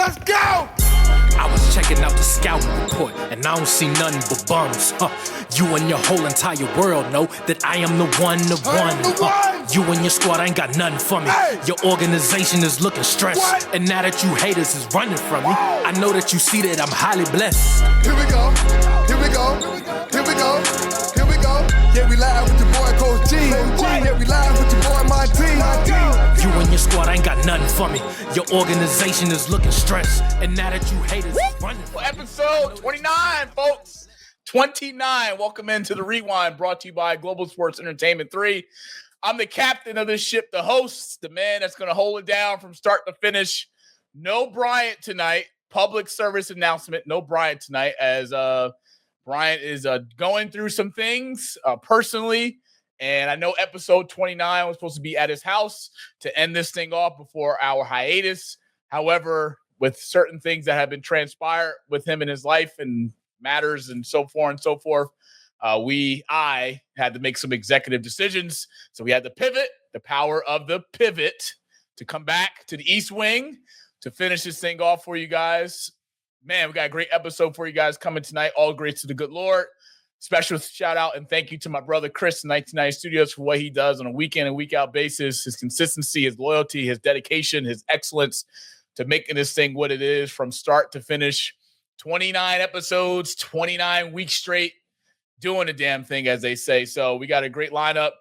Let's go! I was checking out the scouting report, and I don't see nothing but bums. You and your whole entire world know that I am the one. You and your squad ain't got nothing for me. Hey. Your organization is looking stressed. What? And now that you haters is running from me, I know that you see that I'm highly blessed. Here we go. Here we go. Here we go. Here we go. Yeah, we live with your boy Coach G. Yeah, we live with your boy Monty. You and your squad ain't got nothing for me. Your organization is looking stressed. And now that you haters is running from me. Episode 29, folks. 29. Welcome into the Rewind, brought to you by Global Sports Entertainment 3. I'm the captain of this ship, the host, the man that's going to hold it down from start to finish. No Bryant tonight. Public service announcement. No Bryant tonight, as Bryant is going through some things personally. And I know episode 29 was supposed to be at his house to end this thing off before our hiatus. However, with certain things that have been transpired with him in his life and matters and so forth, I had to make some executive decisions. So we had to pivot, the power of the pivot, to come back to the East Wing to finish this thing off for you guys. Man, we got a great episode for you guys coming tonight. All grace to the good Lord. Special shout out and thank you to my brother Chris in 1990 Studios for what he does on a week in and week out basis. His consistency, his loyalty, his dedication, his excellence to making this thing what it is from start to finish. 29 episodes, 29 weeks straight, doing the damn thing, as they say. So we got a great lineup.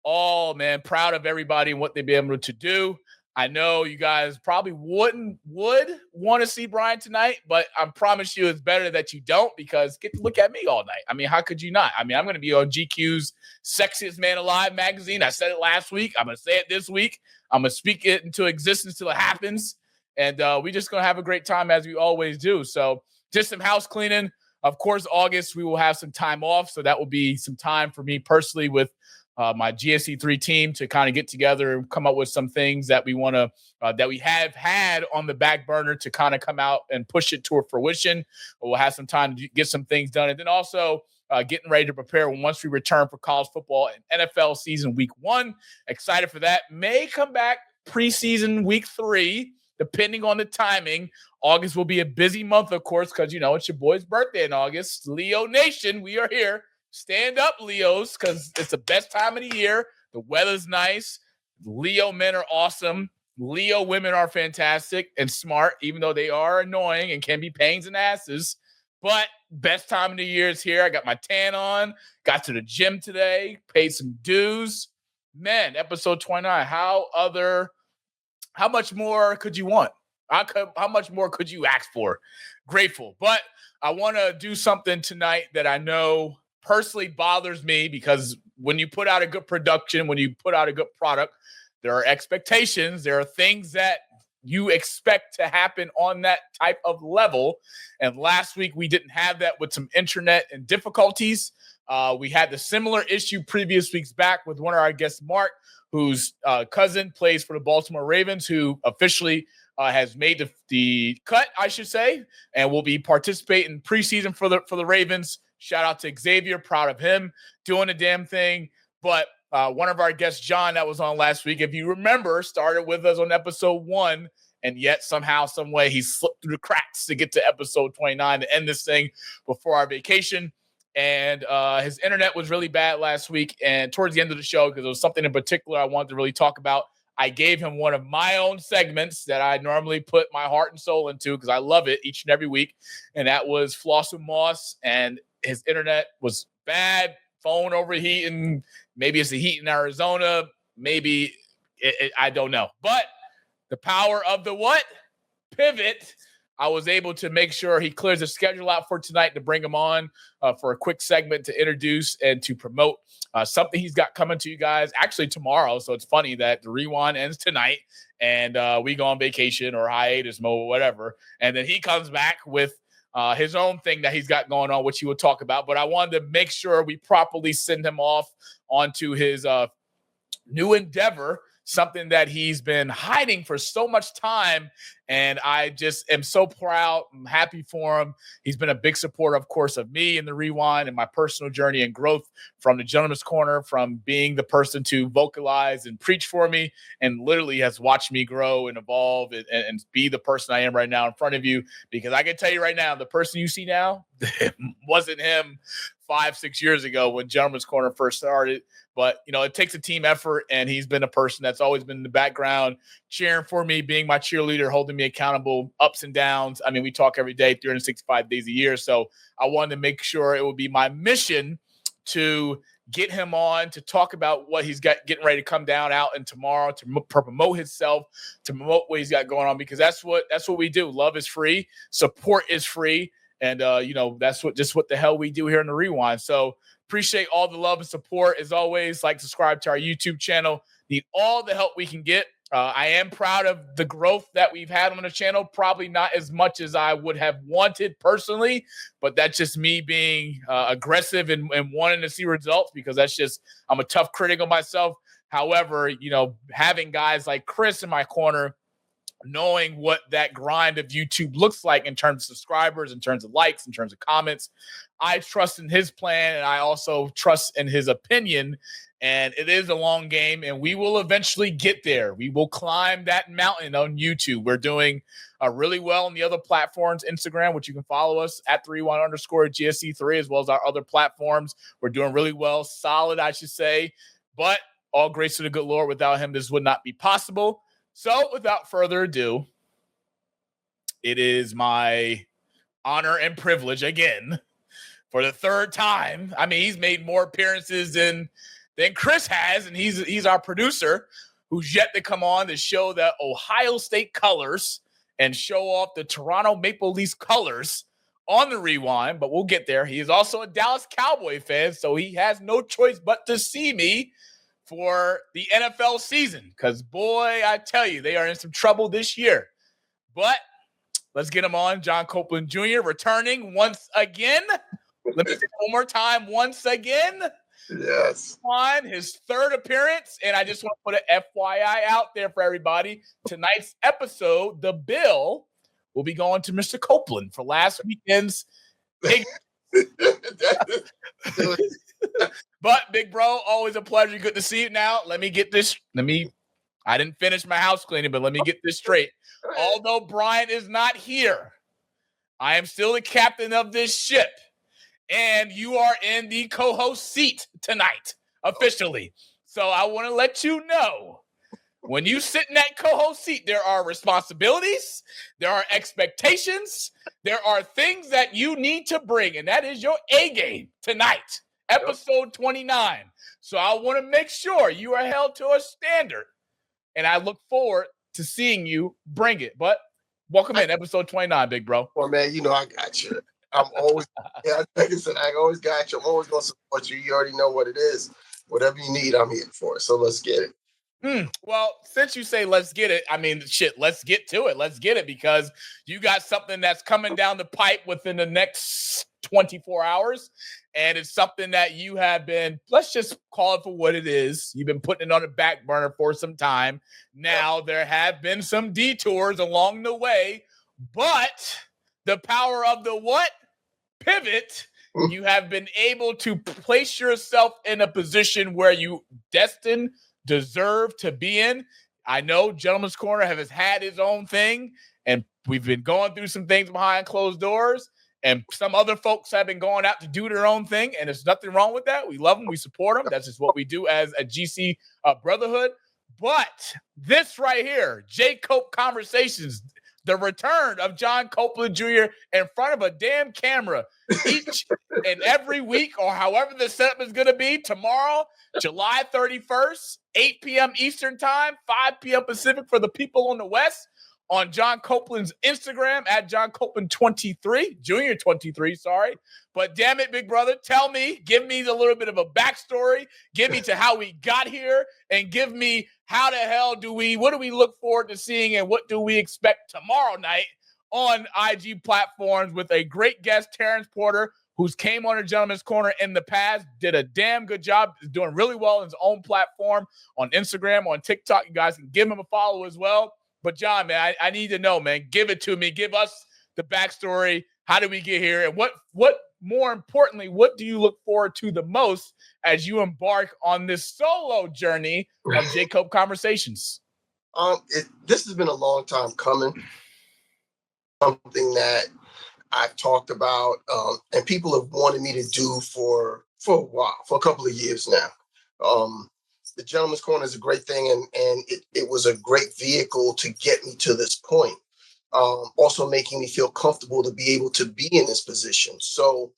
All, man, proud of everybody and what they've been able to do. I know you guys probably would want to see Bryant tonight, but I promise you it's better that you don't, because get to look at me all night. I mean, how could you not? I mean, I'm going to be on GQ's Sexiest Man Alive magazine. I said it last week. I'm going to say it this week. I'm going to speak it into existence till it happens. And we just going to have a great time as we always do. So just some house cleaning. Of course, August, we will have some time off. So that will be some time for me personally with my GSE3 team to kind of get together and come up with some things that we want to, that we have had on the back burner to kind of come out and push it to a fruition. We'll have some time to get some things done. And then also getting ready to prepare once we return for college football and NFL season week 1. Excited for that. May come back preseason week 3, depending on the timing. August will be a busy month, of course, because, you know, it's your boy's birthday in August. Leo Nation, we are here. Stand up, Leos, because it's the best time of the year. The weather's nice. Leo men are awesome. Leo women are fantastic and smart, even though they are annoying and can be pains in asses. But best time of the year is here. I got my tan on, got to the gym today, paid some dues. Man, episode 29. How much more could you want? How much more could you ask for? Grateful. But I want to do something tonight that I know personally bothers me, because when you put out a good production, when you put out a good product, there are expectations. There are things that you expect to happen on that type of level. And last week we didn't have that with some internet and difficulties. We had the similar issue previous weeks back with one of our guests, Mark, whose cousin plays for the Baltimore Ravens, who officially has made the cut, I should say, and will be participating preseason for the Ravens. Shout out to Xavier. Proud of him doing the damn thing. But one of our guests, John, that was on last week, if you remember, started with us on episode 1, and yet somehow, some way, he slipped through the cracks to get to episode 29 to end this thing before our vacation. And his internet was really bad last week. And towards the end of the show, because there was something in particular I wanted to really talk about, I gave him one of my own segments that I normally put my heart and soul into, because I love it each and every week. And that was Floss with Moss. And his internet was bad, phone overheating. Maybe it's the heat in Arizona. Maybe I don't know. But the power of the what? Pivot. I was able to make sure he clears the schedule out for tonight to bring him on for a quick segment to introduce and to promote something he's got coming to you guys actually tomorrow. So it's funny that the Rewind ends tonight and we go on vacation or hiatus mode or whatever. And then he comes back with his own thing that he's got going on, which he will talk about. But I wanted to make sure we properly send him off onto his new endeavor, something that he's been hiding for so much time. And I just am so proud. I'm happy for him. He's been a big supporter, of course, of me in the Rewind and my personal journey and growth from the Gentleman's Corner, from being the person to vocalize and preach for me, and literally has watched me grow and evolve and be the person I am right now in front of you. Because I can tell you right now, the person you see now wasn't him 5-6 years ago when Gentleman's Corner first started. But, it takes a team effort, and he's been a person that's always been in the background, cheering for me, being my cheerleader, holding me accountable, ups and downs. I mean, we talk every day, 365 days a year. So I wanted to make sure it would be my mission to get him on to talk about what he's got getting ready to come down out and tomorrow, to promote himself, to promote what he's got going on, because that's what we do. Love is free. Support is free. And, that's what the hell we do here in the Rewind. So appreciate all the love and support. As always, subscribe to our YouTube channel. Need all the help we can get. I am proud of the growth that we've had on the channel. Probably not as much as I would have wanted personally, but that's just me being aggressive and wanting to see results, because I'm a tough critic of myself. However, having guys like Chris in my corner, knowing what that grind of YouTube looks like in terms of subscribers, in terms of likes, in terms of comments, I trust in his plan, and I also trust in his opinion. And it is a long game, and we will eventually get there. We will climb that mountain on YouTube. We're doing really well on the other platforms, Instagram, which you can follow us at 31_GSC3, as well as our other platforms. We're doing really well, solid, I should say. But all grace to the good Lord. Without him, this would not be possible. So without further ado, it is my honor and privilege again for the third time. I mean, he's made more appearances than Chris has, and he's our producer who's yet to come on to show the Ohio State colors and show off the Toronto Maple Leafs colors on the Rewind, but we'll get there. He is also a Dallas Cowboy fan, so he has no choice but to see me for the NFL season, because, boy, I tell you, they are in some trouble this year. But let's get him on. John Copeland Jr. returning once again. Let me say it one more time. Once again. Yes. On his third appearance, and I just want to put an FYI out there for everybody. Tonight's episode, the bill will be going to Mr. Copeland for last weekend's big. But big bro, always a pleasure. Good to see you. Now, let me get this. I didn't finish my house cleaning, but let me get this straight. Although Bryant is not here, I am still the captain of this ship. And you are in the co-host seat tonight, officially. So I want to let you know, when you sit in that co-host seat, there are responsibilities, there are expectations, there are things that you need to bring, and that is your A game tonight, episode 29. So I want to make sure you are held to a standard, and I look forward to seeing you bring it. But welcome in, episode 29, big bro. Well, man, I got you. I'm always, like I said, I always got you. I'm always going to support you. You already know what it is. Whatever you need, I'm here for. So let's get it. Well, since you say let's get it, I mean, let's get to it. Let's get it, because you got something that's coming down the pipe within the next 24 hours. And it's something that you have been, let's just call it for what it is. You've been putting it on the back burner for some time. Now, there have been some detours along the way, but the power of the what? Pivot. You have been able to place yourself in a position where you deserve to be in. I know Gentleman's Corner has had his own thing, and we've been going through some things behind closed doors, and some other folks have been going out to do their own thing, and there's nothing wrong with that. We love them. We support them. That's just what we do as a GC brotherhood. But this right here, J. Cope Conversations, the return of John Copeland Jr. in front of a damn camera each and every week, or however the setup is going to be, tomorrow, July 31st, 8 p.m. Eastern Time, 5 p.m. Pacific for the people on the West, on John Copeland's Instagram at John Copeland 23, Junior 23, sorry. But damn it, big brother, tell me, give me a little bit of a backstory, give me to how we got here, and give me how the hell what do we look forward to seeing, and what do we expect tomorrow night on IG platforms with a great guest, Terrence Porter, who's came on a Gentleman's Corner in the past, did a damn good job, is doing really well on his own platform, on Instagram, on TikTok. You guys can give him a follow as well. But John, man, I need to know, man. Give it to me. Give us the backstory. How did we get here? And what more importantly, what do you look forward to the most as you embark on this solo journey of Jacob Conversations? This has been a long time coming. Something that I've talked about, and people have wanted me to do for a while, for a couple of years now. The Gentleman's Corner is a great thing, and it was a great vehicle to get me to this point. Also making me feel comfortable to be able to be in this position. So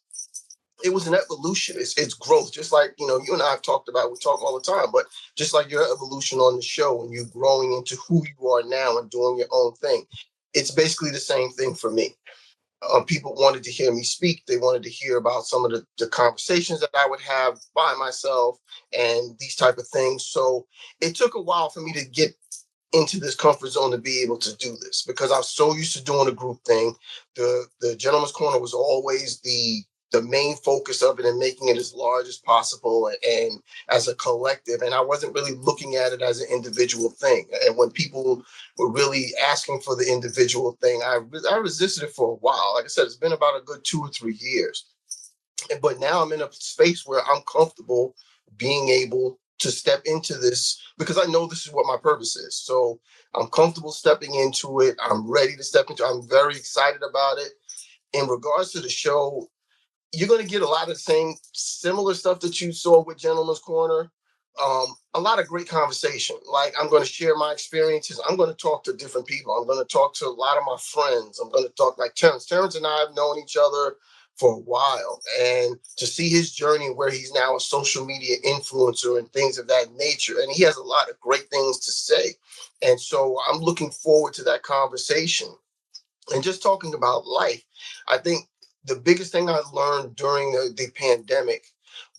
it was an evolution. It's growth. Just like, you and I have talked about, we talk all the time, but just like your evolution on the show and you growing into who you are now and doing your own thing, it's basically the same thing for me. People wanted to hear me speak. They wanted to hear about some of the conversations that I would have by myself and these type of things. So it took a while for me to get into this comfort zone to be able to do this, because I was so used to doing a group thing. The Gentleman's Corner was always the main focus of it and making it as large as possible and as a collective. And I wasn't really looking at it as an individual thing. And when people were really asking for the individual thing, I resisted it for a while. Like I said, it's been about a good 2 or 3 years. But now I'm in a space where I'm comfortable being able to step into this, because I know this is what my purpose is. So I'm comfortable stepping into it. I'm ready to step into it. I'm very excited about it. In regards to the show, you're going to get a lot of the same similar stuff that you saw with Gentleman's Corner. A lot of great conversation. Like, I'm going to share my experiences. I'm going to talk to different people. I'm going to talk to a lot of my friends. I'm going to talk like Terrence. Terrence and I have known each other for a while, and to see his journey where he's now a social media influencer and things of that nature. And he has a lot of great things to say. And so I'm looking forward to that conversation and just talking about life. I think the biggest thing I learned during the pandemic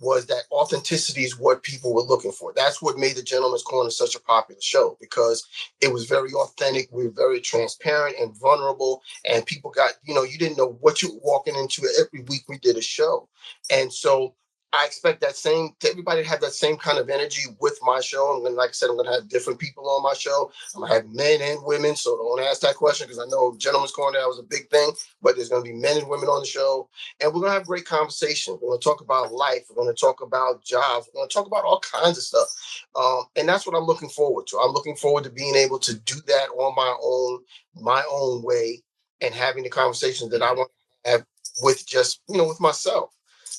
was that authenticity is what people were looking for. That's what made the Gentleman's Corner such a popular show, because it was very authentic. We were very transparent and vulnerable, and people got, you didn't know what you were walking into. Every week we did a show. And so I expect everybody to have that same kind of energy with my show. Like I said, I'm going to have different people on my show. I'm going to have men and women. So don't ask that question, because I know Gentleman's Corner, that was a big thing, but there's going to be men and women on the show. And we're going to have great conversations. We're going to talk about life. We're going to talk about jobs. We're going to talk about all kinds of stuff. And that's what I'm looking forward to. I'm looking forward to being able to do that on my own way, and having the conversations that I want to have with just, with myself.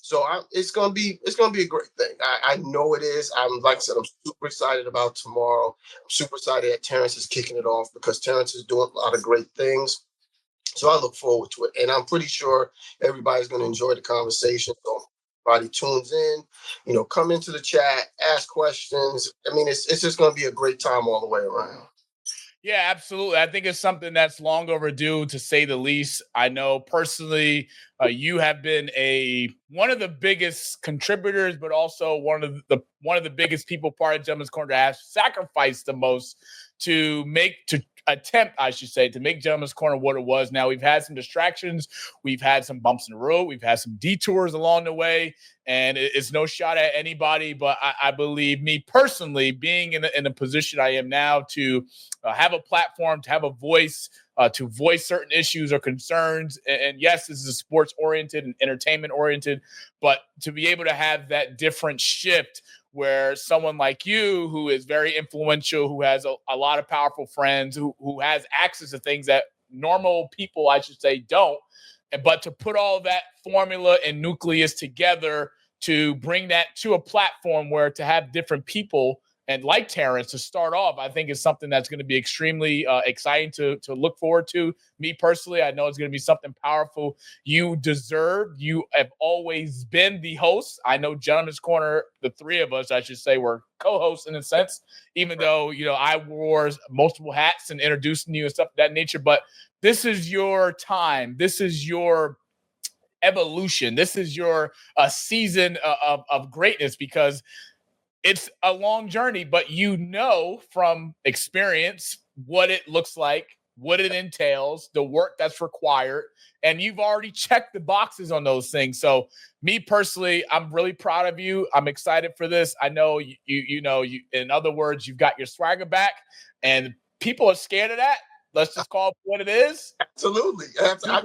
So it's gonna be a great thing. I know it is. Like I said, I'm super excited about tomorrow. I'm super excited that Terrence is kicking it off, because Terrence is doing a lot of great things. So I look forward to it, and I'm pretty sure everybody's gonna enjoy the conversation. So everybody tunes in, come into the chat, ask questions. I mean, it's just gonna be a great time all the way around. Yeah, absolutely. I think it's something that's long overdue, to say the least. I know personally, you have been one of the biggest contributors, but also one of the biggest people part of Gentleman's Corner that has sacrificed the most to attempt to make Gentleman's Corner what it was. Now, we've had some distractions, we've had some bumps in the road, we've had some detours along the way, and it's no shot at anybody, but I believe, me personally, being in a position I am now, to have a platform, to have a voice, to voice certain issues or concerns. And yes, this is sports oriented and entertainment oriented, but to be able to have that different shift, where someone like you, who is very influential, who has a lot of powerful friends, who has access to things that normal people, I should say, don't. But to put all that formula and nucleus together to bring that to a platform where to have different people, and like Terrence, to start off, I think is something that's going to be extremely exciting to look forward to. Me personally, I know it's going to be something powerful. You deserve. You have always been the host. I know Gentleman's Corner, the three of us, I should say, were co-hosts in a sense, even though, I wore multiple hats and introducing you and stuff of that nature. But this is your time. This is your evolution. This is your season of greatness, because it's a long journey, but from experience what it looks like, what it entails, the work that's required, and you've already checked the boxes on those things. So me personally, I'm really proud of you. I'm excited for this. I know you in other words, you've got your swagger back, and people are scared of that. Let's just call it what it is. Absolutely. I'm not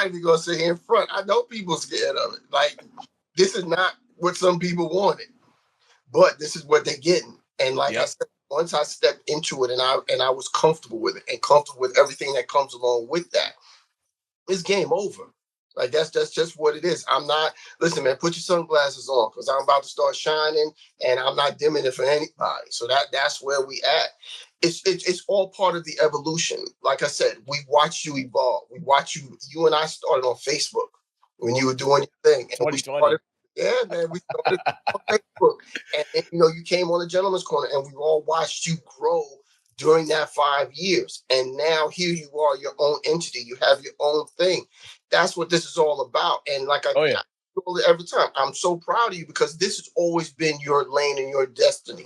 even gonna sit here in front. I know people scared of it. Like, this is not what some people wanted, but this is what they're getting. And like I said, once I stepped into it and I was comfortable with it and comfortable with everything that comes along with that, it's game over. Like, that's just what it is. I'm not, listen, man, put your sunglasses on, because I'm about to start shining and I'm not dimming it for anybody. So that's where we at. It's all part of the evolution. Like I said, we watch you evolve. We watch you and I started on Facebook when you were doing your thing. And we started, we started on Facebook. And you came on the Gentleman's Corner and we all watched you grow during that 5 years. And now here you are, your own entity. You have your own thing. That's what this is all about. And like I told it every time, I'm so proud of you, because this has always been your lane and your destiny.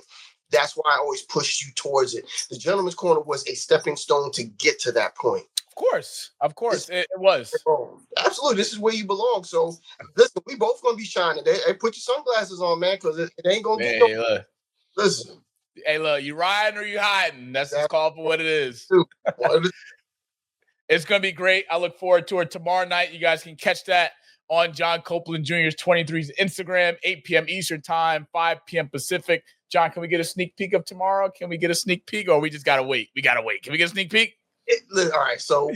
That's why I always pushed you towards it. The Gentleman's Corner was a stepping stone to get to that point. Of course, it was. Absolutely, this is where you belong. So listen, we both gonna be shining. Hey, put your sunglasses on, man, because it ain't gonna get no. Listen. Hey, look, you riding or you hiding? That's called for what it is. It's going to be great. I look forward to it tomorrow night. You guys can catch that on John Copeland Jr.'s 23's Instagram, 8 p.m. Eastern time, 5 p.m. Pacific. John, can we get a sneak peek of tomorrow? Can we get a sneak peek, or we just got to wait? We got to wait. Can we get a sneak peek? All right. So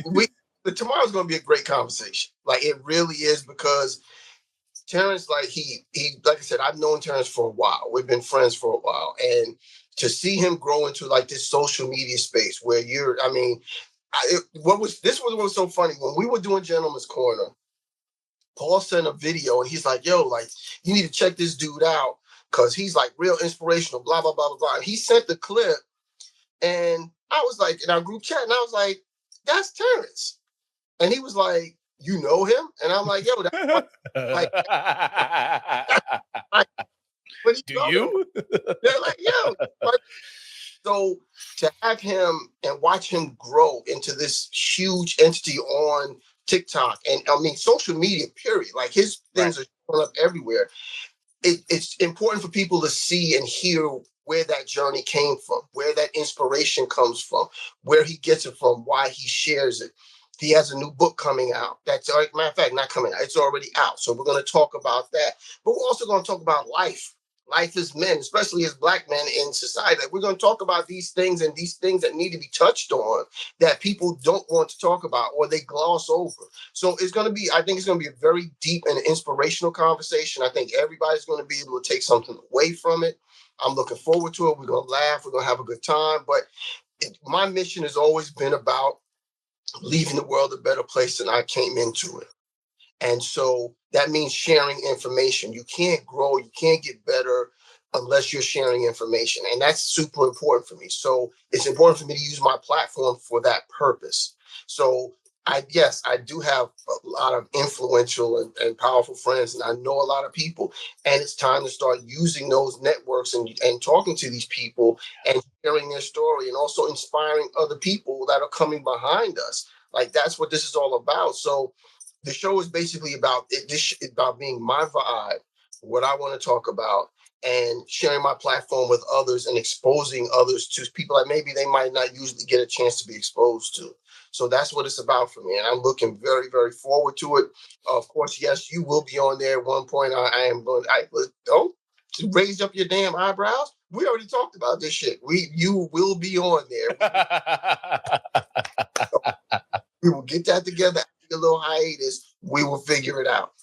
tomorrow's going to be a great conversation. Like, it really is, because Terrence, like he, like I said, I've known Terrence for a while. We've been friends for a while. And to see him grow into like this social media space where what was so funny. When we were doing Gentleman's Corner, Paul sent a video and he's like, yo, like, you need to check this dude out, because he's like real inspirational, blah, blah, blah, blah, blah. And he sent the clip, and I was like, in our group chat, and I was like, that's Terrence. And he was like, you know him? And I'm like, yo, that's like, do you? They're like, yo. So to have him and watch him grow into this huge entity on TikTok, and I mean social media, period. Like, his things are showing up everywhere. It's important for people to see and hear where that journey came from, where that inspiration comes from, where he gets it from, why he shares it. He has a new book coming out. That's, matter of fact, not coming out. It's already out. So we're going to talk about that. But we're also going to talk about life. Life as men, especially as Black men in society. Like, we're going to talk about these things and these things that need to be touched on that people don't want to talk about or they gloss over. So I think it's going to be a very deep and inspirational conversation. I think everybody's going to be able to take something away from it. I'm looking forward to it. We're going to laugh. We're going to have a good time. But my mission has always been about leaving the world a better place than I came into it. And so that means sharing information. You can't grow, you can't get better unless you're sharing information. And that's super important for me. So it's important for me to use my platform for that purpose. So I do have a lot of influential and powerful friends, and I know a lot of people. And it's time to start using those networks and talking to these people and sharing their story, and also inspiring other people that are coming behind us. Like, that's what this is all about. So the show is basically about about being my vibe, what I want to talk about, and sharing my platform with others and exposing others to people that maybe they might not usually get a chance to be exposed to. So that's what it's about for me. And I'm looking very, very forward to it. Of course, yes, you will be on there at one point. Don't raise up your damn eyebrows. We already talked about this shit. You will be on there. We will get that together. A little hiatus, we will figure it out.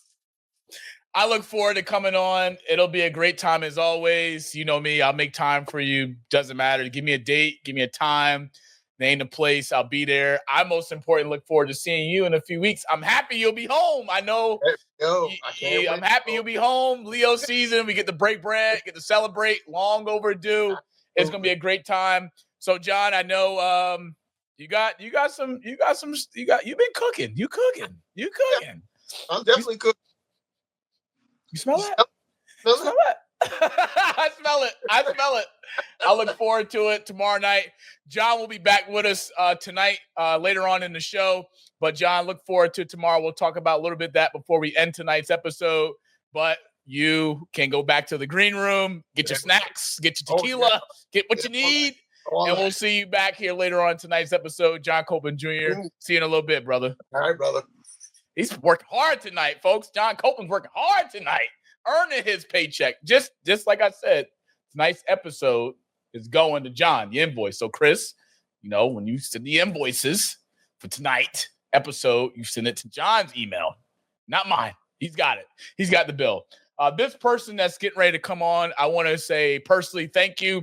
I look forward to coming on. It'll be a great time as always. You know me, I'll make time for you. Doesn't matter. Give me a date, give me a time, name the place. I'll be there. I most importantly look forward to seeing you in a few weeks. I'm happy you'll be home. I know. I'm happy you'll be home. Leo season. We get to break bread, get to celebrate. Long overdue. It's gonna be a great time. So, John, I know you've been cooking. You cooking. Yeah, I'm definitely cooking. You smell that? Smell it? I smell it. I look forward to it tomorrow night. John will be back with us tonight, later on in the show. But John, look forward to tomorrow. We'll talk about a little bit of that before we end tonight's episode. But you can go back to the green room, get your snacks, get your tequila, get what you need. And we'll see you back here later on tonight's episode. John Copeland Jr. See you in a little bit, brother. All right, brother. He's working hard tonight, folks. John Copeland's working hard tonight, earning his paycheck. Just like I said, tonight's episode is going to John, the invoice. So, Chris, when you send the invoices for tonight's episode, you send it to John's email, not mine. He's got it. He's got the bill. This person that's getting ready to come on, I want to say personally thank you.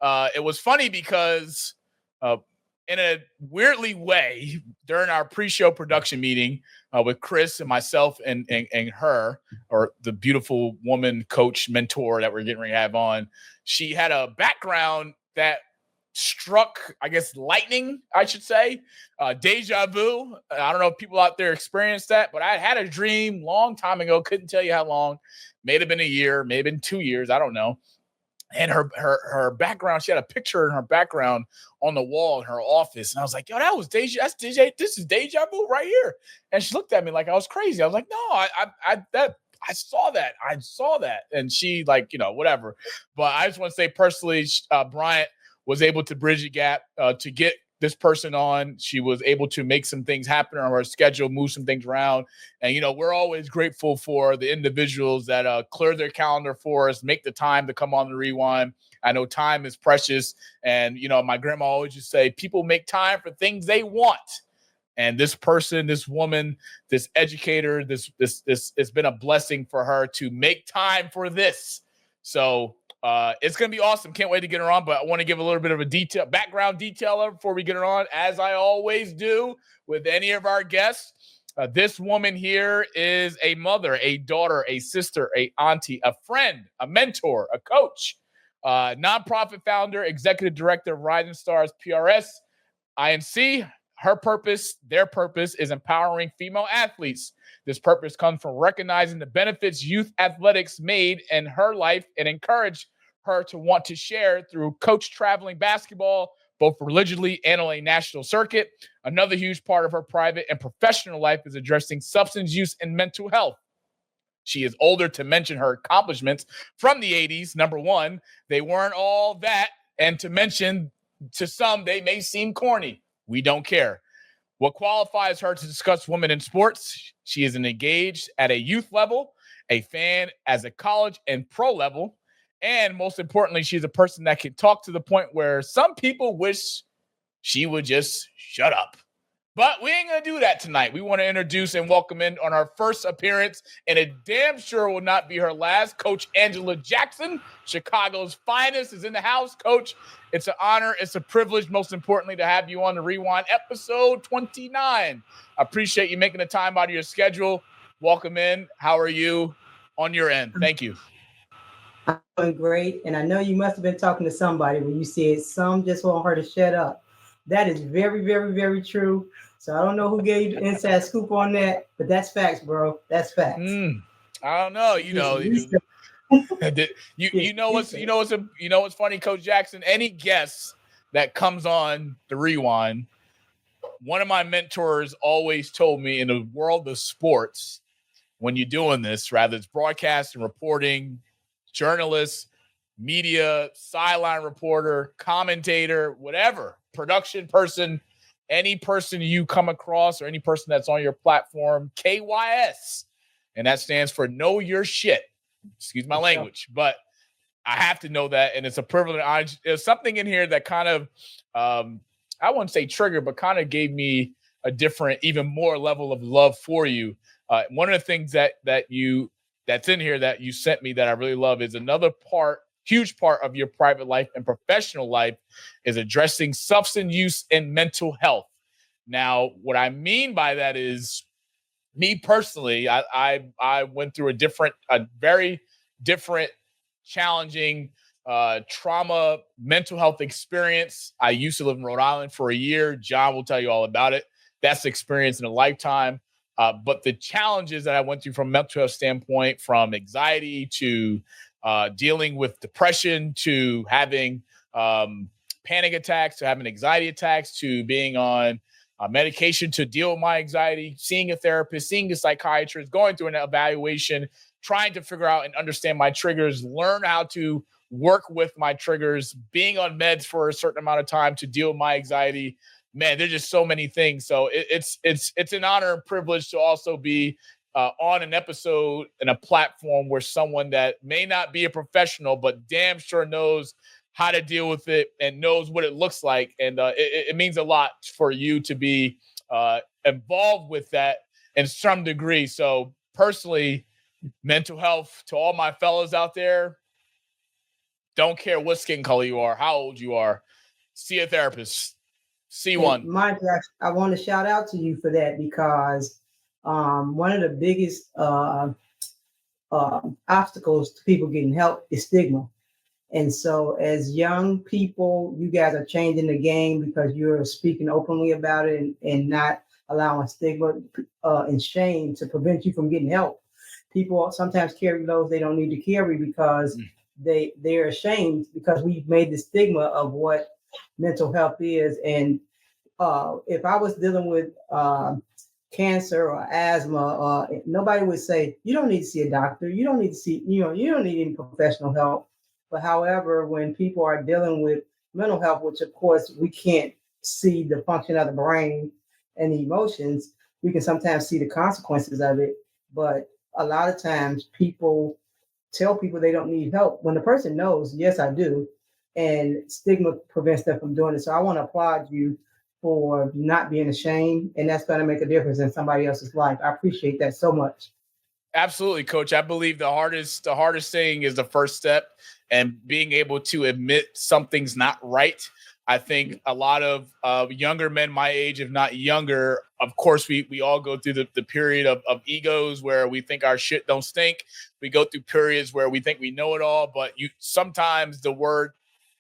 It was funny because in a weirdly way, during our pre-show production meeting with Chris and myself and her, or the beautiful woman coach mentor that we're getting ready to have on, she had a background that struck, I guess, lightning, I should say. Deja vu. I don't know if people out there experienced that, but I had a dream long time ago. Couldn't tell you how long. May have been a year, may have been 2 years. I don't know. And her background, she had a picture in her background on the wall in her office. And I was like, yo, this is deja vu right here. And she looked at me like I was crazy. I was like, no, I saw that. And she whatever. But I just want to say personally, Bryant was able to bridge the gap to get this person on. She was able to make some things happen on her schedule, move some things around. And, we're always grateful for the individuals that clear their calendar for us, make the time to come on the Rewind. I know time is precious. And, my grandma always used to say, people make time for things they want. And this person, this woman, this educator, this it's been a blessing for her to make time for this. So it's going to be awesome. Can't wait to get her on, but I want to give a little bit of a background detailer before we get her on, as I always do with any of our guests. This woman here is a mother, a daughter, a sister, a auntie, a friend, a mentor, a coach, nonprofit founder, executive director of Rising Stars PRS, INC. Her purpose, their purpose, is empowering female athletes. This purpose comes from recognizing the benefits youth athletics made in her life and encourage her to want to share through coach traveling basketball, both religiously and on a national circuit. Another huge part of her private and professional life is addressing substance use and mental health. She is older to mention her accomplishments from the 80s. Number one, they weren't all that. And to mention, to some, they may seem corny. We don't care. What qualifies her to discuss women in sports? She is engaged at a youth level, a fan as a college and pro level, and most importantly, she's a person that can talk to the point where some people wish she would just shut up. But we ain't going to do that tonight. We want to introduce and welcome in on our first appearance, and it damn sure will not be her last. Coach Angela Jackson, Chicago's finest, is in the house. Coach, it's an honor. It's a privilege, most importantly, to have you on the Rewind, episode 29. I appreciate you making the time out of your schedule. Welcome in. How are you on your end? Thank you. I'm doing great. And I know you must have been talking to somebody when you said some just want her to shut up. That is very, very, very true. So I don't know who gave you the inside scoop on that, but that's facts, bro. That's facts. I don't know. You know what's funny, Coach Jackson? Any guest that comes on the Rewind, one of my mentors always told me, in the world of sports, when you're doing this, rather it's broadcast and reporting, journalist, media, sideline reporter, commentator, whatever, production person, any person you come across or any person that's on your platform, KYS, and that stands for know your shit. Excuse my language, but I have to know that, and it's a privilege. There's something in here that kind of, I wouldn't say triggered, but kind of gave me a different, even more level of love for you. One of the things that's in here that you sent me that I really love is another huge part of your private life and professional life is addressing substance use and mental health. Now, what I mean by that is, me personally, I went through a very different, challenging trauma, mental health experience. I used to live in Rhode Island for a year. John will tell you all about it. That's the experience in a lifetime. But the challenges that I went through from a mental health standpoint, from anxiety to dealing with depression, to having panic attacks, to having anxiety attacks, to being on medication to deal with my anxiety, seeing a therapist, seeing a psychiatrist, going through an evaluation, trying to figure out and understand my triggers, learn how to work with my triggers, being on meds for a certain amount of time to deal with my anxiety. Man, there's just so many things. So it's an honor and privilege to also be on an episode and a platform where someone that may not be a professional, but damn sure knows how to deal with it and knows what it looks like. And it means a lot for you to be involved with that in some degree. So personally, mental health to all my fellas out there, don't care what skin color you are, how old you are, see a therapist. See one. Monty, I want to shout out to you for that because one of the biggest obstacles to people getting help is stigma. And so as young people, you guys are changing the game because you're speaking openly about it and not allowing stigma and shame to prevent you from getting help. People sometimes carry loads they don't need to carry because they're ashamed because we've made the stigma of what mental health is. And if I was dealing with cancer or asthma, nobody would say, you don't need to see a doctor. You don't need to see, you don't need any professional help. But however, when people are dealing with mental health, which of course we can't see the function of the brain and the emotions, we can sometimes see the consequences of it. But a lot of times people tell people they don't need help when the person knows, yes, I do. And stigma prevents them from doing it. So I want to applaud you for not being ashamed. And that's going to make a difference in somebody else's life. I appreciate that so much. Absolutely, Coach. I believe the hardest thing is the first step and being able to admit something's not right. I think a lot of younger men my age, if not younger, of course, we all go through the period of egos where we think our shit don't stink. We go through periods where we think we know it all, but sometimes the word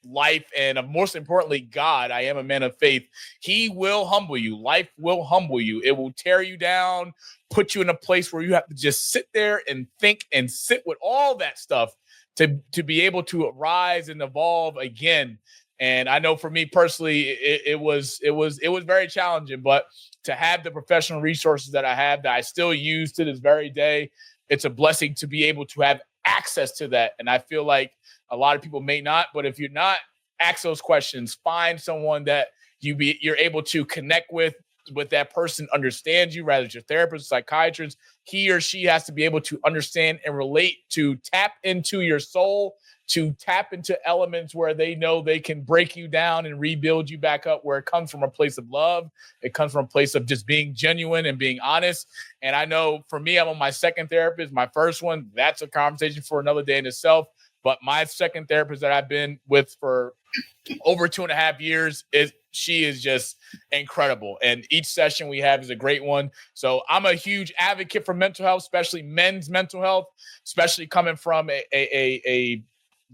life and most importantly, God, I am a man of faith. He will humble you. Life will humble you. It will tear you down, put you in a place where you have to just sit there and think and sit with all that stuff to be able to rise and evolve again. And I know for me personally, it was very challenging, but to have the professional resources that I have that I still use to this very day, it's a blessing to be able to have access to that. And I feel like a lot of people may not, but if you're not, ask those questions, find someone that you're able to connect with that person understands you, rather it's your therapist, psychiatrist. He or she has to be able to understand and relate, to tap into your soul, to tap into elements where they know they can break you down and rebuild you back up, where it comes from a place of love. It comes from a place of just being genuine and being honest. And I know for me, I'm on my second therapist. My first one, that's a conversation for another day in itself. But my second therapist that I've been with for over 2.5 years, she is just incredible. And each session we have is a great one. So I'm a huge advocate for mental health, especially men's mental health, especially coming from a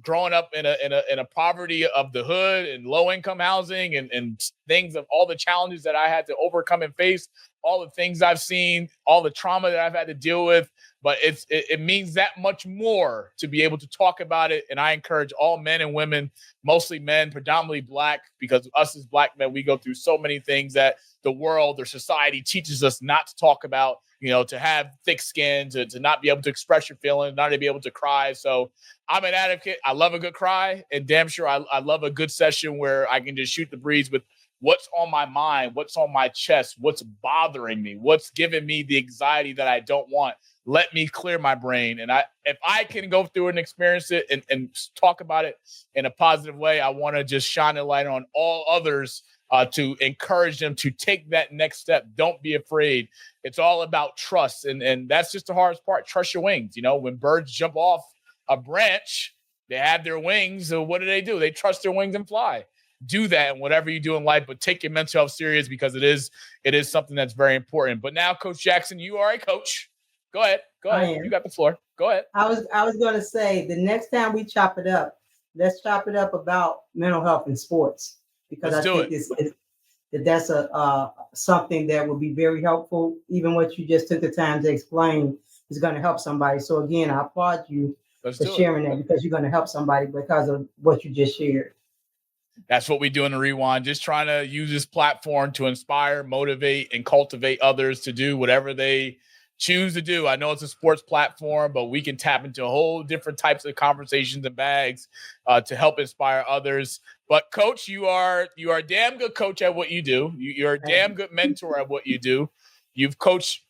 growing up in a poverty of the hood and low income housing and things of all the challenges that I had to overcome and face, all the things I've seen, all the trauma that I've had to deal with. But it means that much more to be able to talk about it. And I encourage all men and women, mostly men, predominantly Black, because us as Black men, we go through so many things that the world or society teaches us not to talk about, to have thick skin, to not be able to express your feelings, not to be able to cry. So I'm an advocate. I love a good cry, and damn sure I love a good session where I can just shoot the breeze with what's on my mind, what's on my chest, what's bothering me, what's giving me the anxiety that I don't want. Let me clear my brain. And if I can go through and experience it and talk about it in a positive way, I want to just shine a light on all others to encourage them to take that next step. Don't be afraid. It's all about trust. And that's just the hardest part. Trust your wings. When birds jump off a branch, they have their wings. So what do? They trust their wings and fly. Do that in whatever you do in life, but take your mental health serious because it is something that's very important. But now, Coach Jackson, you are a coach. Go ahead. You got the floor. Go ahead. I was going to say the next time we chop it up, let's chop it up about mental health in sports, because I think that's something that will be very helpful. Even what you just took the time to explain is going to help somebody. So again, I applaud you for sharing that, because you're going to help somebody because of what you just shared. That's what we do in the Rewind, just trying to use this platform to inspire, motivate, and cultivate others to do whatever they choose to do. I know it's a sports platform, but we can tap into a whole different types of conversations and bags to help inspire others. But Coach, you are a damn good coach at what you do. You're a damn good mentor at what you do. You've coached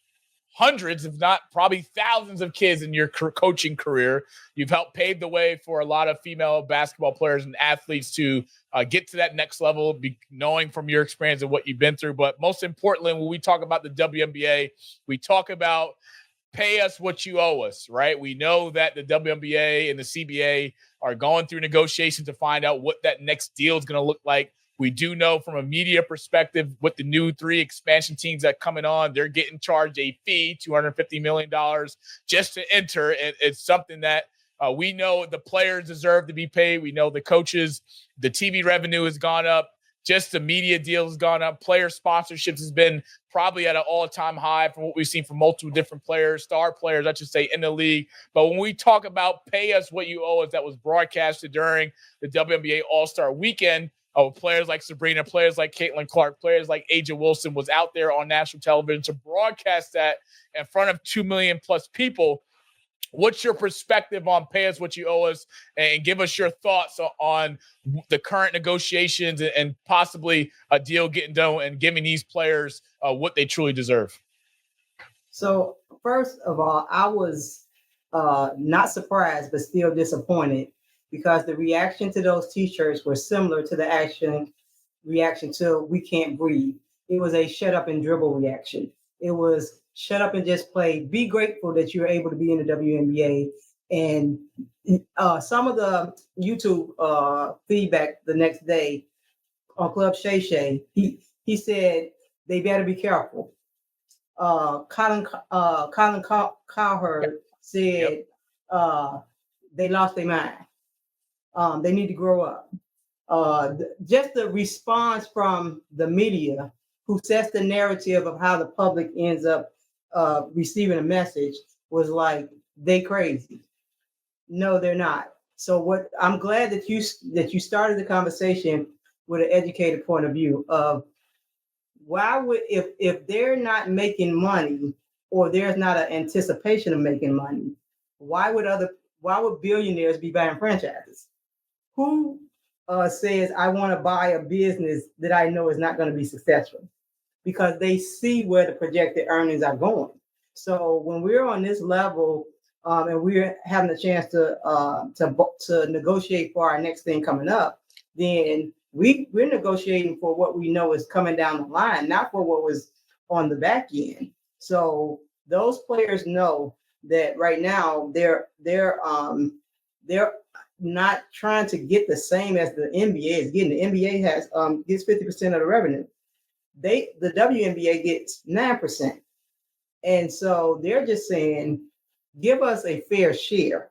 hundreds, if not probably thousands of kids in your coaching career. You've helped pave the way for a lot of female basketball players and athletes to get to that next level, knowing from your experience and what you've been through. But most importantly, when we talk about the WNBA, we talk about pay us what you owe us, right? We know that the WNBA and the CBA are going through negotiations to find out what that next deal is going to look like. We do know from a media perspective with the new 3 expansion teams that are coming on, they're getting charged a fee, $250 million just to enter. And it's something that we know the players deserve to be paid. We know the coaches, the TV revenue has gone up. Just the media deal has gone up. Player sponsorships has been probably at an all-time high from what we've seen from multiple different players, star players, I should say, in the league. But when we talk about pay us what you owe us, that was broadcasted during the WNBA All-Star Weekend, players like Sabrina, players like Caitlin Clark, players like Aja Wilson was out there on national television to broadcast that in front of 2 million plus people. What's your perspective on pay us what you owe us, and give us your thoughts on the current negotiations and possibly a deal getting done and giving these players what they truly deserve? So first of all, I was not surprised, but still disappointed, because the reaction to those T-shirts were similar to the reaction to "We Can't Breathe." It was a shut up and dribble reaction. It was shut up and just play. Be grateful that you're able to be in the WNBA. And some of the YouTube feedback the next day on Club Shay Shay, he said they better be careful. Colin Cowherd said they lost their mind. They need to grow up. Just the response from the media, who sets the narrative of how the public ends up receiving a message, was like, they crazy. No, they're not. So I'm glad that you started the conversation with an educated point of view of why would, if they're not making money, or there's not an anticipation of making money, why would billionaires be buying franchises? Who says I want to buy a business that I know is not going to be successful? Because they see where the projected earnings are going. So when we're on this level, and we're having a chance to negotiate for our next thing coming up, then we're negotiating for what we know is coming down the line, not for what was on the back end. So those players know that right now they're not trying to get the same as the NBA is getting. The NBA gets 50% of the revenue. The WNBA gets 9%. And so they're just saying, give us a fair share.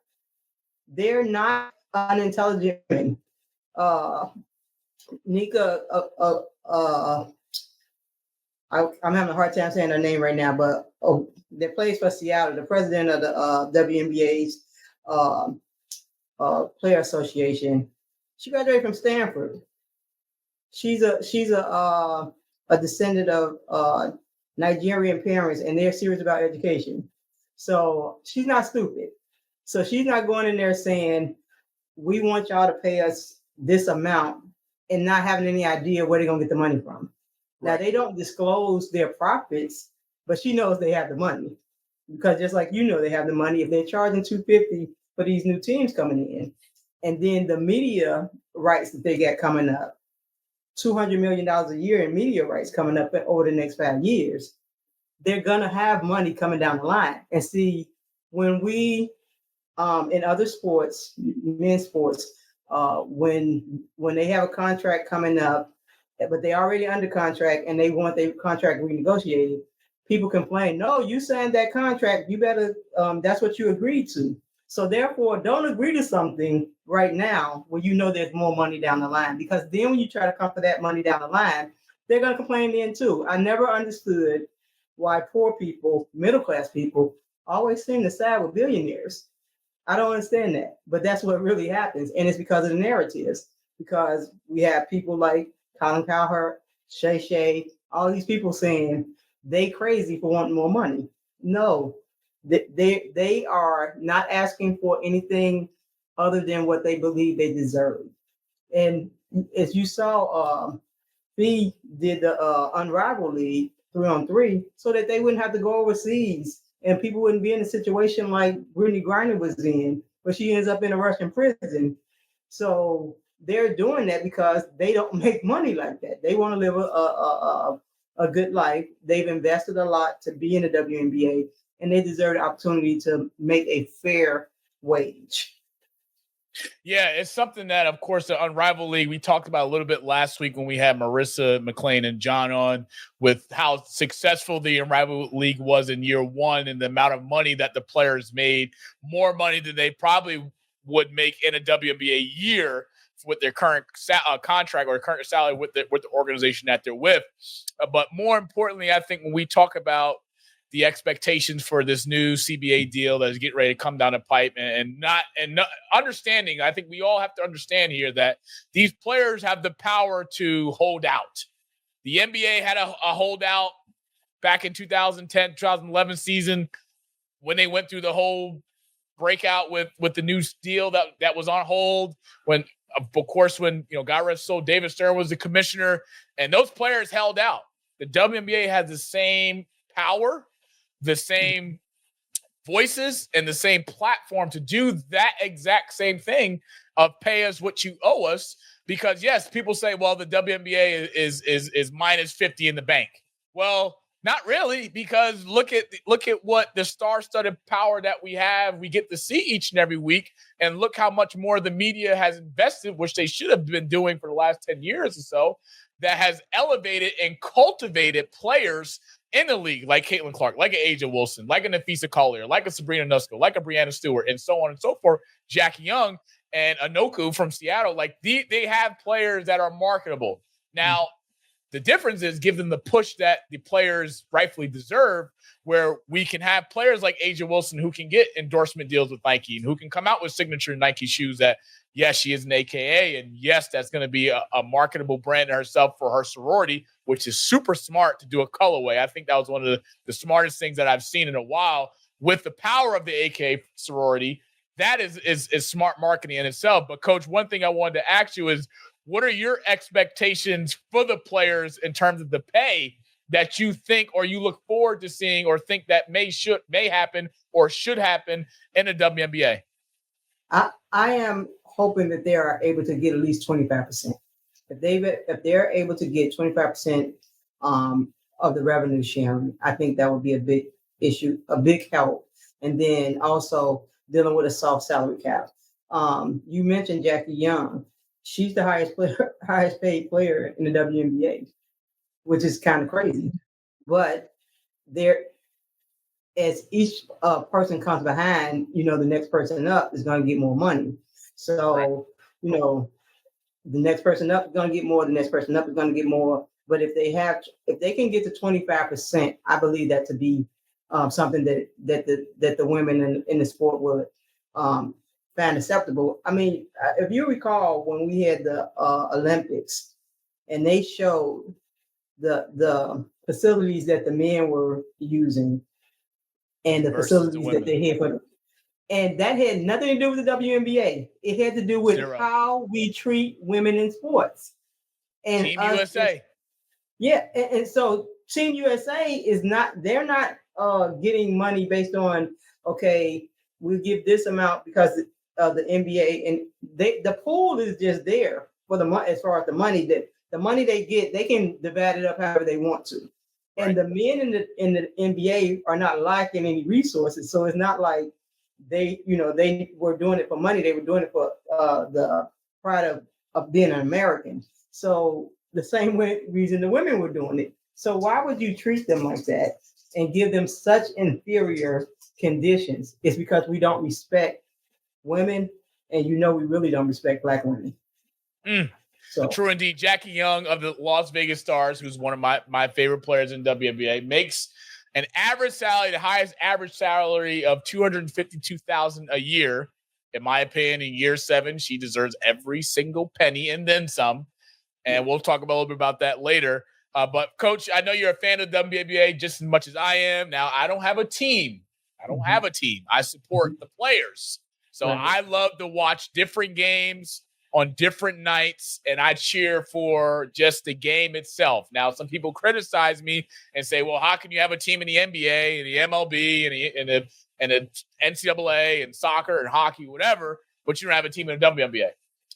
They're not unintelligent. Nika, I'm having a hard time saying her name right now, but that plays for Seattle, the president of the WNBA's Player Association. She graduated from Stanford. She's a descendant of Nigerian parents, and they're serious about education. So she's not stupid. So she's not going in there saying, we want y'all to pay us this amount, and not having any idea where they're going to get the money from. Right. Now, they don't disclose their profits, but she knows they have the money. Because just like they have the money, if they're charging $250 for these new teams coming in, and then the media rights that they got coming up, $200 million a year in media rights coming up over the next 5 years, they're going to have money coming down the line. And see, when we, in other sports, men's sports, when they have a contract coming up, but they already under contract and they want their contract renegotiated, people complain, no, you signed that contract, you better, that's what you agreed to. So therefore, don't agree to something right now where there's more money down the line, because then when you try to come for that money down the line, they're going to complain then too. I never understood why poor people, middle-class people, always seem to side with billionaires. I don't understand that, but that's what really happens. And it's because of the narratives, because we have people like Colin Cowherd, Shay Shay, all these people saying they crazy for wanting more money. No, they are not asking for anything other than what they believe they deserve. And as you saw, B did the Unrivaled League 3-on-3 so that they wouldn't have to go overseas and people wouldn't be in a situation like Brittany Griner was in, where she ends up in a Russian prison. So they're doing that because they don't make money like that. They want to live a good life. They've invested a lot to be in the WNBA, and they deserve the opportunity to make a fair wage. Yeah, it's something that, of course, the Unrivaled League, we talked about a little bit last week when we had Marissa McLean and John on with how successful the Unrivaled League was in year one and the amount of money that the players made, more money than they probably would make in a WNBA year with their current contract or current salary with the organization that they're with. But more importantly, I think when we talk about the expectations for this new CBA deal that is getting ready to come down the pipe and not understanding, I think we all have to understand here that these players have the power to hold out. The NBA had a holdout back in 2010, 2011 season when they went through the whole breakout with the new deal that was on hold when, of course, when, God rest his soul, David Stern was the commissioner and those players held out. The WNBA has the same power, the same voices, and the same platform to do that exact same thing of pay us what you owe us. Because yes, people say, well, the WNBA is minus 50 in the bank. Well, not really, because look at what the star-studded power that we have. We get to see each and every week, and look how much more the media has invested, which they should have been doing for the last 10 years or so, that has elevated and cultivated players in the league, like Caitlin Clark, like an Aja Wilson, like a Napheesa Collier, like a Sabrina Nusko, like a Brianna Stewart, and so on and so forth. Jackie Young and Anoku from Seattle, like they have players that are marketable. Now, the difference is give them the push that the players rightfully deserve, where we can have players like Aja Wilson who can get endorsement deals with Nike and who can come out with signature Nike shoes that, yes, she is an AKA, and yes, that's going to be a marketable brand herself for her sorority, which is super smart to do a colorway. I think that was one of the smartest things that I've seen in a while with the power of the AKA sorority. That is smart marketing in itself. But, Coach, one thing I wanted to ask you is, what are your expectations for the players in terms of the pay that you think or you look forward to seeing or think that may happen or should happen in the WNBA? I am hoping that they are able to get at least 25%. If they're able to get 25% of the revenue sharing, I think that would be a big issue, a big help. And then also dealing with a soft salary cap. You mentioned Jackie Young. She's the highest paid player in the WNBA, which is kind of crazy. But as each person comes behind, the next person up is going to get more money. So, the next person up is going to get more. The next person up is going to get more. But if they can get to 25%, I believe that to be something that the women in the sport would find acceptable. I mean, if you recall when we had the Olympics and they showed the facilities that the men were using and the facilities that they had for them, and that had nothing to do with the WNBA. It had to do with how we treat women in sports. And Team USA. And so Team USA they're not getting money based on, okay, we give this amount because of the NBA, and the pool is just there for the money. As far as the money they get, they can divide it up however they want to. And the men in the NBA are not lacking any resources, so it's not like they were doing it for money. They were doing it for the pride of being an American. So the same reason the women were doing it. So why would you treat them like that and give them such inferior conditions? It's because we don't respect women, and we really don't respect Black women. So true indeed. Jackie Young of the Las Vegas Stars, who's one of my favorite players in WNBA, makes an average salary, the highest average salary of $252,000 a year. In my opinion, in year 7, she deserves every single penny and then some. And we'll talk a little bit about that later. But Coach, I know you're a fan of WNBA just as much as I am. Now, I don't have a team. I support the players. So I love to watch different games on different nights, and I cheer for just the game itself. Now, some people criticize me and say, well, how can you have a team in the NBA and the MLB and the NCAA and soccer and hockey, whatever, but you don't have a team in the WNBA?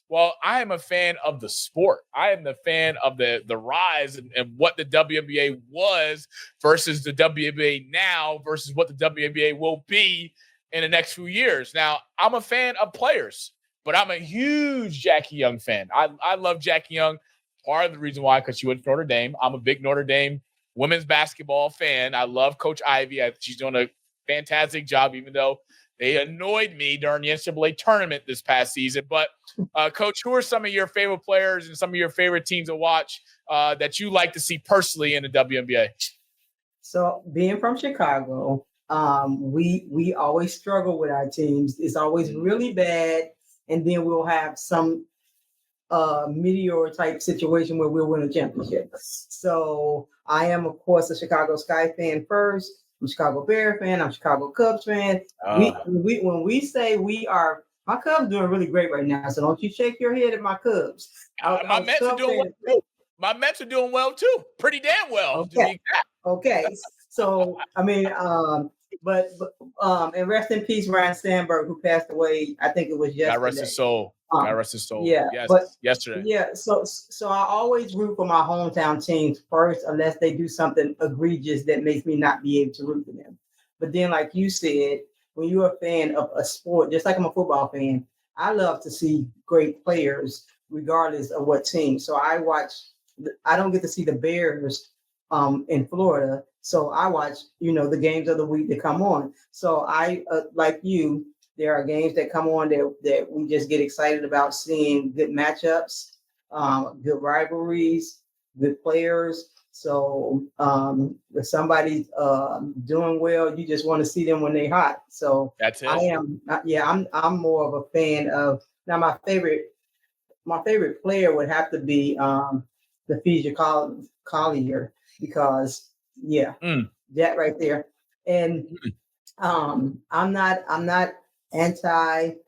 Well, I am a fan of the sport. I am the fan of the rise and what the WNBA was versus the WNBA now versus what the WNBA will be in the next few years. Now, I'm a fan of players, but I'm a huge Jackie Young fan. I love Jackie Young. Part of the reason why, because she went to Notre Dame. I'm a big Notre Dame women's basketball fan. I love Coach Ivy. She's doing a fantastic job, even though they annoyed me during the NCAA tournament this past season. But, Coach, who are some of your favorite players and some of your favorite teams to watch that you like to see personally in the WNBA? So being from Chicago, we always struggle with our teams. It's always really bad. And then we'll have some meteor type situation where we'll win a championship. So I am, of course, a Chicago Sky fan first. I'm a Chicago Bear fan. I'm a Chicago Cubs fan. When we say we are, my Cubs doing really great right now. So don't you shake your head at my Cubs. My Mets are doing well too. My Mets are doing well too. Pretty damn well. Okay. So I mean, and rest in peace, Ryan Sandberg, who passed away. I think it was yesterday. God rest his soul. God rest his soul. Yeah, yes, but yesterday. Yeah, so I always root for my hometown teams first, unless they do something egregious that makes me not be able to root for them. But then, like you said, when you're a fan of a sport, just like I'm a football fan, I love to see great players, regardless of what team. So I don't get to see the Bears in Florida, so I watch, the games of the week that come on. So I, like you, there are games that come on that we just get excited about seeing good matchups, good rivalries, good players. So if somebody's doing well, you just want to see them when they're hot. So that's it. I'm more of a fan of, now my favorite player would have to be Napheesa Collier, because that right there. And I'm not anti-Asia,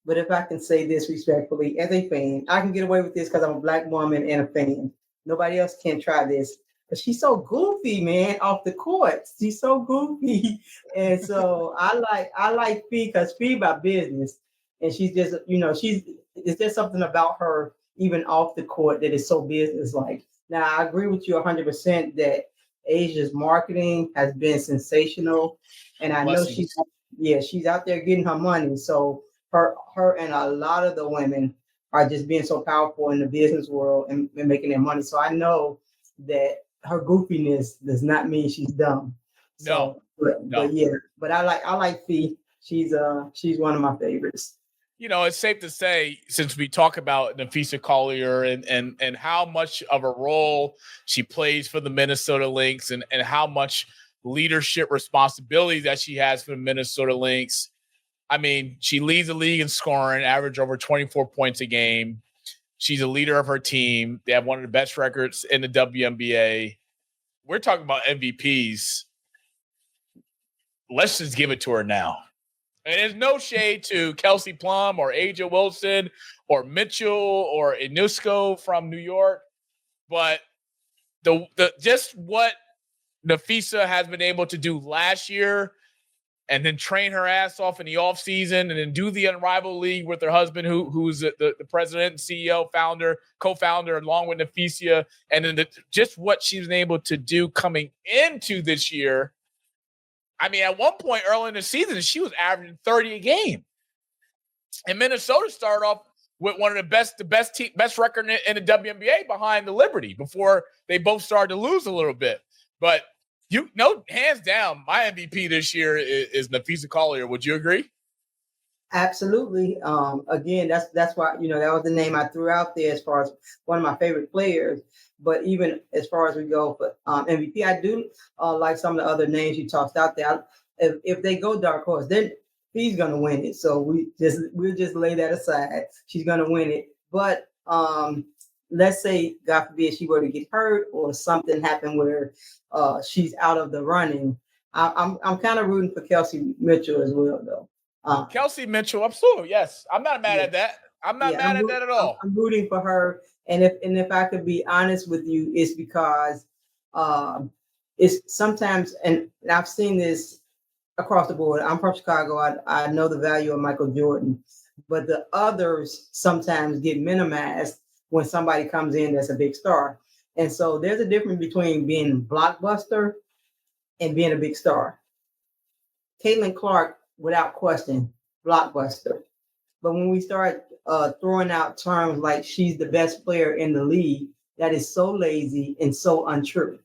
but if I can say this respectfully, as a fan, I can get away with this because I'm a Black woman and a fan. Nobody else can try this. But she's so goofy, man, off the court. She's so goofy. And so I like Fee, because Fee about business. And she's just, it's just something about her, even off the court, that is so business-like. Now, I agree with you 100% that Asia's marketing has been sensational. And I know she's out there getting her money. So her and a lot of the women are just being so powerful in the business world and making their money. So I know that her goofiness does not mean she's dumb. So, but I like Fee. She's one of my favorites. It's safe to say, since we talk about Napheesa Collier and how much of a role she plays for the Minnesota Lynx and how much leadership responsibility that she has for the Minnesota Lynx. I mean, she leads the league in scoring, average over 24 points a game. She's a leader of her team. They have one of the best records in the WNBA. We're talking about MVPs. Let's just give it to her now. And there's no shade to Kelsey Plum or Aja Wilson or Mitchell or Inusko from New York, but the just what Napheesa has been able to do last year, and then train her ass off in the offseason, and then do the Unrivaled League with her husband, who's the president, CEO, co-founder, along with Napheesa, and then just what she's been able to do coming into this year. I mean, at one point early in the season, she was averaging 30 a game. And Minnesota started off with one of the best record in the WNBA behind the Liberty before they both started to lose a little bit. But hands down, my MVP this year is Napheesa Collier. Would you agree? Absolutely. Again, that's why, that was the name I threw out there as far as one of my favorite players. But even as far as we go for MVP, I do like some of the other names you tossed out there. If they go dark horse, then he's gonna win it. So we'll just lay that aside. She's gonna win it. But let's say, God forbid, she were to get hurt or something happened where she's out of the running, I'm kind of rooting for Kelsey Mitchell as well, though. Kelsey Mitchell, absolutely, yes. I'm not mad Yeah. at that. I'm not mad at that at all. I'm rooting for her, and if I could be honest with you, it's because it's sometimes, and I've seen this across the board. I'm from Chicago. I know the value of Michael Jordan, but the others sometimes get minimized when somebody comes in that's a big star. And so there's a difference between being blockbuster and being a big star. Caitlin Clark, without question, blockbuster. But when we start throwing out terms like she's the best player in the league, that is so lazy and so untrue.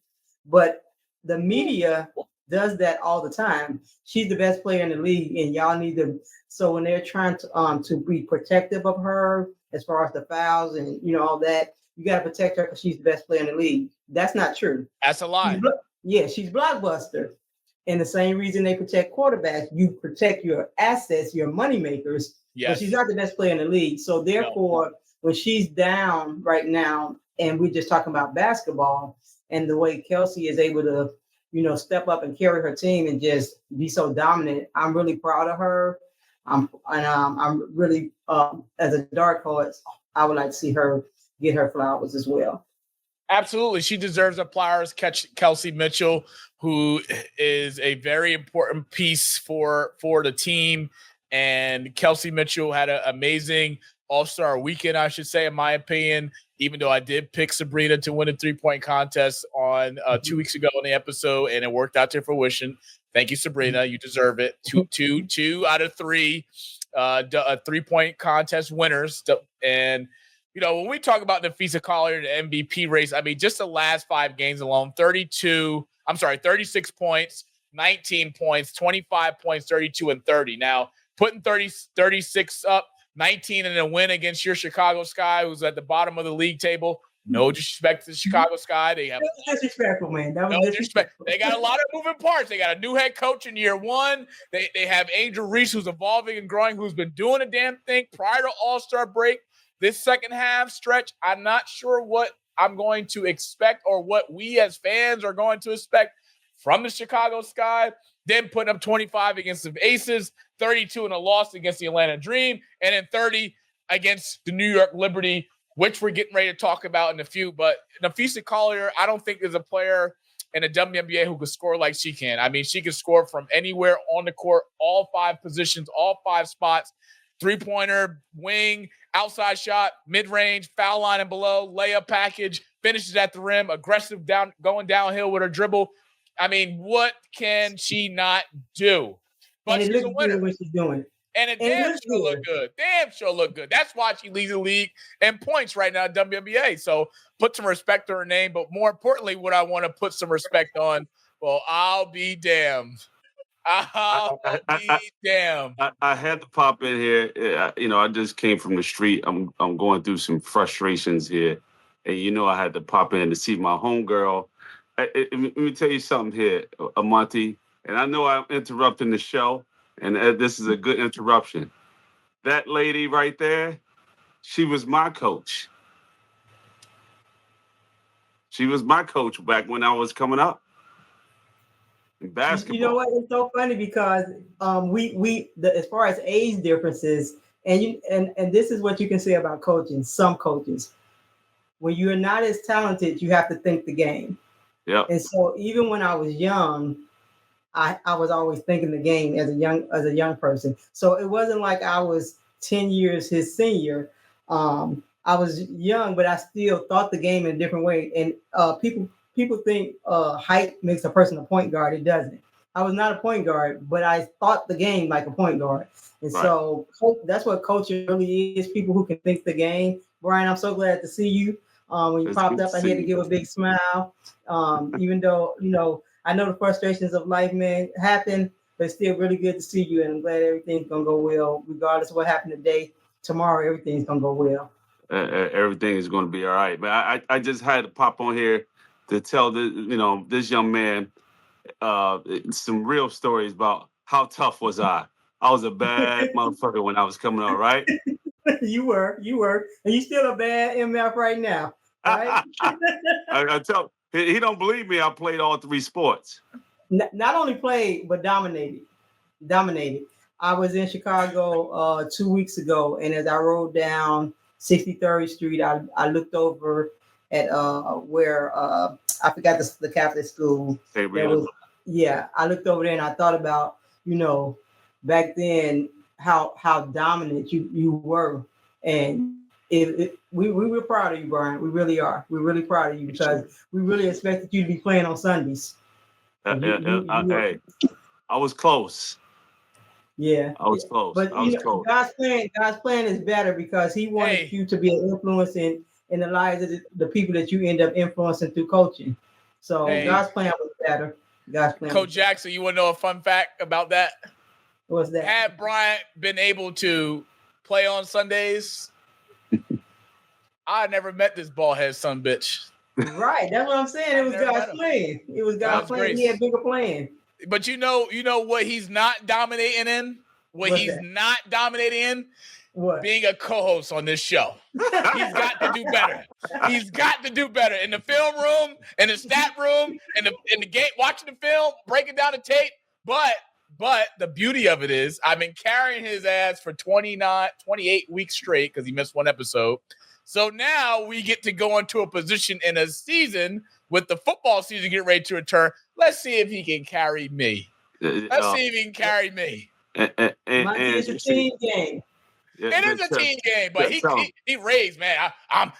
But the media does that all the time. She's the best player in the league, and y'all need to. So when they're trying to be protective of her as far as the fouls and all that, you got to protect her because she's the best player in the league. That's not true. That's a lie. She's blockbuster. And the same reason they protect quarterbacks, you protect your assets, your money makers. Yes. But she's not the best player in the league. So therefore, when she's down right now, and we're just talking about basketball, and the way Kelsey is able to, step up and carry her team and just be so dominant, I'm really proud of her. I'm really, as a dark horse, I would like to see her get her flowers as well. Absolutely. She deserves a flowers. Kelsey Mitchell, who is a very important piece for the team. And Kelsey Mitchell had an amazing All-Star weekend, I should say, in my opinion, even though I did pick Sabrina to win a 3-point contest on 2 weeks ago on the episode, and it worked out to fruition. Thank you, Sabrina. You deserve it. Two out of three 3-point contest winners. And when we talk about Napheesa Collier, the MVP race, I mean, just the last 5 games alone, 36 points, 19 points, 25 points, 32 and 30. Now, putting 36 up, 19 in a win against your Chicago Sky, who's at the bottom of the league table. No disrespect to the Chicago Sky. They have disrespectful, man. That was no disrespect. They got a lot of moving parts. They got a new head coach in year 1. They have Angel Reese, who's evolving and growing, who's been doing a damn thing prior to All-Star break. This second half stretch, I'm not sure what I'm going to expect or what we as fans are going to expect from the Chicago Sky. Then putting up 25 against the Aces, 32 in a loss against the Atlanta Dream, and then 30 against the New York Liberty, which we're getting ready to talk about in a few. But Napheesa Collier, I don't think there's a player in the WNBA who could score like she can. I mean, she can score from anywhere on the court, all 5 positions, all 5 spots. 3-pointer, wing, outside shot, mid-range, foul line and below, layup package, finishes at the rim, aggressive going downhill with her dribble. I mean, what can she not do? But she's a winner. What she's doing. And it damn sure look good. Damn sure look good. That's why she leads the league in points right now at WNBA. So put some respect to her name. But more importantly, what I want to put some respect on, well, I'll be damned. I had to pop in here. I just came from the street. I'm going through some frustrations here, and I had to pop in to see my homegirl. Let me tell you something here, Monty. And I know I'm interrupting the show, and this is a good interruption. That lady right there, she was my coach. She was my coach back when I was coming up. Basketball. You know what? It's so funny because as far as age differences, and this is what you can say about coaching. Some coaches, when you're not as talented, you have to think the game. Yeah. And so even when I was young, I was always thinking the game as a young person. So it wasn't like I was 10 years his senior. I was young, but I still thought the game in a different way. And people think height makes a person a point guard. It doesn't. I was not a point guard, but I thought the game like a point guard. And so that's what coaching really is, people who can think the game. Bryant, I'm so glad to see you. When you popped up, I had to give a big smile. Even though, I know the frustrations of life, man, happen, but it's still really good to see you. And I'm glad everything's going to go well. Regardless of what happened today, tomorrow, everything's going to go well. Everything is going to be all right. But I just had to pop on here to tell this young man some real stories about how tough was I. I was a bad motherfucker when I was coming up, right? You were, and you still a bad MF right now, right? I tell he don't believe me. I played all three sports. Not only played but dominated. I was in Chicago 2 weeks ago, and as I rode down 63rd Street, I looked over at where I forgot the Catholic school. I looked over there and I thought about, back then how dominant you were, and we were proud of you, Bryant. We really are. We're really proud of you because we really expected you to be playing on Sundays. Hey, I was close. Yeah, I was close. But close. God's plan is better because He wanted you to be an influence in the lives of the people that you end up influencing through coaching. So God's plan was better. Coach Jackson, you want to know a fun fact about that? What's that? Had Bryant been able to play on Sundays, I never met this ballhead son bitch. Right, that's what I'm saying. It was God's plan. It was God's plan. Grace. He had a bigger plan. But you know what he's not dominating in? What's not dominating in? What? Being a co-host on this show. He's got to do better. He's got to do better in the film room, in the stat room, in the game, watching the film, breaking down the tape. But the beauty of it is I've been carrying his ass for 28 weeks straight because he missed one episode. So now we get to go into a position in a season with the football season getting ready to return. Let's see if he can carry me. Let's see if he can carry me. It's a team game. It is a team game, but he raised, man. I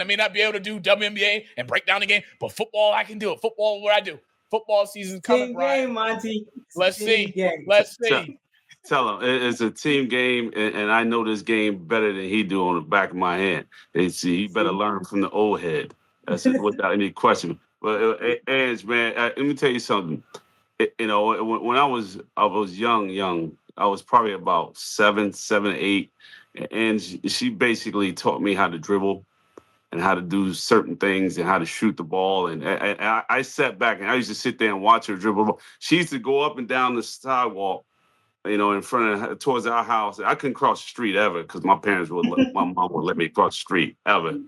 may not be able to do WNBA and break down the game, but football, I can do it. Football is what I do. Football season's coming, Brian. Game, Monty. Let's see. Let's see. Tell him it's a team game, and I know this game better than he do on the back of my hand. He better learn from the old head. That's without any question. But Edge, man, let me tell you something. When I was young. I was probably about 7, 8, and she basically taught me how to dribble and how to do certain things and how to shoot the ball. And I sat back and I used to sit there and watch her dribble. She used to go up and down the sidewalk, in front of her, towards our house. I couldn't cross the street ever because my mom would let me cross the street ever.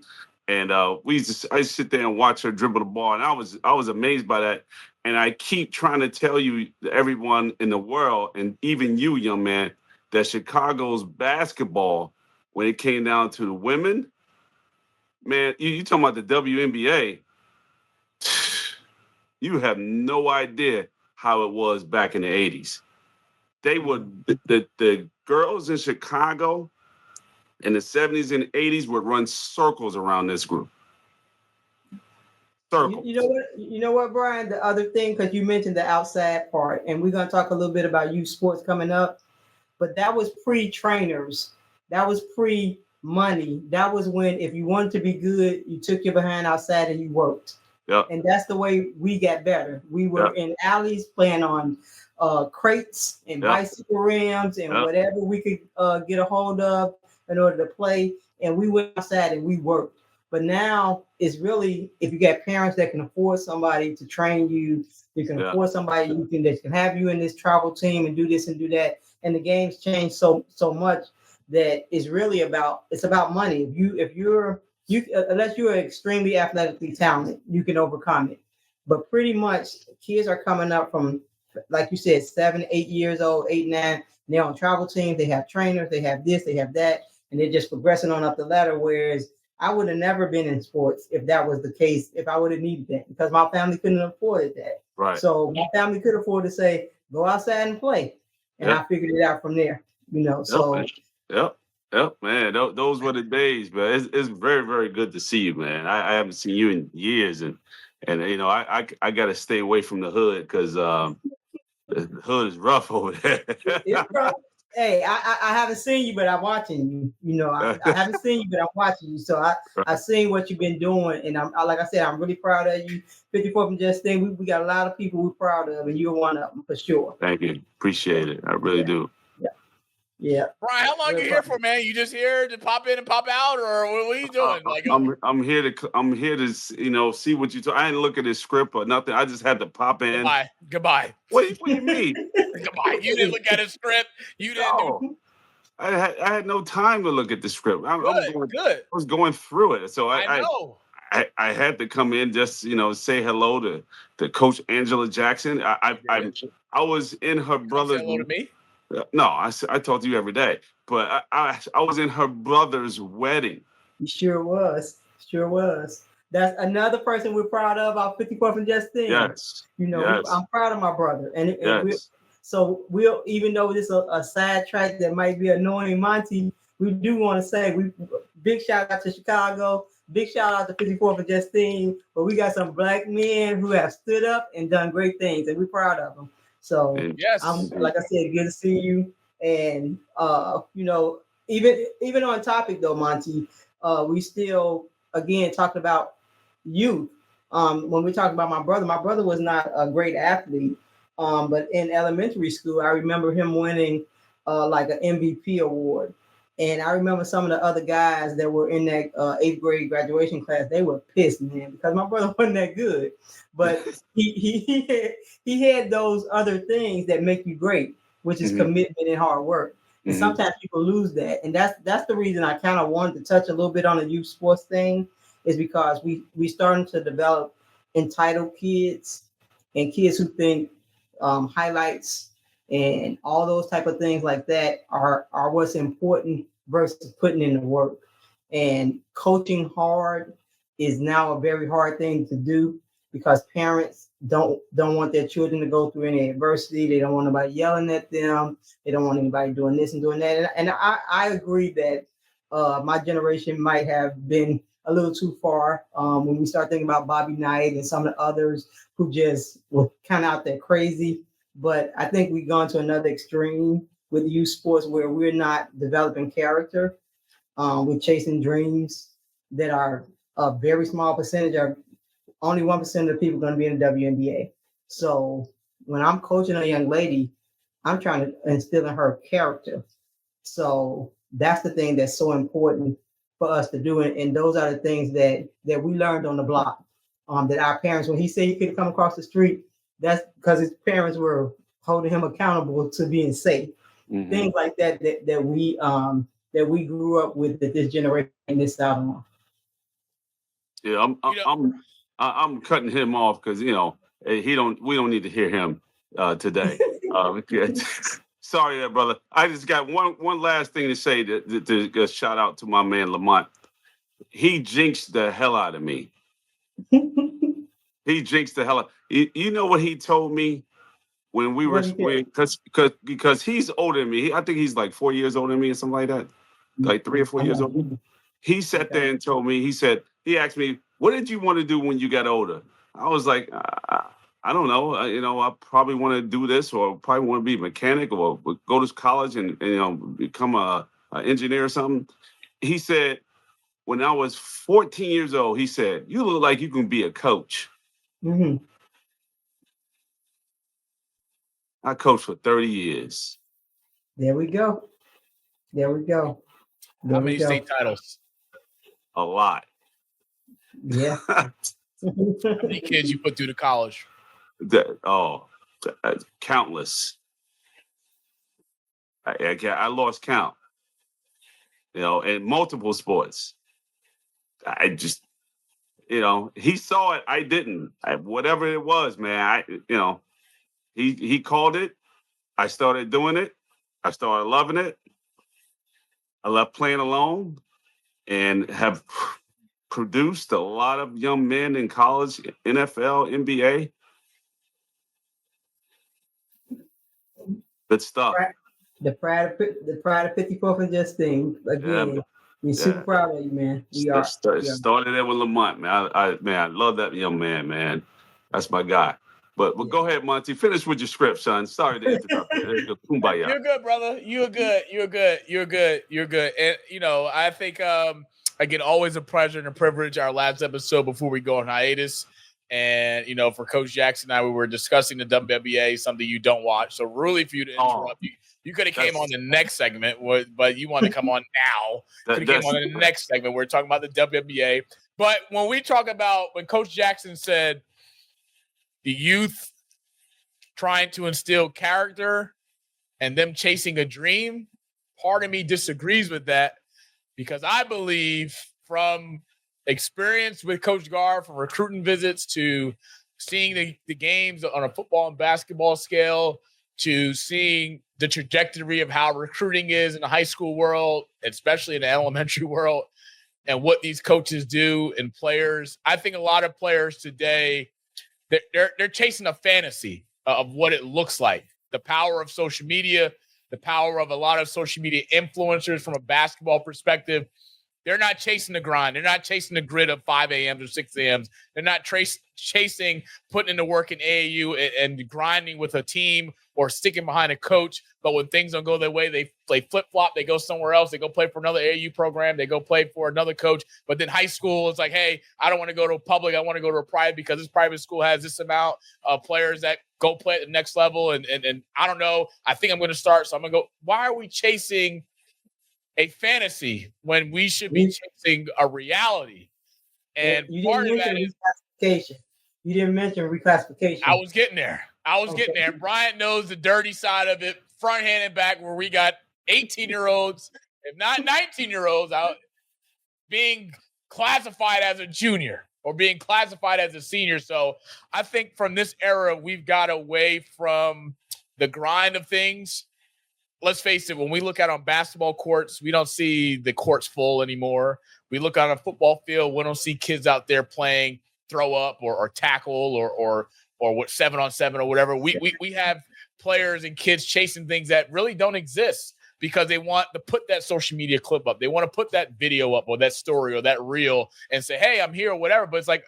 And I used to sit there and watch her dribble the ball, and I was amazed by that. And I keep trying to tell everyone in the world, and even you, young man, that Chicago's basketball, when it came down to the women, man, you talking about the WNBA, you have no idea how it was back in the 80s. They would, the girls in Chicago in the 70s and 80s would run circles around this group. Circles. You know what, Brian? The other thing, because you mentioned the outside part, and we're going to talk a little bit about youth sports coming up, but that was pre-trainers. That was pre-money. That was when, if you wanted to be good, you took your behind outside and you worked. Yep. And that's the way we got better. We were in alleys playing on crates and bicycle rims and whatever we could get a hold of in order to play. And we went outside and we worked. But now it's really, if you got parents that can afford somebody to train you, you can afford somebody that can have you in this travel team and do this and do that. And the game's changed so much that it's really about money. If you're unless you're extremely athletically talented, you can overcome it. But pretty much kids are coming up from, like you said, 7, 8 years old, 8, 9. They're on travel teams. They have trainers. They have this. They have that, and they're just progressing on up the ladder. Whereas I would have never been in sports if that was the case, if I would have needed that, because my family couldn't afford that. Right. So my family could afford to say, go outside and play. And I figured it out from there, so. Yep, man. Those were the days, man. It's very, very good to see you, man. I haven't seen you in years, and I got to stay away from the hood because the hood is rough over there. It's rough. Hey, I haven't seen you, but I'm watching you. I haven't seen you, but I'm watching you. So I've seen what you've been doing, and like I said, I'm really proud of you. 54 from Just Thing. We got a lot of people we're proud of, and you're one of them for sure. Thank you. Appreciate it. I really do. Yeah. Brian, how long are you here for, man? You just here to pop in and pop out, or what are you doing? I'm here to see what you. I didn't look at his script or nothing. I just had to pop in. Goodbye. What do you mean? Goodbye. You didn't look at his script. You didn't. I had no time to look at the script. I was going through it, so I know. I had to come in just say hello to Coach Angela Jackson. I was in her brother's. Say hello to me. No, I talk to you every day, but I was in her brother's wedding. Sure was. That's another person we're proud of, our 54th and Justine. Yes. I'm proud of my brother. And we'll, even though this is a sidetrack that might be annoying Monty, we do want to say big shout out to Chicago, big shout out to 54th and Justine, but we got some black men who have stood up and done great things, and we're proud of them. So like I said, good to see you. And even on topic though, Monty, we still again talking about youth. When we talk about my brother was not a great athlete. But in elementary school, I remember him winning like an MVP award. And I remember some of the other guys that were in that 8th grade graduation class, they were pissed, man, because my brother wasn't that good. But he had those other things that make you great, which is commitment and hard work. And sometimes people lose that. And that's the reason I kind of wanted to touch a little bit on the youth sports thing, is because we starting to develop entitled kids and kids who think highlights and all those type of things like that are what's important versus putting in the work. And coaching hard is now a very hard thing to do because parents don't want their children to go through any adversity. They don't want anybody yelling at them. They don't want anybody doing this and doing that. And I agree that my generation might have been a little too far when we start thinking about Bobby Knight and some of the others who just were kind of out there crazy. But I think we've gone to another extreme with youth sports where we're not developing character. We're chasing dreams that are a very small percentage of only 1% of the people going to be in the WNBA. So when I'm coaching a young lady, I'm trying to instill in her character. So that's the thing that's so important for us to do. And those are the things that we learned on the block. That our parents, when he said he could come across the street, that's because his parents were holding him accountable to being safe. Things like that we grew up with, that this generation missed out on. Yeah, I'm cutting him off because we don't need to hear him today. Sorry there, brother. I just got one last thing to say to shout out to my man Lamont. He jinxed the hell out of me. He jinxed the hell out. You know what he told me when we were because he's older than me. I think he's like 4 years older than me or something like that. Like 3 or 4 years older. He sat there and told me, he asked me, what did you want to do when you got older? I was like, I don't know. I probably want to do this, or probably want to be a mechanic, or go to college and become an engineer or something. He said, when I was 14 years old, he said, you look like you can be a coach. I coached for 30 years. There we go. How many state titles? A lot. Yeah. How many kids you put through to college? Countless. I lost count. In multiple sports. I just, he saw it. I didn't. Whatever it was, man. He called it. I started doing it. I started loving it. I left playing alone, and have produced a lot of young men in college, NFL, NBA. Good stuff. The pride of 54th and Justine. Again, we're super proud of you, man. We are. Started there with Lamont, man. I love that young man. That's my guy. But go ahead, Monty. Finish with your script, son. Sorry to interrupt you. Kumbaya. You're good, brother. You're good. And I think again, always a pleasure and a privilege. Our last episode before we go on hiatus. And for Coach Jackson and I, we were discussing the WNBA, something you don't watch. So really, for you to interrupt you could have came on the next segment, but you want to come on now. Could have came on in the next segment. We're talking about the WNBA. But when we talk about when Coach Jackson said the youth trying to instill character and them chasing a dream, part of me disagrees with that because I believe from experience with Coach Gar, from recruiting visits to seeing the games on a football and basketball scale to seeing the trajectory of how recruiting is in the high school world, especially in the elementary world, and what these coaches do and players. I think a lot of players today, they're chasing a fantasy of what it looks like. The power of social media, the power of a lot of social media influencers from a basketball perspective. They're not chasing the grind. They're not chasing the grid of 5 a.m. or 6 a.m. They're not chasing putting in the work in AAU and grinding with a team or sticking behind a coach. But when things don't go their way, they play flip-flop. They go somewhere else. They go play for another AAU program. They go play for another coach. But then high school, it's like, hey, I don't want to go to a public. I want to go to a private because this private school has this amount of players that go play at the next level. And I don't know. I think I'm going to start. So I'm going to go. Why are we chasing a fantasy when we should be chasing a reality? And part of that is reclassification. You didn't mention reclassification. I was getting there. Getting there. Bryant knows the dirty side of it, front hand and back, where we got 18-year-olds, if not 19-year-olds, out being classified as a junior or being classified as a senior. So I think from this era, we've got away from the grind of things. Let's face it, when we look out on basketball courts, we don't see the courts full anymore. We look on a football field, we don't see kids out there playing throw up or tackle or what 7-on-7 or whatever. We have players and kids chasing things that really don't exist because they want to put that social media clip up. They want to put that video up or that story or that reel and say, hey, I'm here or whatever. But it's like,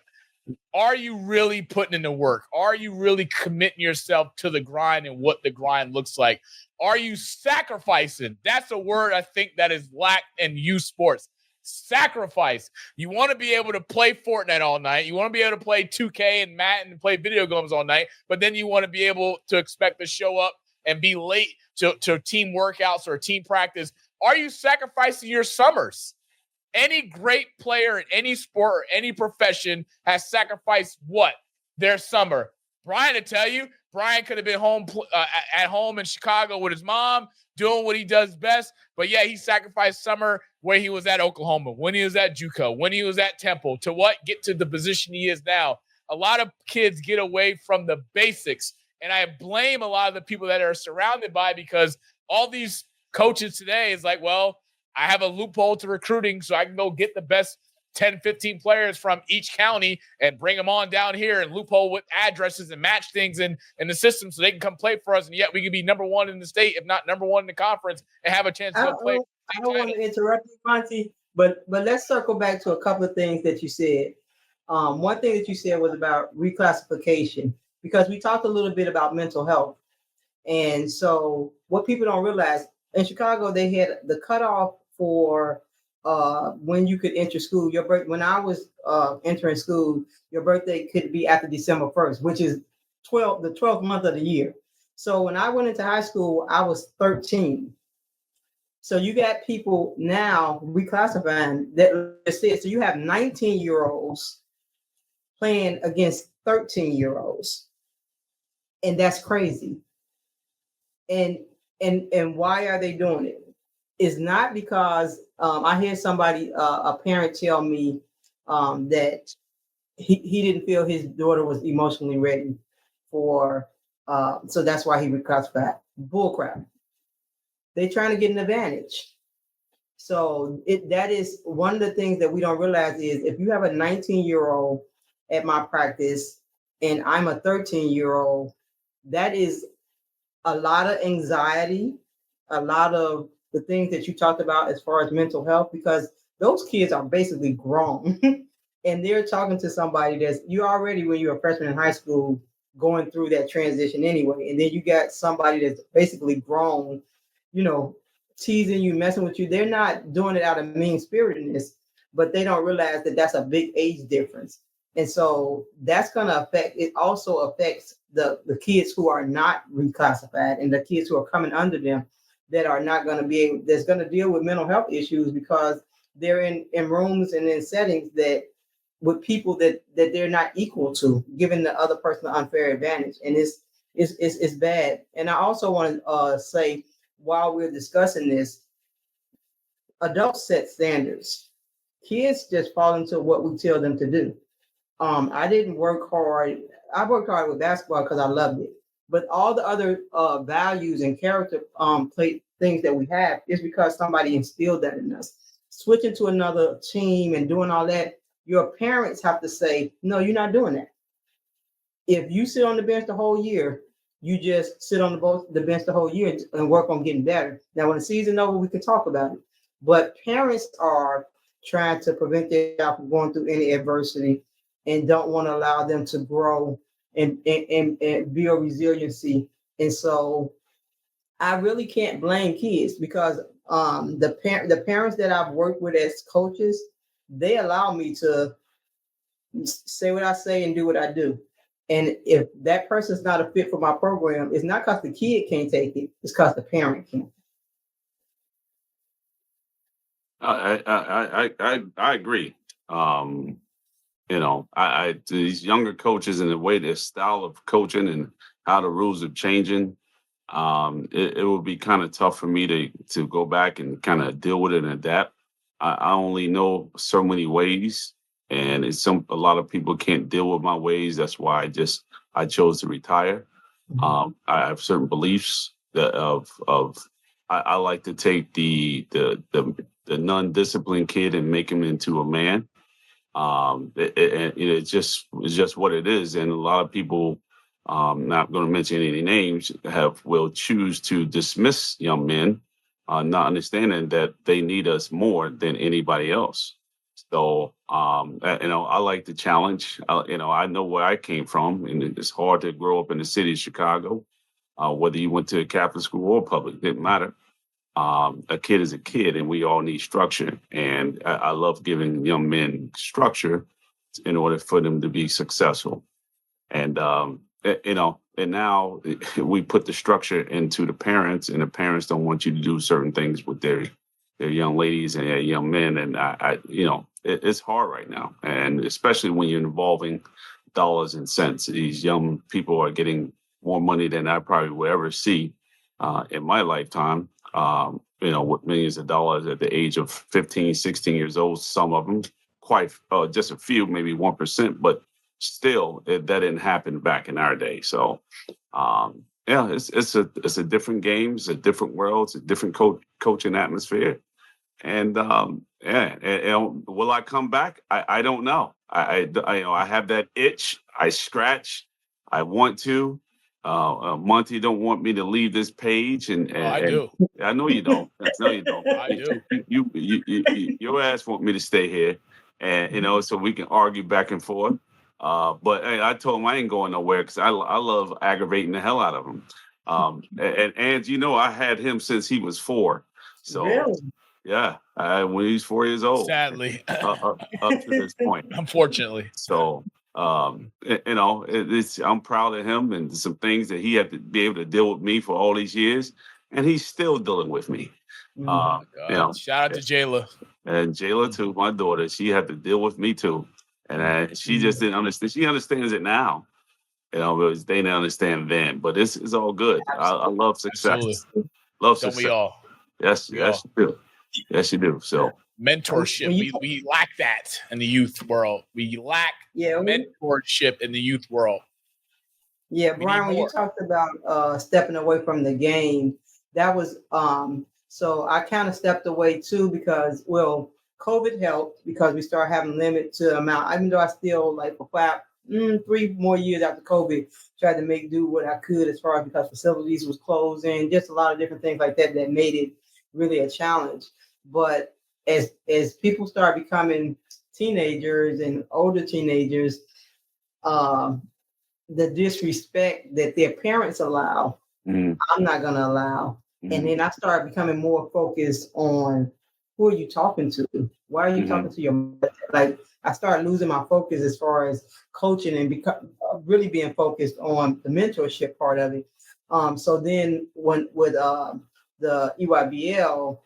are you really putting in the work? Are you really committing yourself to the grind and what the grind looks like? Are you sacrificing? That's a word I think that is lacked in youth sports. Sacrifice. You want to be able to play Fortnite all night. You want to be able to play 2K and Madden and play video games all night, but then you want to be able to expect to show up and be late to team workouts or team practice. Are you sacrificing your summers? Any great player in any sport or any profession has sacrificed what? Their summer. Bryant to tell you, Bryant could have been home at home in Chicago with his mom, doing what he does best. But yeah, he sacrificed summer where he was at Oklahoma, when he was at JUCO, when he was at Temple, to what? Get to the position he is now. A lot of kids get away from the basics. And I blame a lot of the people that are surrounded by, because all these coaches today is like, well, I have a loophole to recruiting, so I can go get the best 10, 15 players from each county and bring them on down here and loophole with addresses and match things in the system so they can come play for us. And yet we could be number one in the state, if not number one in the conference, and have a chance to go play. I don't want to interrupt you, Monty, but let's circle back to a couple of things that you said. One thing that you said was about reclassification, because we talked a little bit about mental health. And so what people don't realize, in Chicago, they had the cutoff for when you could enter school. When I was entering school, your birthday could be after December 1st, which is the 12th month of the year. So when I went into high school, I was 13. So you got people now reclassifying that said, so you have 19-year-olds playing against 13-year-olds. And that's crazy. And why are they doing it? It's not because I hear somebody, a parent tell me that he didn't feel his daughter was emotionally ready for, so that's why he reclassified. Bullcrap. They're trying to get an advantage. So that is one of the things that we don't realize is if you have a 19-year-old at my practice and I'm a 13-year-old, that is a lot of anxiety, a lot of the things that you talked about as far as mental health, because those kids are basically grown and they're talking to somebody that's you already, when you're a freshman in high school, going through that transition anyway. And then you got somebody that's basically grown, teasing you, messing with you. They're not doing it out of mean-spiritedness, but they don't realize that that's a big age difference. And so that's going to affect, it also affects the kids who are not reclassified and the kids who are coming under them that are not going to be able, that's going to deal with mental health issues because they're in rooms and in settings that with people that they're not equal to, giving the other person an unfair advantage. And it's bad. And I also want to say, while we're discussing this, adults set standards. Kids just fall into what we tell them to do. I didn't work hard. I worked hard with basketball because I loved it. But all the other values and character things that we have is because somebody instilled that in us. Switching to another team and doing all that, your parents have to say, no, you're not doing that. If you sit on the bench the whole year, you just sit on the bench the whole year and work on getting better. Now, when the season's over, we can talk about it. But parents are trying to prevent their child from going through any adversity and don't want to allow them to grow and build resiliency. And so I really can't blame kids because the parents that I've worked with as coaches, they allow me to say what I say and do what I do. And if that person's not a fit for my program, it's not because the kid can't take it, it's because the parent can't. I agree. These younger coaches and the way their style of coaching and how the rules are changing, it will be kind of tough for me to go back and kind of deal with it and adapt. I only know so many ways, and a lot of people can't deal with my ways. That's why I chose to retire. I have certain beliefs that I like to take the non-disciplined kid and make him into a man. It's just what it is, and a lot of people, not going to mention any names, will choose to dismiss young men, not understanding that they need us more than anybody else. So, I like the challenge. I know where I came from, and it's hard to grow up in the city of Chicago, whether you went to a Catholic school or public, didn't matter. A kid is a kid, and we all need structure. And I love giving young men structure in order for them to be successful. And, and now we put the structure into the parents, and the parents don't want you to do certain things with their young ladies and their young men. And it's hard right now. And especially when you're involving dollars and cents, these young people are getting more money than I probably will ever see in my lifetime. With millions of dollars at the age of 15, 16 years old, some of them quite, just a few, maybe 1%, but still that didn't happen back in our day. So, it's a different game. It's a different world. It's a different coaching atmosphere. And, will I come back? I don't know. I have that itch. I scratch. I want to. Monty don't want me to leave this page, and I do. I know you don't. No, you don't. I do. You your ass want me to stay here, and so we can argue back and forth. But hey, I told him I ain't going nowhere because I love aggravating the hell out of him. And I had him since he was 4. So Really? yeah, when he was 4 years old. Sadly, up to this point, unfortunately. So. I'm proud of him and some things that he had to be able to deal with me for all these years, and he's still dealing with me. Shout out to Jayla. And Jayla too, my daughter, she had to deal with me too, and she just didn't understand. She understands it now, because they didn't understand then. But it's all good. I love success. Absolutely. Love Don't success. we all? Yes, you do. Yes, you do. So. Mentorship. We lack that in the youth world. We lack mentorship in the youth world. Yeah, Brian, when you talked about stepping away from the game, that was so I kind of stepped away too because COVID helped because we started having limit to amount, even though I still for 3 more years after COVID tried to make do what I could as far as because facilities was closing, just a lot of different things like that made it really a challenge. But as people start becoming teenagers and older teenagers, the disrespect that their parents allow, I'm not going to allow. And then I started becoming more focused on who are you talking to? Why are you talking to your mother? I started losing my focus as far as coaching and really being focused on the mentorship part of it. So then with the EYBL,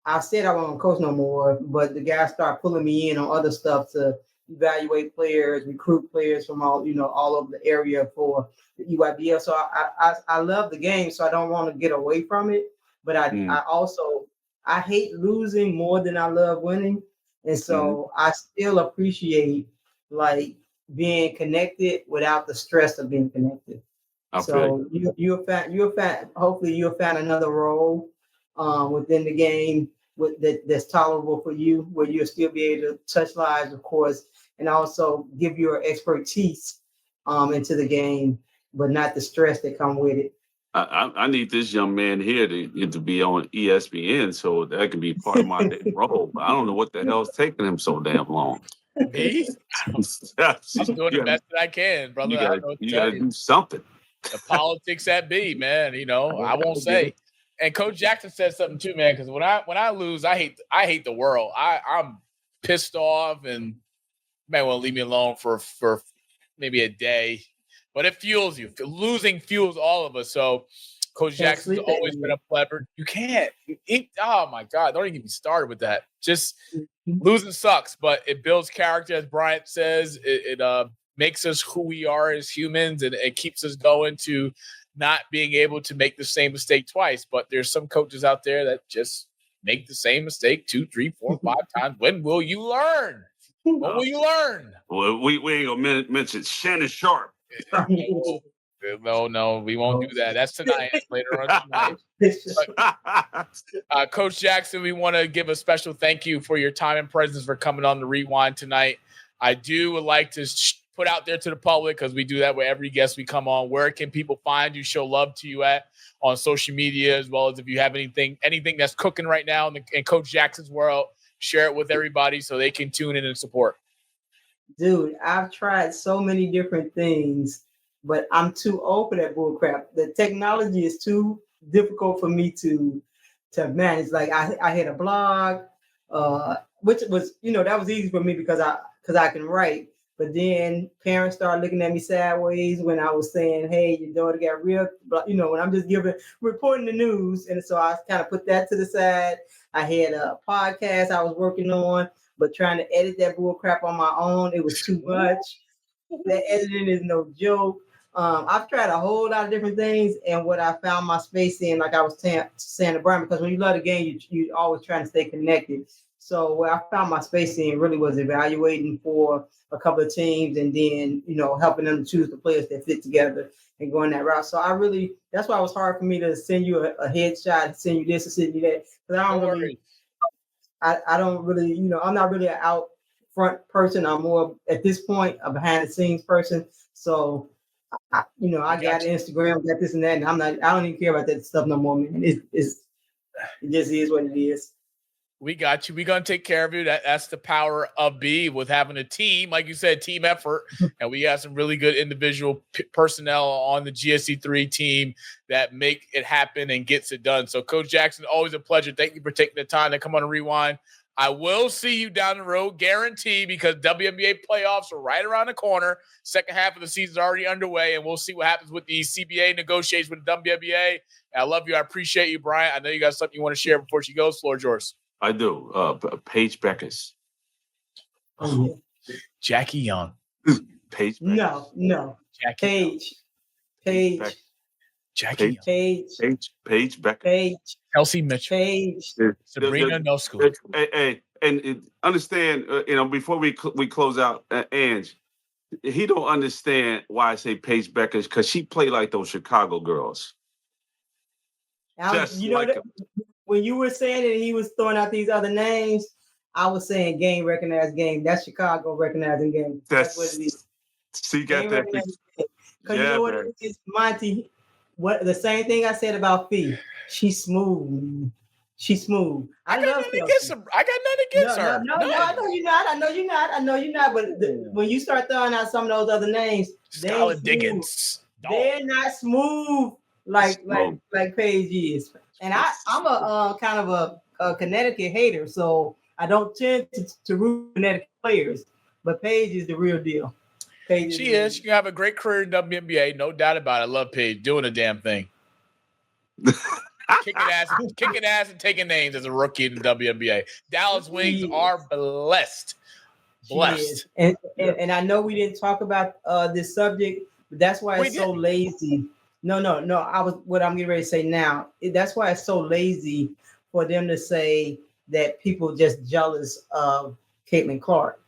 I said I wasn't coach no more, but the guys started pulling me in on other stuff to evaluate players, recruit players from all over the area for the EYBL. So I love the game, so I don't want to get away from it. But I I hate losing more than I love winning. And so I still appreciate like being connected without the stress of being connected. So you'll find hopefully you'll find another role within the game that's tolerable for you, where you'll still be able to touch lives, of course, and also give your expertise into the game, but not the stress that come with it. I need this young man here to be on ESPN so that can be part of my role. But I don't know what the hell's taking him so damn long. Me? I'm doing the best that I can, brother. You got to do something. The politics at B, man. I won't say. And Coach Jackson said something too, man. Because when I lose, I hate the world. I'm pissed off, and you might want to leave me alone for maybe a day. But it fuels you. Losing fuels all of us. So Coach Jackson's always been a pleasure. You can't. Oh, my God. Don't even get me started with that. Just losing sucks, but it builds character, as Bryant says. It makes us who we are as humans, and it keeps us going to not being able to make the same mistake twice. But there's some coaches out there that just make the same mistake 2, 3, 4, 5 times. When will you learn? When will you learn? Well, we ain't going to mention Shannon Sharpe. No, we won't do that. That's tonight, later on tonight. But, Coach Jackson, we want to give a special thank you for your time and presence for coming on the Rewind tonight. I would like to put out there to the public, because we do that with every guest we come on. Where can people find you, show love to you at on social media, as well as if you have anything that's cooking right now in Coach Jackson's world, share it with everybody so they can tune in and support. Dude, I've tried so many different things, but I'm too old for that bullcrap. The technology is too difficult for me to manage. Like I had a blog, which was, that was easy for me because I can write. But then parents started looking at me sideways when I was saying, "Hey, your daughter got real," when I'm just reporting the news. And so I kind of put that to the side. I had a podcast I was working on, but trying to edit that bull crap on my own, it was too much. That editing is no joke. I've tried a whole lot of different things, and what I found my space in, like I was saying to Brian, because when you love the game, you always trying to stay connected. So where I found my space in really was evaluating for a couple of teams, and then, helping them to choose the players that fit together and going that route. So that's why it was hard for me to send you a headshot, send you this, and send you that. Because I don't really, I'm not really an out front person. I'm more at this point a behind the scenes person. So, I got Instagram, got this and that, and I don't even care about that stuff no more, man. It just is what it is. We got you. We're going to take care of you. That's the power of B, with having a team, like you said, team effort. And we got some really good individual personnel on the GSC3 team that make it happen and gets it done. So, Coach Jackson, always a pleasure. Thank you for taking the time to come on a Rewind. I will see you down the road, guarantee, because WNBA playoffs are right around the corner. Second half of the season is already underway, and we'll see what happens with the CBA negotiations with the WNBA. And I love you. I appreciate you, Bryant. I know you got something you want to share before she goes. Floor is yours. I do. Paige Beckers. Oh, yeah. Jackie Young. Paige Beckers. No. Jackie Paige. Jackie Paige Beckers. Paige. Kelsey Mitchell. Paige. Sabrina No School. Hey, and understand, before we close out, Ange, he don't understand why I say Paige Beckers, because she played like those Chicago girls. When you were saying it and he was throwing out these other names, I was saying game recognized game. That's Chicago recognizing game. That's what it is. So you got that. Because you know what it is, Monty? What the same thing I said about Fee. She's smooth, man. She's smooth. I got nothing against her. No, I know you're not. But when you start throwing out some of those other names, Skylar Diggins, they're not smooth like Paige is. And I'm a kind of a Connecticut hater, so I don't tend to root Connecticut players. But Paige is the real deal. She is. She can have a great career in WNBA, no doubt about it. I love Paige doing a damn thing. kicking ass and taking names as a rookie in the WNBA. Dallas Wings are blessed. And I know we didn't talk about this subject, but that's why it's so lazy. No. What I'm getting ready to say now, that's why it's so lazy for them to say that people just jealous of Caitlin Clark.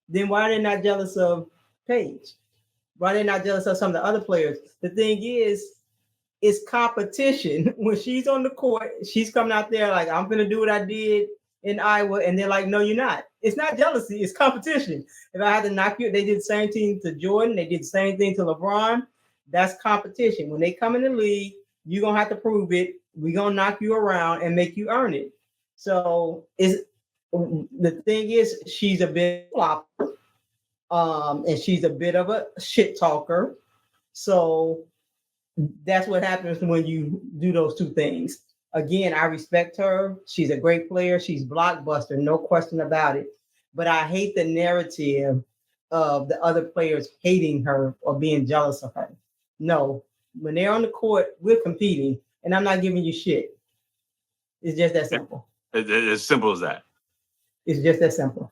Then why are they not jealous of Paige? Why are they not jealous of some of the other players? The thing is, it's competition. When she's on the court, she's coming out there like, I'm gonna do what I did in Iowa, and they're like, no, you're not. It's not jealousy, it's competition. If I had to knock you, they did the same thing to Jordan, they did the same thing to LeBron. That's competition. When they come in the league, you're gonna have to prove it. We're gonna knock you around and make you earn it. So the thing is, she's a bit flopper, and she's a bit of a shit talker. So that's what happens when you do those two things. Again, I respect her. She's a great player. She's blockbuster, no question about it. But I hate the narrative of the other players hating her or being jealous of her. No, when they're on the court, we're competing, and I'm not giving you shit. It's just that simple. It's as simple as that. It's just that simple.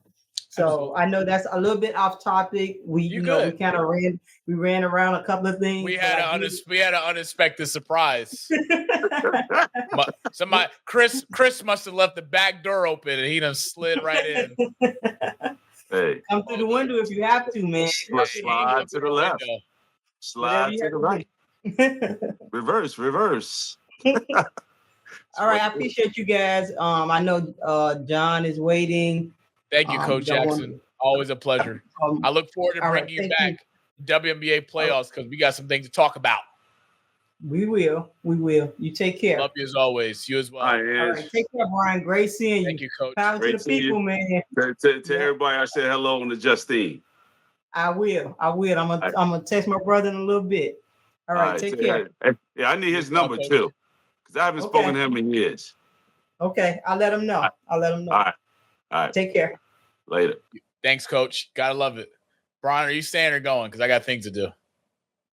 So I know that's a little bit off topic. We kind of ran around a couple of things. We had an unexpected surprise. Chris must have left the back door open and he done slid right in. Hey, come through the window if you have to, man. Slide to the left. Slide to the right. Reverse. All right, I appreciate you guys. I know John is waiting. Thank you, Coach Jackson. Always a pleasure. I look forward to bringing you back WNBA playoffs because we got some things to talk about. We will. You take care. Love you as always. You as well. All right, take care, Brian. Great seeing you. Thank you, Coach. Power to the people, man. To everybody, I said hello to Justine. I will. I'm gonna text my brother in a little bit. All right, take care. Yeah, I need his number too, because I haven't spoken to him in years. Okay, I'll let him know. All right. Take care. Later. Thanks, Coach. Gotta love it. Brian, are you staying or going? Because I got things to do.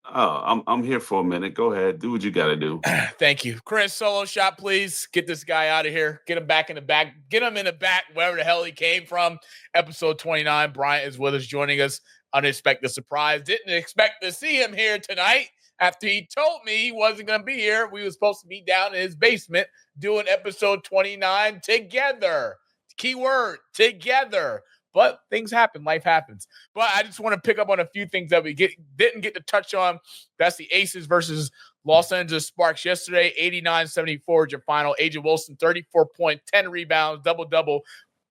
Oh, I'm here for a minute. Go ahead. Do what you got to do. Thank you. Chris, solo shot, please. Get this guy out of here. Get him back in the back. Get him in the back wherever the hell he came from. Episode 29. Bryant is with us, joining us. Unexpected surprise. Didn't expect to see him here tonight. After he told me he wasn't going to be here, we were supposed to be down in his basement doing episode 29 together. Keyword, together. But things happen. Life happens. But I just want to pick up on a few things that we didn't get to touch on. That's the Aces versus Los Angeles Sparks yesterday. 89-74 is your final. A'ja Wilson, 34 points, 10 rebounds, double-double.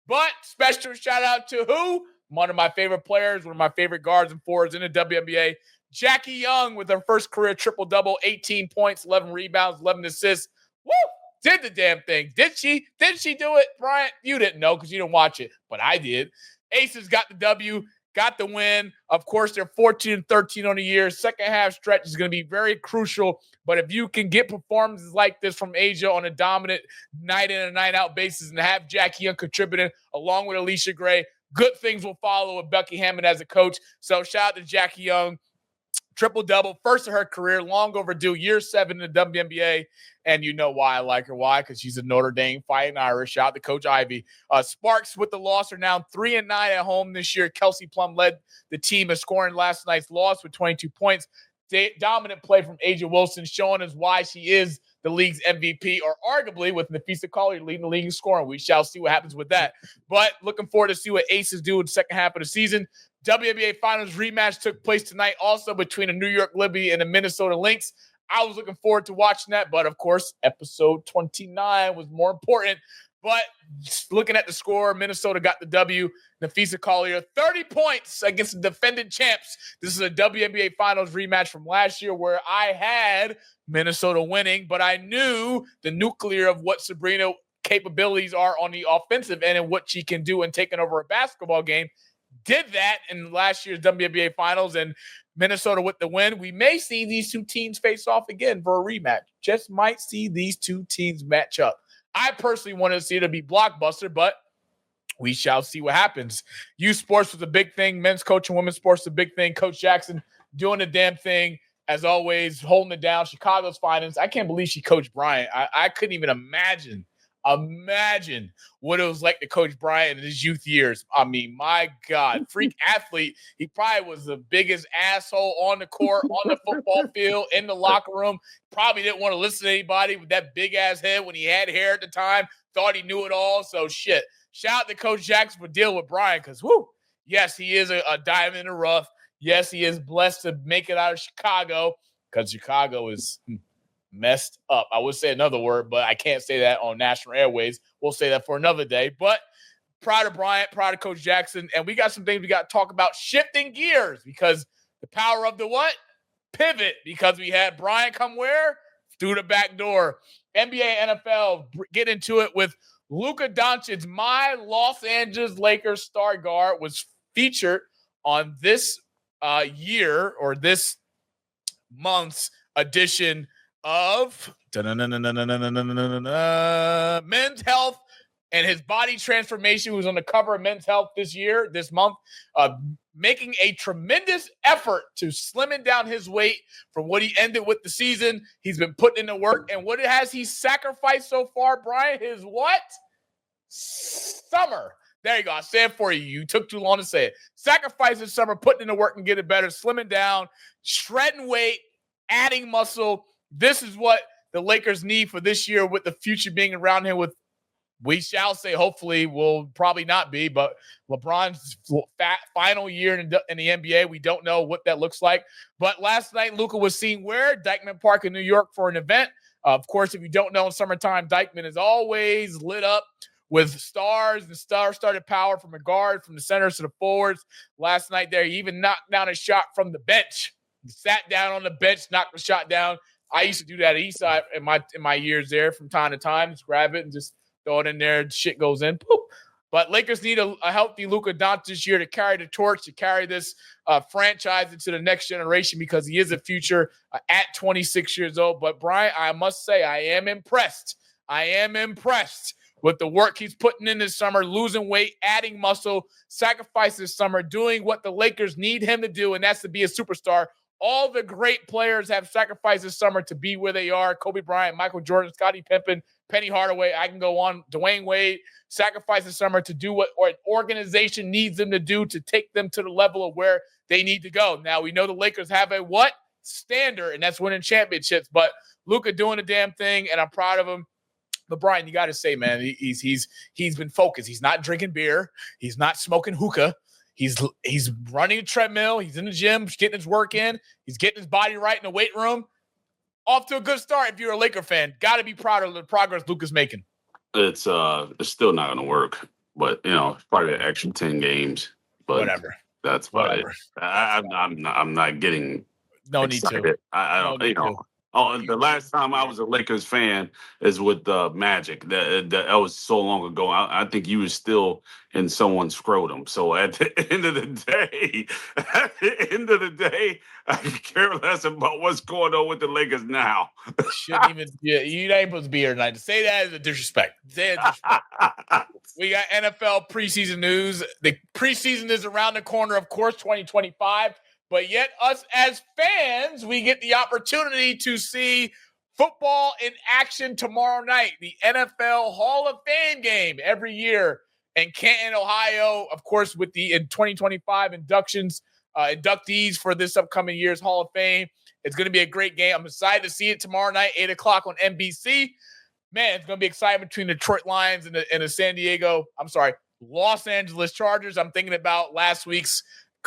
But special shout-out to who? One of my favorite players, one of my favorite guards and forwards in the WNBA, Jackie Young, with her first career triple-double, 18 points, 11 rebounds, 11 assists. Woo! Did the damn thing. Did she do it, Bryant? You didn't know because you didn't watch it, but I did. Aces got the W, got the win. Of course, they're 14-13 on the year. Second half stretch is going to be very crucial, but if you can get performances like this from A'ja on a dominant night in and night out basis and have Jackie Young contributing along with Alicia Gray, good things will follow with Becky Hammond as a coach. So shout out to Jackie Young. Triple-double, first of her career, long overdue, year 7 in the WNBA. And you know why I like her. Why? Because she's a Notre Dame Fighting Irish. Shout out to Coach Ivy. Sparks with the loss are now 3-9 at home this year. Kelsey Plum led the team in scoring last night's loss with 22 points. Dominant play from A'ja Wilson, showing us why she is the league's MVP, or arguably with Napheesa Collier leading the league in scoring. We shall see what happens with that. But looking forward to see what Aces do in the second half of the season. WNBA Finals rematch took place tonight also between the New York Liberty and the Minnesota Lynx. I was looking forward to watching that, but of course, episode 29 was more important. But looking at the score, Minnesota got the W. Napheesa Collier, 30 points against the defending champs. This is a WNBA Finals rematch from last year where I had Minnesota winning, but I knew the nuclear of what Sabrina capabilities are on the offensive end and what she can do in taking over a basketball game. Did that in last year's WNBA Finals, and Minnesota with the win. We may see these two teams face off again for a rematch. Just might see these two teams match up. I personally wanted to see it to be Blockbuster, but we shall see what happens. Youth sports was a big thing. Men's coaching, women's sports was a big thing. Coach Jackson doing the damn thing, as always, holding it down. Chicago's finals. I can't believe she coached Bryant. I couldn't even imagine Imagine what it was like to coach Bryant in his youth years. I mean, my God, freak athlete. He probably was the biggest asshole on the court, on the football field, in the locker room. Probably didn't want to listen to anybody with that big ass head when he had hair at the time. Thought he knew it all. So shit. Shout out to Coach Jackson for dealing with Bryant because, yes, he is a diamond in the rough. Yes, he is blessed to make it out of Chicago because Chicago is messed up. I would say another word, but I can't say that on national airways. We'll say that for another day. But proud of Bryant, proud of Coach Jackson. And we got some things we got to talk about, shifting gears, because the power of the what? Pivot, because we had Bryant come where? Through the back door. NBA, NFL, get into it with Luka Doncic. My Los Angeles Lakers star guard was featured on this year or this month's edition of Men's Health and his body transformation. He was on the cover of Men's Health this month, making a tremendous effort to slimming down his weight from what he ended with the season. He's been putting in the work. And what has he sacrificed so far, Brian? His what? Summer. There you go. I said it for you. You took too long to say it. Sacrifice this summer, putting in the work and getting better, slimming down, shredding weight, adding muscle. This is what the Lakers need for this year, with the future being around here with, we shall say, hopefully will probably not be, but LeBron's final year in the NBA. We don't know what that looks like. But last night, Luka was seen where? Dyckman Park in New York for an event. Of course, if you don't know, in summertime, Dyckman is always lit up with stars and star-studded power from the guards, from the centers to the forwards. Last night there, he even knocked down a shot from the bench. He sat down on the bench, knocked the shot down. I used to do that at Eastside in my years there from time to time. Just grab it and just throw it in there. Shit goes in. Poop. But Lakers need a healthy Luka Doncic this year to carry the torch, to carry this franchise into the next generation, because he is a future at 26 years old. But, Bryant, I must say, I am impressed. With the work he's putting in this summer, losing weight, adding muscle, sacrifice this summer, doing what the Lakers need him to do, and that's to be a superstar. All the great players have sacrificed this summer to be where they are. Kobe Bryant, Michael Jordan, Scottie Pippen, Penny Hardaway. I can go on. Dwayne Wade sacrificed this summer to do what an organization needs them to do to take them to the level of where they need to go. Now, we know the Lakers have a what? Standard, and that's winning championships. But Luka doing the damn thing, and I'm proud of him. But Brian, you got to say, man, he's been focused. He's not drinking beer. He's not smoking hookah. He's running a treadmill. He's in the gym, getting his work in. He's getting his body right in the weight room. Off to a good start if you're a Laker fan. Got to be proud of the progress Luka's making. It's still not going to work, but it's probably an extra 10 games. But whatever. That's why I'm not getting excited. Need to. I don't. Oh, the last time I was a Lakers fan is with the Magic. That was so long ago. I think you were still in someone's scrotum. So at the end of the day, I care less about what's going on with the Lakers now. Shouldn't even. Yeah, you ain't supposed to be here tonight. To say that is a disrespect. We got NFL preseason news. The preseason is around the corner, of course, 2025. But yet us as fans, we get the opportunity to see football in action tomorrow night. The NFL Hall of Fame game every year in Canton, Ohio. Of course, with the 2025 inductees for this upcoming year's Hall of Fame. It's going to be a great game. I'm excited to see it tomorrow night, 8 o'clock on NBC. Man, it's going to be exciting between the Detroit Lions and the Los Angeles Chargers. I'm thinking about last week's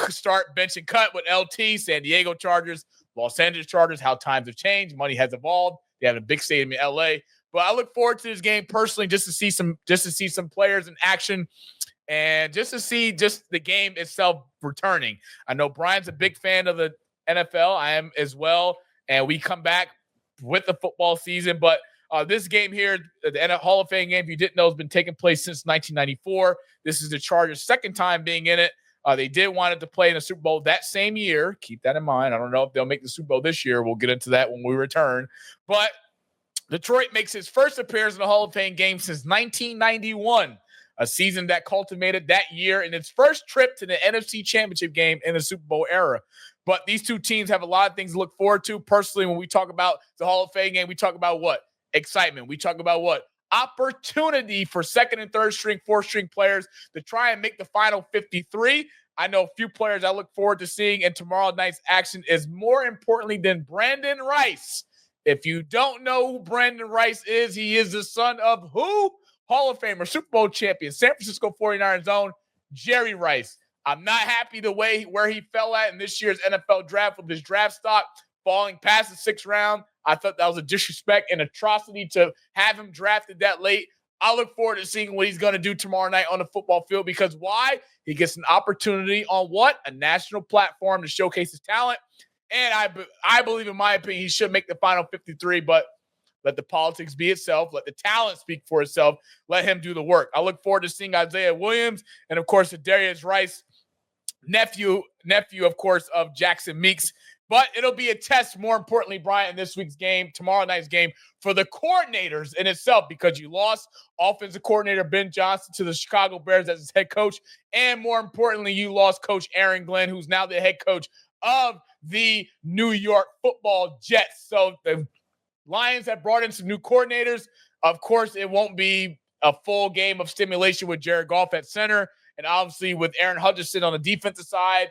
start, bench, and cut with LT, San Diego Chargers, Los Angeles Chargers, how times have changed. Money has evolved. They have a big stadium in LA. But I look forward to this game personally, just to see some players in action and just to see the game itself returning. I know Brian's a big fan of the NFL. I am as well. And we come back with the football season. But this game here, the NFL Hall of Fame game, if you didn't know, has been taking place since 1994. This is the Chargers' second time being in it. They did want it to play in the Super Bowl that same year. Keep that in mind. I don't know if they'll make the Super Bowl this year. We'll get into that when we return. But Detroit makes its first appearance in the Hall of Fame game since 1991, a season that culminated that year in its first trip to the NFC Championship game in the Super Bowl era. But these two teams have a lot of things to look forward to. Personally, when we talk about the Hall of Fame game, we talk about what? Excitement. We talk about what? opportunity for second and third string, fourth string players to try and make the final 53. I know a few players I look forward to seeing in tomorrow night's action is more importantly than Brandon Rice. If you don't know who Brandon Rice is, he is the son of who? Hall of Famer, Super Bowl champion, San Francisco 49ers own Jerry Rice. I'm not happy the way where he fell at in this year's NFL draft with his draft stock falling past the sixth round. I thought that was a disrespect and atrocity to have him drafted that late. I look forward to seeing what he's going to do tomorrow night on the football field because why? He gets an opportunity on what? A national platform to showcase his talent. And I believe, in my opinion, he should make the final 53, but let the politics be itself. Let the talent speak for itself. Let him do the work. I look forward to seeing Isaiah Williams and, of course, Darius Rice, nephew, of course, of Jackson Meeks. But it'll be a test, more importantly, Bryant, in this week's game, tomorrow night's game, for the coordinators in itself because you lost offensive coordinator Ben Johnson to the Chicago Bears as his head coach. And more importantly, you lost Coach Aaron Glenn, who's now the head coach of the New York Football Jets. So the Lions have brought in some new coordinators. Of course, it won't be a full game of stimulation with Jared Goff at center and obviously with Aaron Hutchinson on the defensive side.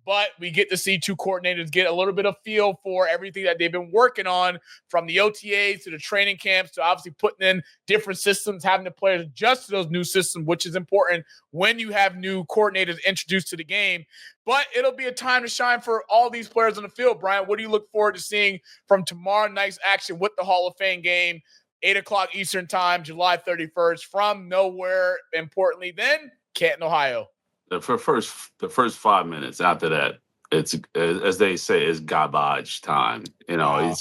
But we get to see two coordinators get a little bit of feel for everything that they've been working on from the OTAs to the training camps to obviously putting in different systems, having the players adjust to those new systems, which is important when you have new coordinators introduced to the game. But it'll be a time to shine for all these players on the field. Brian, what do you look forward to seeing from tomorrow night's action with the Hall of Fame game, 8 o'clock Eastern time, July 31st, from nowhere, importantly, then Canton, Ohio? The first 5 minutes. After that, it's, as they say, it's garbage time. You know,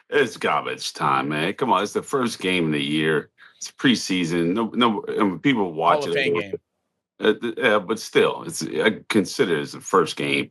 it's garbage time, man. Come on, it's the first game of the year. It's preseason. No, people watch Hall of Fame game. Yeah, but still, I consider it as the first game.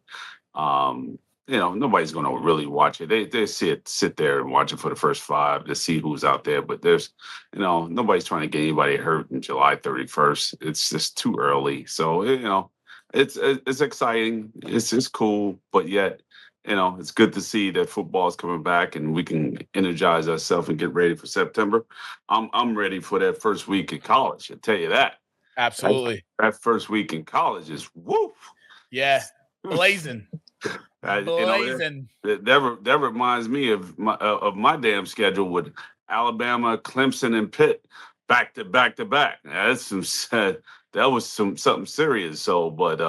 You know, nobody's going to really watch it. They sit there and watch it for the first 5 to see who's out there. But there's, you know, nobody's trying to get anybody hurt in July 31st. It's just too early. So, you know, it's exciting. It's cool. But yet, you know, it's good to see that football is coming back and we can energize ourselves and get ready for September. I'm ready for that first week in college. I tell you that. Absolutely. That first week in college is woof. Yeah, blazing. You know, that reminds me of my damn schedule with Alabama, Clemson, and Pitt back to back. That's that was something serious. So, but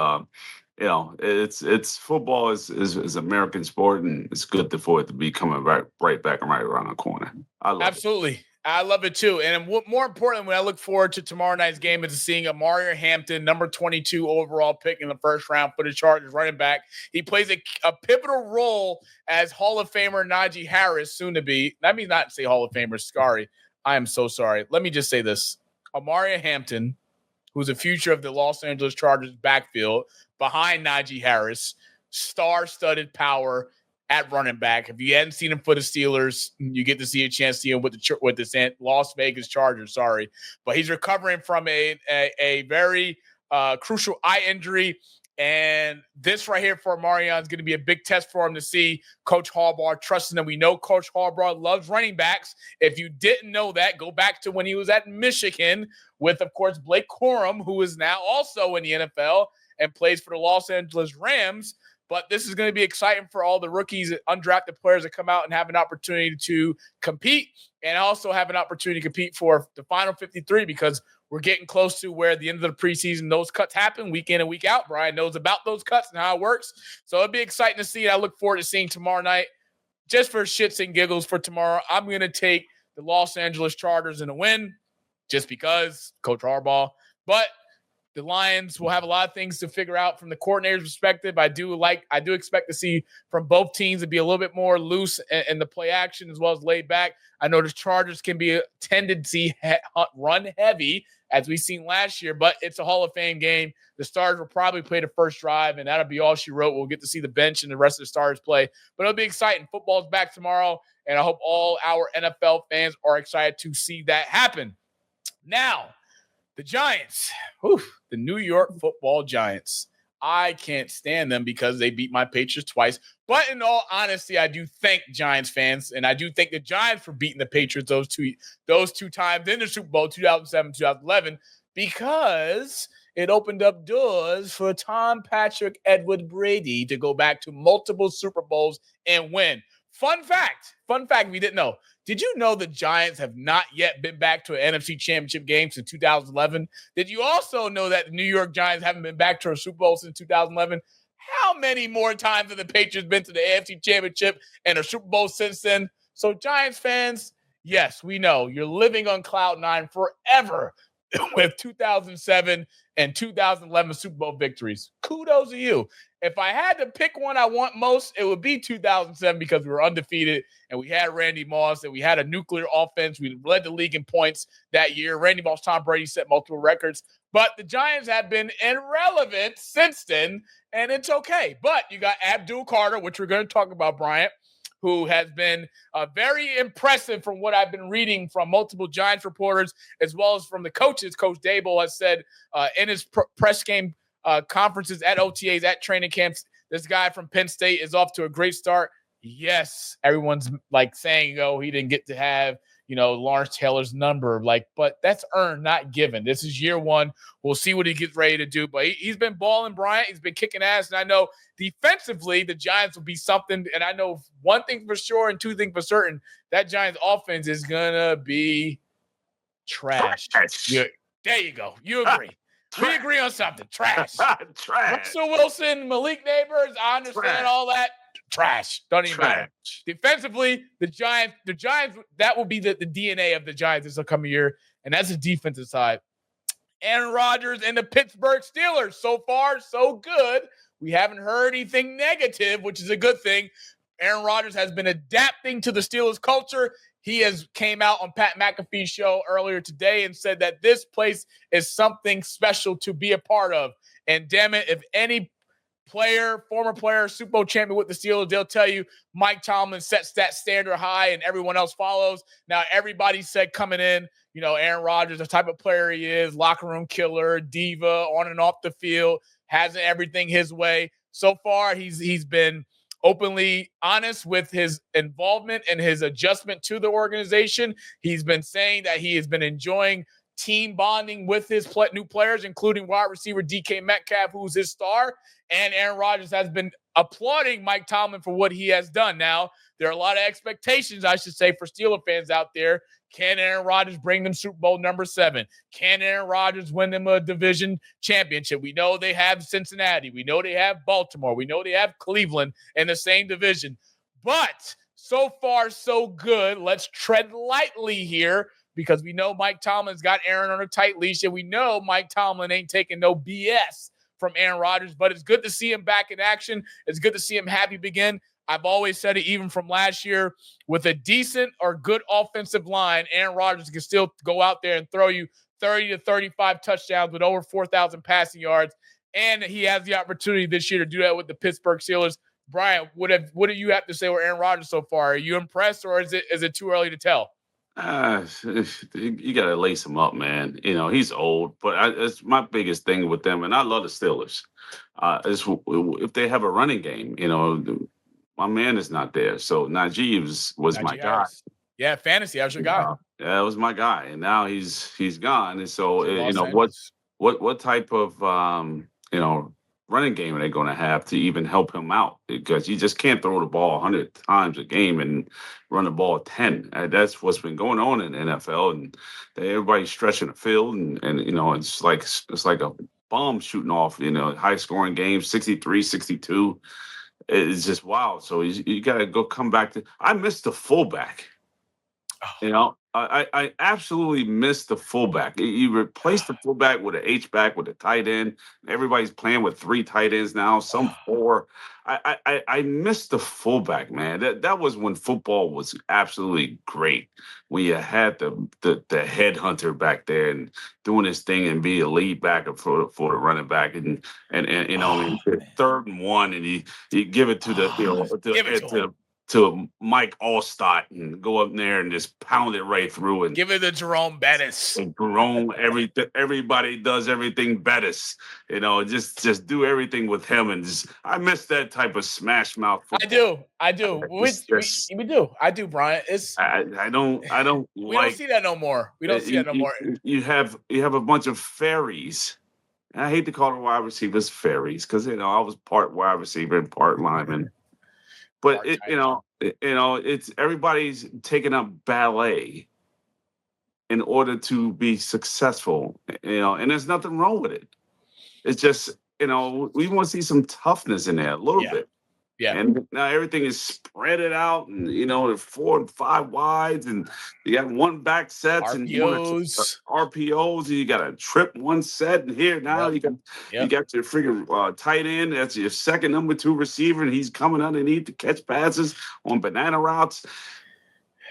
you know, it's football is American sport, and it's good for it to be coming right back and right around the corner. I love Absolutely. it. I love it too. And what more importantly, when I look forward to tomorrow night's game is seeing Amari Hampton, number 22 overall pick in the first round for the Chargers running back. He plays a pivotal role as Hall of Famer Najee Harris, soon to be. Let me not say Hall of Famer, sorry. I am so sorry. Let me just say this. Amari Hampton, who's the future of the Los Angeles Chargers backfield, behind Najee Harris, star-studded power at running back. If you hadn't seen him for the Steelers, you get to see a chance to see him with the Las Vegas Chargers. Sorry, but he's recovering from a very crucial eye injury, and this right here for Marion is going to be a big test for him to see Coach Harbaugh trusting him. We know Coach Harbaugh loves running backs. If you didn't know that, go back to when he was at Michigan with, of course, Blake Corum, who is now also in the NFL and plays for the Los Angeles Rams. But this is going to be exciting for all the rookies, undrafted players that come out and have an opportunity to compete and also have an opportunity to compete for the final 53 because we're getting close to where at the end of the preseason those cuts happen week in and week out. Brian knows about those cuts and how it works. So it'll be exciting to see. I look forward to seeing tomorrow night. Just for shits and giggles for tomorrow, I'm going to take the Los Angeles Chargers in a win just because Coach Harbaugh. But the Lions will have a lot of things to figure out from the coordinator's perspective. I do expect to see from both teams to be a little bit more loose in the play action as well as laid back. I know the Chargers can be a tendency run heavy as we've seen last year, but it's a Hall of Fame game. The Stars will probably play the first drive, and that'll be all she wrote. We'll get to see the bench and the rest of the Stars play, but it'll be exciting. Football's back tomorrow, and I hope all our NFL fans are excited to see that happen. Now, the Giants, the New York Football Giants. I can't stand them because they beat my Patriots twice. But in all honesty, I do thank Giants fans, and I do thank the Giants for beating the Patriots those two times in the Super Bowl, 2007, 2011, because it opened up doors for Tom Patrick Edward Brady to go back to multiple Super Bowls and win. Fun fact, we didn't know. Did you know the Giants have not yet been back to an NFC Championship game since 2011? Did you also know that the New York Giants haven't been back to a Super Bowl since 2011? How many more times have the Patriots been to the AFC Championship and a Super Bowl since then? So Giants fans, yes, we know you're living on cloud nine forever with 2007 and 2011 Super Bowl victories. Kudos to you. If I had to pick one I want most, it would be 2007 because we were undefeated and we had Randy Moss and we had a nuclear offense. We led the league in points that year. Randy Moss, Tom Brady set multiple records. But the Giants have been irrelevant since then, and it's okay. But you got Abdul Carter, which we're going to talk about, Bryant, who has been very impressive from what I've been reading from multiple Giants reporters, as well as from the coaches. Coach Dable has said in his press game conferences at OTAs, at training camps, this guy from Penn State is off to a great start. Yes, everyone's like saying, oh, he didn't get to have, Lawrence Taylor's number, but that's earned, not given. This is year one. We'll see what he gets ready to do. But he's been balling, Bryant. He's been kicking ass. And I know defensively, the Giants will be something. And I know one thing for sure and two things for certain, that Giants offense is going to be trash. There you go. You agree. We agree on something. Trash. Russell Wilson, Malik Neighbors, I understand all that. Trash. Don't even matter. Defensively, the Giants, that will be the DNA of the Giants this upcoming year, and that's the defensive side. Aaron Rodgers and the Pittsburgh Steelers. So far, so good. We haven't heard anything negative, which is a good thing. Aaron Rodgers has been adapting to the Steelers culture. He has came out on Pat McAfee's show earlier today and said that this place is something special to be a part of. And damn it, if any former player, Super Bowl champion with the Steelers, they'll tell you Mike Tomlin sets that standard high and everyone else follows. Now, everybody said coming in, Aaron Rodgers, the type of player he is, locker room killer, diva, on and off the field, has everything his way. So far, he's been openly honest with his involvement and his adjustment to the organization. He's been saying that he has been enjoying team bonding with his new players, including wide receiver DK Metcalf, who's his star. And Aaron Rodgers has been applauding Mike Tomlin for what he has done. Now, there are a lot of expectations, I should say, for Steeler fans out there. Can Aaron Rodgers bring them Super Bowl number 7? Can Aaron Rodgers win them a division championship? We know they have Cincinnati. We know they have Baltimore. We know they have Cleveland in the same division. But so far, so good. Let's tread lightly here because we know Mike Tomlin's got Aaron on a tight leash, and we know Mike Tomlin ain't taking no BS from Aaron Rodgers, but it's good to see him back in action. It's good to see him happy begin. I've always said it, even from last year, with a decent or good offensive line, Aaron Rodgers can still go out there and throw you 30 to 35 touchdowns with over 4,000 passing yards. And he has the opportunity this year to do that with the Pittsburgh Steelers. Bryant, what do you have to say with Aaron Rodgers so far? Are you impressed, or is it too early to tell? You got to lace him up, man. He's old, but it's my biggest thing with them, and I love the Steelers. Is if they have a running game, my man is not there. So Najee was my guy. Yeah, fantasy, that was your guy. Yeah, it was my guy, and now he's gone. And so what type of running game are they going to have to even help him out? Because you just can't throw the ball 100 times a game and run the ball 10. That's what's been going on in the NFL, and everybody's stretching the field, and it's like a bomb shooting off. High scoring games, 63, 62. It's just wild. So you got to come back to. I miss the fullback. I absolutely miss the fullback. You replace the fullback with an H-back with a tight end. Everybody's playing with 3 tight ends now, some 4. I miss the fullback, man. That was when football was absolutely great. When you had the headhunter back there and doing his thing and be a lead back for the running back and 3rd and 1 and you give it to to Mike Allstott and go up there and just pound it right through and give it to Jerome Bettis. And Jerome, everybody does everything Bettis. Just do everything with him, and I miss that type of smash mouth football. I do. We do. I do, Bryant. I don't. We don't see that no more. We don't see that no more. You have a bunch of fairies. And I hate to call the wide receivers fairies because I was part wide receiver and part lineman. But it's everybody's taking up ballet in order to be successful, and there's nothing wrong with it. It's just, we want to see some toughness in there a little bit. Yeah. And now everything is spread it out, and 4 and 5 wides, and you got one back sets RPOs. and RPOs, and you got a trip one set, and here now you got your freaking tight end. That's your second number 2 receiver, and he's coming underneath to catch passes on banana routes.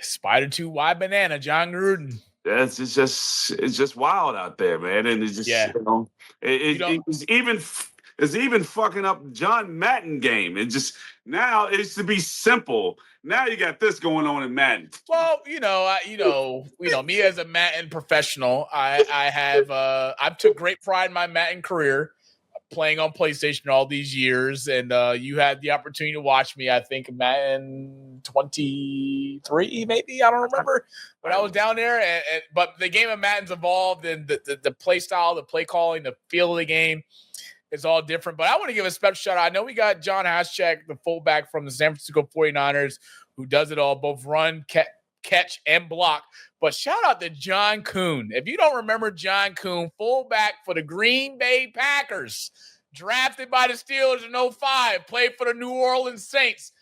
Spider 2 wide banana, John Gruden. It's just wild out there, man, and it's just it's even fucking up John Madden game. It just now it used to be simple. Now you got this going on in Madden. Well, me as a Madden professional, I've took great pride in my Madden career, playing on PlayStation all these years, and you had the opportunity to watch me. I think Madden 23, maybe, I don't remember, but I was down there. But the game of Madden's evolved, and the play style, the play calling, the feel of the game. It's all different, but I want to give a special shout out. I know we got John Haschek, the fullback from the San Francisco 49ers, who does it all, both run, catch, and block. But shout out to John Kuhn. If you don't remember John Kuhn, fullback for the Green Bay Packers, drafted by the Steelers in 2005, played for the New Orleans Saints.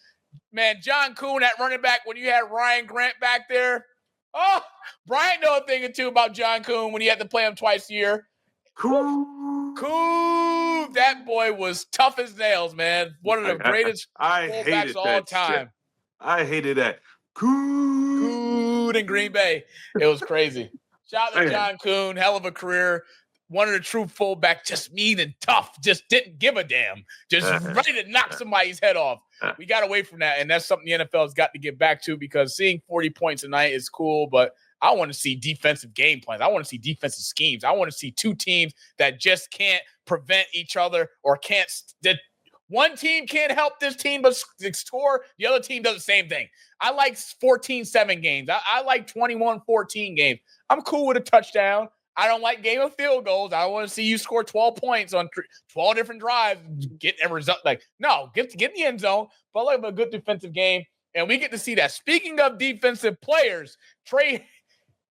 Man, John Kuhn, that running back, when you had Ryan Grant back there. Oh, Bryant know a thing or two about John Kuhn when he had to play him twice a year. Cool. That boy was tough as nails, man. One of the greatest fullbacks of all time. Shit. I hated that. Cool in Green Bay. It was crazy. Shout out to John Kuhn. Hell of a career. One of the true fullbacks, just mean and tough. Just didn't give a damn. Just ready to knock somebody's head off. We got away from that, and that's something the NFL has got to get back to, because seeing 40 points a night is cool, but I want to see defensive game plans. I want to see defensive schemes. I want to see two teams that just can't prevent each other, or can't that one team can't help this team but score. The other team does the same thing. I like 14-7 games. I like 21-14 games. I'm cool with a touchdown. I don't like game of field goals. I want to see you score 12 points on 12 different drives, get a result. Like, no, get in the end zone, but like a good defensive game. And we get to see that. Speaking of defensive players, Trey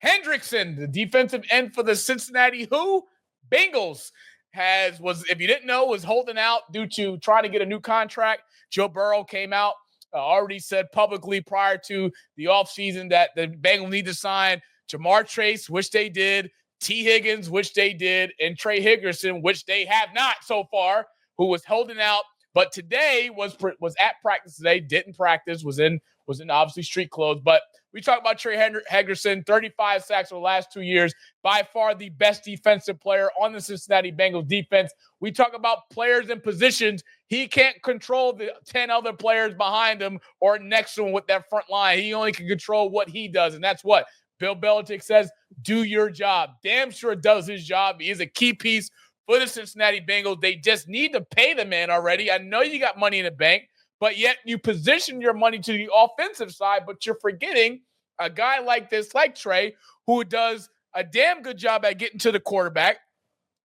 Hendrickson, the defensive end for the Cincinnati Bengals, if you didn't know, was holding out due to trying to get a new contract. Joe Burrow came out, already said publicly prior to the offseason that the Bengals need to sign Jamar Chase, which they did, T. Higgins, which they did, and Trey Hendrickson, which they have not so far, who was holding out. But today was at practice today, didn't practice, was in obviously street clothes. But we talk about Trey Hendrickson, 35 sacks over the last 2 years, by far the best defensive player on the Cincinnati Bengals defense. We talk about players and positions. He can't control the 10 other players behind him or next to him with that front line. He only can control what he does, and that's what Bill Belichick says, do your job. Damn sure does his job. He is a key piece for the Cincinnati Bengals. They just need to pay the man already. I know you got money in the bank, but yet you position your money to the offensive side, but you're forgetting a guy like this, like Trey, who does a damn good job at getting to the quarterback.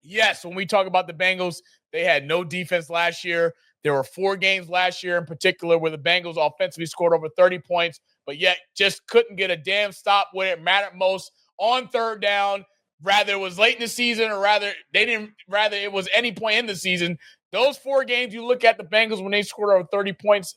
Yes, when we talk about the Bengals, they had no defense last year. There were 4 games last year in particular where the Bengals offensively scored over 30 points, but yet just couldn't get a damn stop when it mattered most on third down. Rather it was late in the season, or rather it was any point in the season. Those 4 games, you look at the Bengals when they scored over 30 points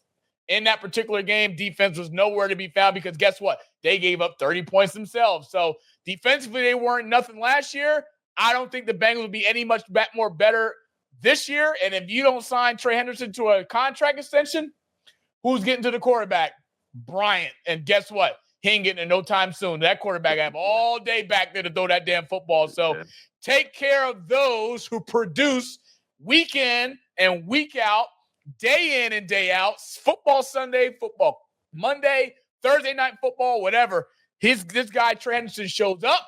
in that particular game, defense was nowhere to be found, because guess what? They gave up 30 points themselves. So defensively, they weren't nothing last year. I don't think the Bengals will be any much more better this year. And if you don't sign Trey Hendrickson to a contract extension, who's getting to the quarterback? Bryant. And guess what? He ain't getting it no time soon. That quarterback have all day back there to throw that damn football. So take care of those who produce week in and week out, day in and day out. Football Sunday, football Monday, Thursday night football, whatever. This guy, Trey Henderson, shows up.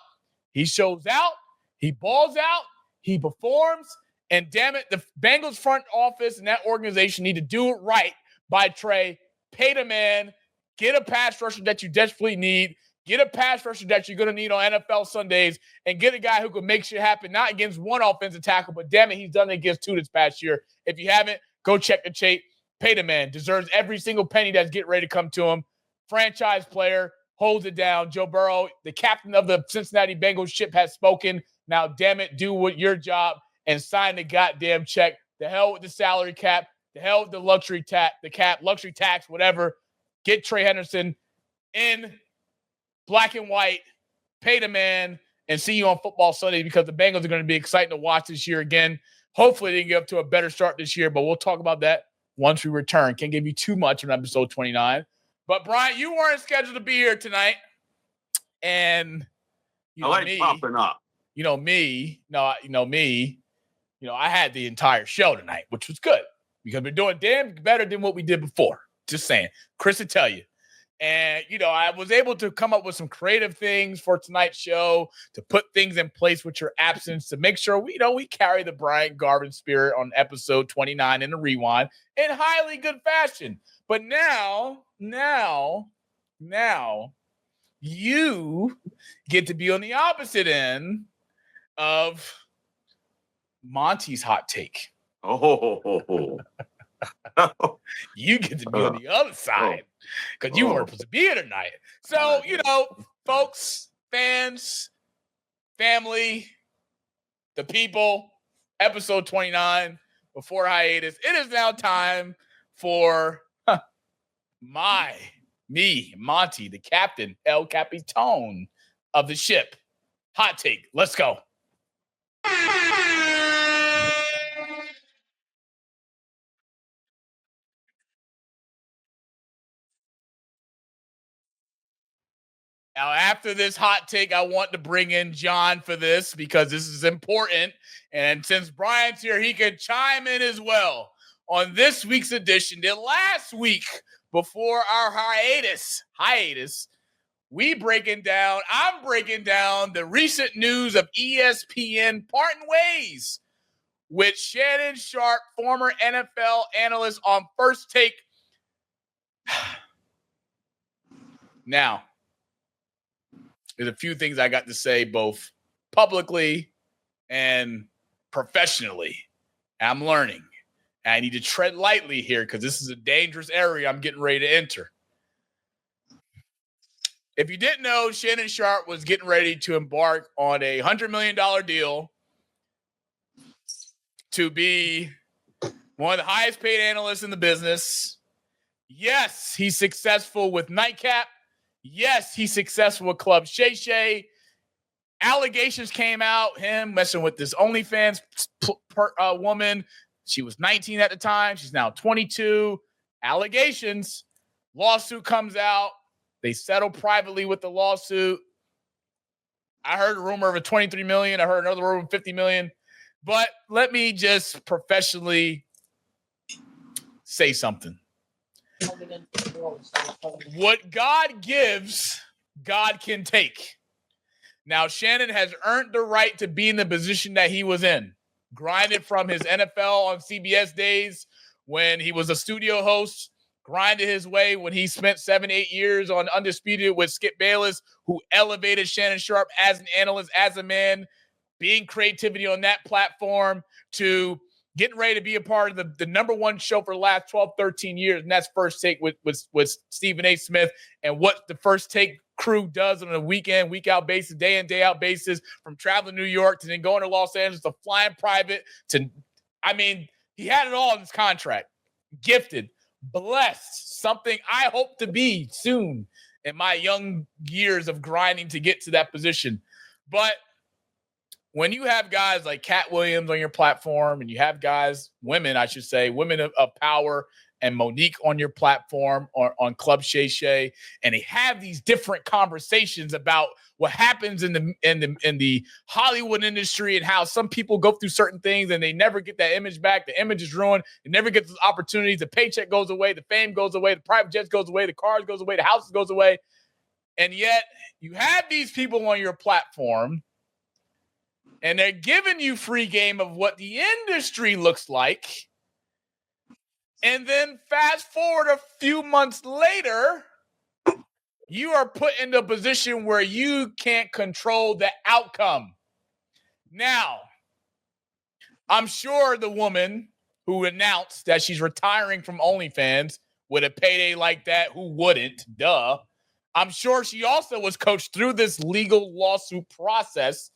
He shows out. He balls out. He performs. And damn it, the Bengals front office and that organization need to do it right by Trey. Pay the man. Get a pass rusher that you desperately need. Get a pass rusher that you're going to need on NFL Sundays. And get a guy who can make shit happen, not against one offensive tackle, but damn it, he's done it against two this past year. If you haven't, go check the tape. Pay the man. Deserves every single penny that's getting ready to come to him. Franchise player. Holds it down. Joe Burrow, the captain of the Cincinnati Bengals ship, has spoken. Now, damn it, do what your job and sign the goddamn check. The hell with the salary cap. The hell with the luxury tax, whatever. Get Trey Henderson in black and white. Pay the man and see you on Football Sunday, because the Bengals are going to be exciting to watch this year again. Hopefully they can get up to a better start this year, but we'll talk about that once we return. Can't give you too much on episode 29. But, Bryant, you weren't scheduled to be here tonight. And I like me, popping up. I had the entire show tonight, which was good because we're doing damn better than what we did before. Just saying. Chris will tell you. And, I was able to come up with some creative things for tonight's show to put things in place with your absence to make sure we carry the Bryant Garvin spirit on episode 29 in the rewind in highly good fashion. But now you get to be on the opposite end of Monty's hot take. Oh. You get to be on the other side because you weren't supposed to be here tonight. So, folks, fans, family, the people, episode 29, before hiatus, it is now time for me, Monty, the captain, El Capitan of the ship. Hot take. Let's go. Now, after this hot take, I want to bring in John for this because this is important. And since Bryant's here, he can chime in as well on this week's edition. The last week before our hiatus, I'm breaking down the recent news of ESPN parting ways with Shannon Sharpe, former NFL analyst, on First Take. Now, there's a few things I got to say both publicly and professionally. I'm learning. And I need to tread lightly here because this is a dangerous area I'm getting ready to enter. If you didn't know, Shannon Sharpe was getting ready to embark on a $100 million deal to be one of the highest paid analysts in the business. Yes, he's successful with Nightcap. Yes, he's successful with Club Shay Shay. Allegations came out, him messing with this OnlyFans woman. She was 19 at the time. She's now 22. Allegations. Lawsuit comes out. They settle privately with the lawsuit. I heard a rumor of a $23 million. I heard another rumor of $50 million. But let me just professionally say something. What God gives, God can take. Now, Shannon has earned the right to be in the position that he was in. Grinded from his NFL on CBS days when he was a studio host. Grinded his way when he spent 7-8 years on Undisputed with Skip Bayless, who elevated Shannon Sharpe as an analyst, as a man, being creativity on that platform, to getting ready to be a part of the number one show for the last 12, 13 years, and that's First Take with Stephen A. Smith, and what the First Take crew does on a week in, week out basis, day in, day out basis, from traveling to New York to then going to Los Angeles to flying private to, he had it all in his contract. Gifted, blessed, something I hope to be soon in my young years of grinding to get to that position. But when you have guys like Cat Williams on your platform, and you have guys, women, I should say, women of power, and Monique on your platform or on Club Shay Shay, and they have these different conversations about what happens in the Hollywood industry and how some people go through certain things and they never get that image back. The image is ruined. They never get those opportunities. The paycheck goes away. The fame goes away. The private jets goes away. The cars goes away. The houses goes away. And yet you have these people on your platform and they're giving you free game of what the industry looks like. And then fast forward a few months later, you are put in a position where you can't control the outcome. Now, I'm sure the woman who announced that she's retiring from OnlyFans with a payday like that, who wouldn't? Duh. I'm sure she also was coached through this legal lawsuit process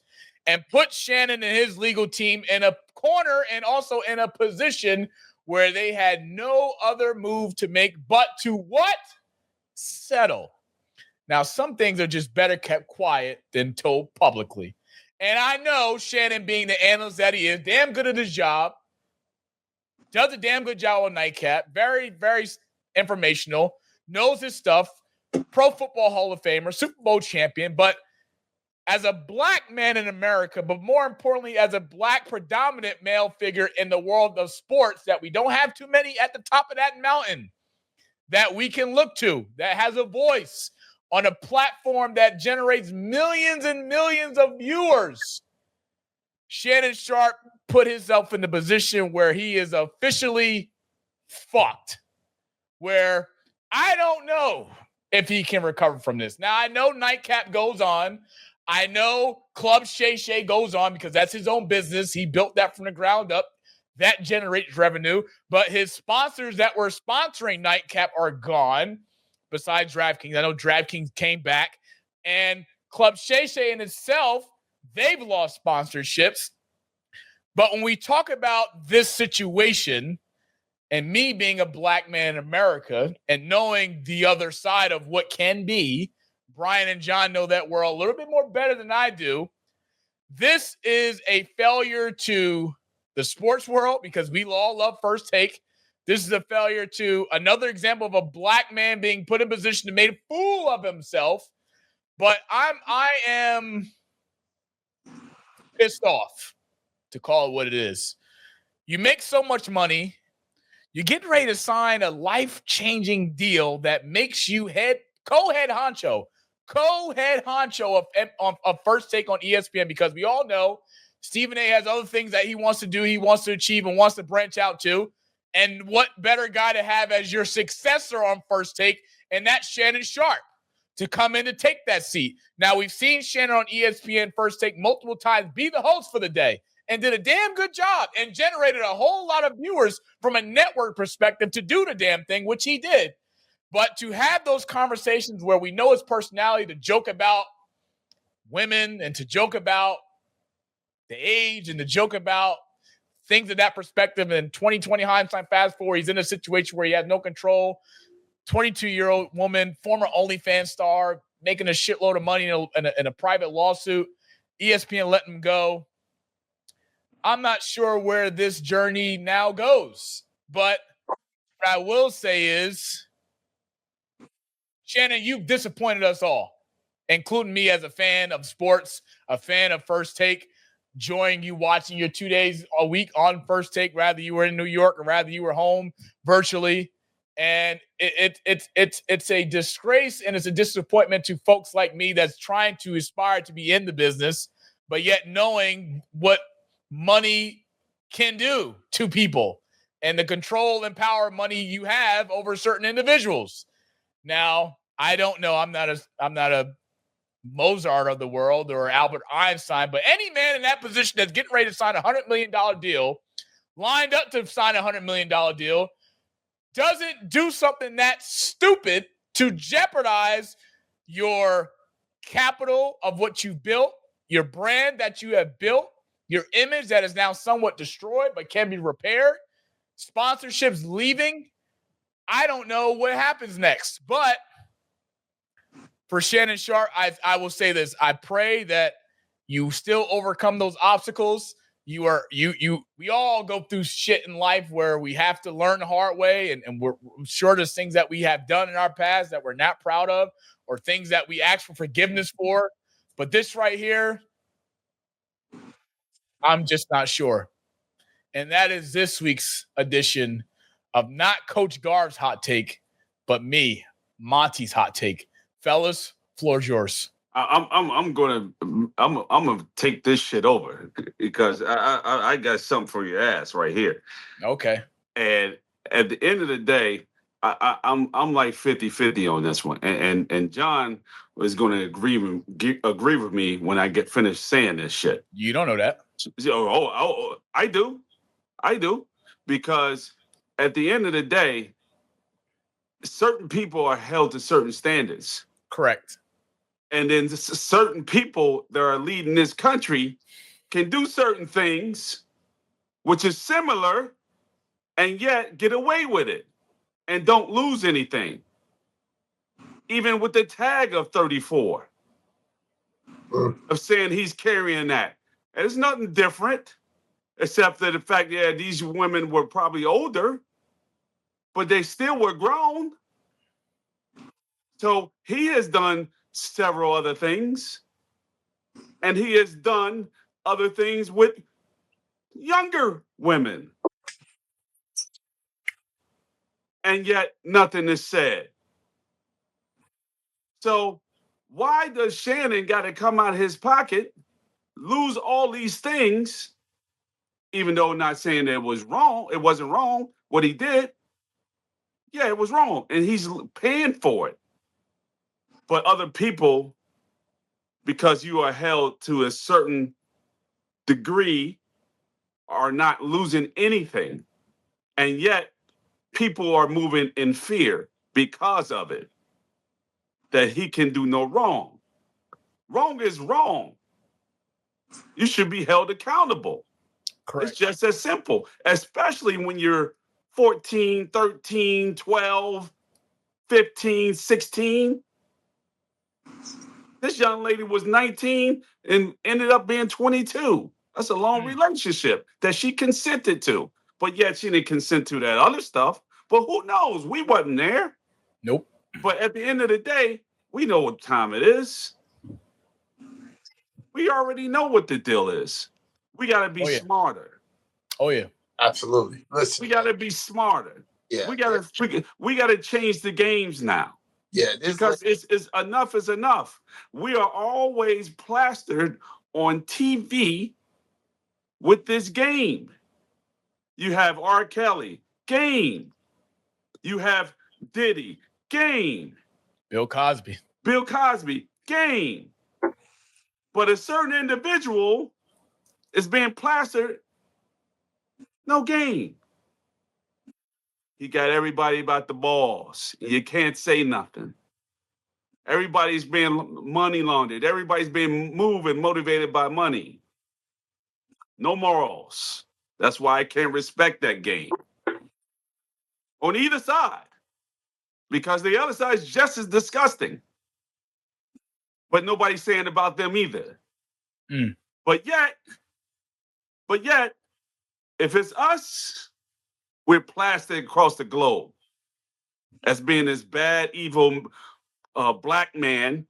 and put Shannon and his legal team in a corner and also in a position where they had no other move to make but to what? Settle. Now, some things are just better kept quiet than told publicly. And I know Shannon, being the analyst that he is, damn good at his job, does a damn good job on Nightcap, very, very informational, knows his stuff, Pro Football Hall of Famer, Super Bowl champion, but as a black man in America, but more importantly, as a black predominant male figure in the world of sports, that we don't have too many at the top of that mountain that we can look to, that has a voice on a platform that generates millions and millions of viewers. Shannon Sharpe put himself in the position where he is officially fucked, where I don't know if he can recover from this. Now, I know Nightcap goes on. I know Club Shay Shay goes on because that's his own business. He built that from the ground up. That generates revenue. But his sponsors that were sponsoring Nightcap are gone, besides DraftKings. I know DraftKings came back. And Club Shay Shay in itself, they've lost sponsorships. But when we talk about this situation, and me being a black man in America and knowing the other side of what can be, Bryant and John know that world a little bit more better than I do. This is a failure to the sports world because we all love First Take. This is a failure to another example of a black man being put in position to make a fool of himself. But I am pissed off, to call it what it is. You make so much money. You're getting ready to sign a life-changing deal that makes you co-head honcho of First Take on ESPN, because we all know Stephen A has other things that he wants to do, he wants to achieve, and wants to branch out to. And what better guy to have as your successor on First Take, and that's Shannon Sharpe, to come in to take that seat. Now, we've seen Shannon on ESPN First Take multiple times be the host for the day and did a damn good job and generated a whole lot of viewers from a network perspective to do the damn thing, which he did. But to have those conversations where we know his personality, to joke about women and to joke about the age and to joke about things of that perspective, and 2020 hindsight, fast forward, he's in a situation where he has no control. 22-year-old woman, former OnlyFans star, making a shitload of money in a private lawsuit. ESPN let him go. I'm not sure where this journey now goes. But what I will say is, Shannon, you've disappointed us all, including me as a fan of sports, a fan of First Take, enjoying you watching your 2 days a week on First Take, rather you were in New York or rather you were home virtually. And it's a disgrace and it's a disappointment to folks like me that's trying to aspire to be in the business, but yet knowing what money can do to people and the control and power money you have over certain individuals. Now, I don't know. I'm not a Mozart of the world or Albert Einstein, but any man in that position that's getting ready to sign a $100 million deal, lined up to sign a $100 million deal, doesn't do something that stupid to jeopardize your capital of what you've built, your brand that you have built, your image that is now somewhat destroyed but can be repaired, sponsorships leaving. I don't know what happens next. But for Shannon Sharpe, I will say this. I pray that you still overcome those obstacles, we all go through shit in life where we have to learn the hard way, and we're sure there's things that we have done in our past that we're not proud of, or things that we ask for forgiveness for. But this right here, I'm just not sure. And that is this week's edition of not Coach Garv's hot take, but me, Monty's hot take. Fellas, floor's yours. I'm gonna take this shit over because I got something for your ass right here. Okay. And at the end of the day, I'm like 50-50 on this one. And John was going to agree with me when I get finished saying this shit. You don't know that. I do. Because at the end of the day, certain people are held to certain standards. Correct. And then certain people that are leading this country can do certain things, which is similar, and yet get away with it and don't lose anything. Even with the tag of 34, of saying he's carrying that. And it's nothing different, except that the fact, these women were probably older, but they still were grown. So he has done several other things, and he has done other things with younger women. And yet nothing is said. So why does Shannon got to come out of his pocket, lose all these things, even though not saying it was wrong, it wasn't wrong, what he did? Yeah, it was wrong, and he's paying for it. But other people, because you are held to a certain degree, are not losing anything. And yet people are moving in fear because of it, that he can do no wrong. Wrong is wrong. You should be held accountable. Correct. It's just as simple, especially when you're 14, 13, 12, 15, 16. This young lady was 19 and ended up being 22. That's a long relationship that she consented to. But yet she didn't consent to that other stuff. But who knows? We wasn't there. Nope. But at the end of the day, we know what time it is. We already know what the deal is. We got to be smarter. Oh, yeah. Absolutely. Listen. We got to be smarter. Yeah. We got to change the games now. Yeah. Because it's enough is enough. We are always plastered on TV with this game. You have R. Kelly, game. You have Diddy, game. Bill Cosby, game. But a certain individual is being plastered, no game. He got everybody about the balls. You can't say nothing. Everybody's being money laundered. Everybody's being moved and motivated by money. No morals. That's why I can't respect that game. On either side. Because the other side is just as disgusting. But nobody's saying about them either. But yet, if it's us, we're plastered across the globe as being this bad, evil black man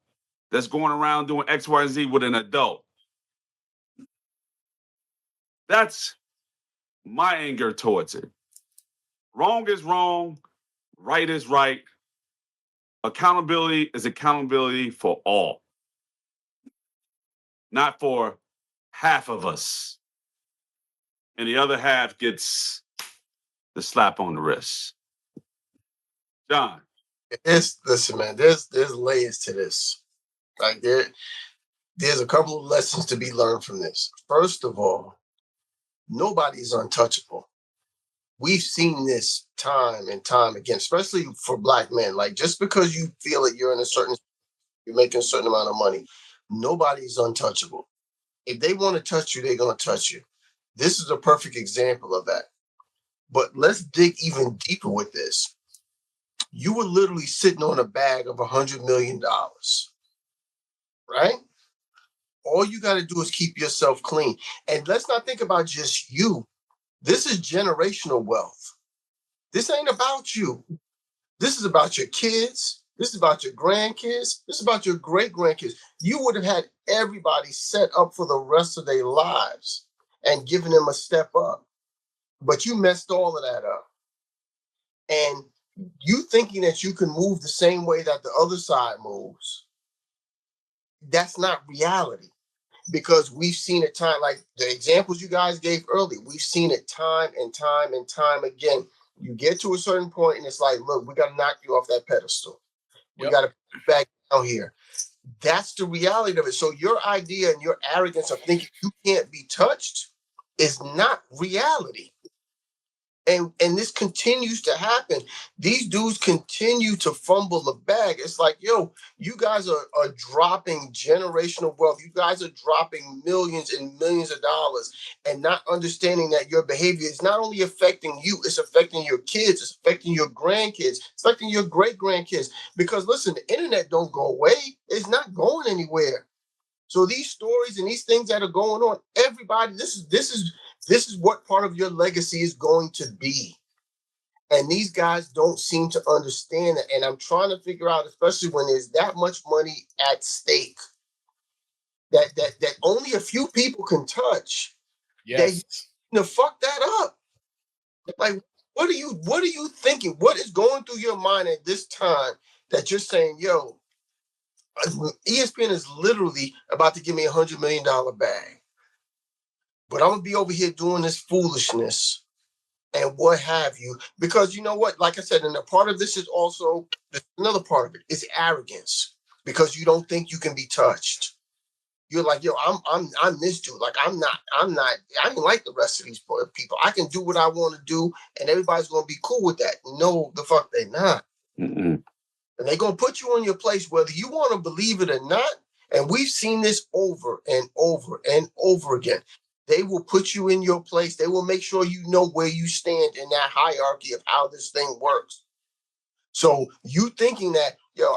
that's going around doing X, Y, and Z with an adult. That's my anger towards it. Wrong is wrong. Right is right. Accountability is accountability for all. Not for half of us. And the other half gets the slap on the wrist. John. Listen, man, there's layers to this. Like there's a couple of lessons to be learned from this. First of all, nobody's untouchable. We've seen this time and time again, especially for black men. Like, just because you feel that you're making a certain amount of money, nobody's untouchable. If they want to touch you, they're going to touch you. This is a perfect example of that. But let's dig even deeper with this. You were literally sitting on a bag of $100 million, right? All you got to do is keep yourself clean. And let's not think about just you. This is generational wealth. This ain't about you. This is about your kids. This is about your grandkids. This is about your great-grandkids. You would have had everybody set up for the rest of their lives and given them a step up. But you messed all of that up. And you thinking that you can move the same way that the other side moves, that's not reality. Because we've seen it time, like the examples you guys gave earlier, we've seen it time and time and time again. You get to a certain point and it's like, look, we got to knock you off that pedestal. We got to put you back down here. That's the reality of it. So your idea and your arrogance of thinking you can't be touched is not reality. And this continues to happen. These dudes continue to fumble the bag. It's like, yo, you guys are dropping generational wealth. You guys are dropping millions and millions of dollars and not understanding that your behavior is not only affecting you, it's affecting your kids, it's affecting your grandkids, it's affecting your great-grandkids. Because listen, the internet don't go away. It's not going anywhere. So these stories and these things that are going on, everybody, this is what part of your legacy is going to be. And these guys don't seem to understand it. And I'm trying to figure out, especially when there's that much money at stake that only a few people can touch. Yes. Fuck that up. Like, what are you thinking? What is going through your mind at this time that you're saying, yo, ESPN is literally about to give me $100 million bag, but I'm gonna be over here doing this foolishness and what have you? Because you know what? Like I said, and a part of this is also another part of it is arrogance, because you don't think you can be touched. You're like, yo, I'm this dude. Like I ain't like the rest of these people. I can do what I want to do, and everybody's gonna be cool with that. No, the fuck they not. Mm-mm. And they're going to put you in your place, whether you want to believe it or not. And we've seen this over and over and over again. They will put you in your place. They will make sure you know where you stand in that hierarchy of how this thing works. So you thinking that, yo,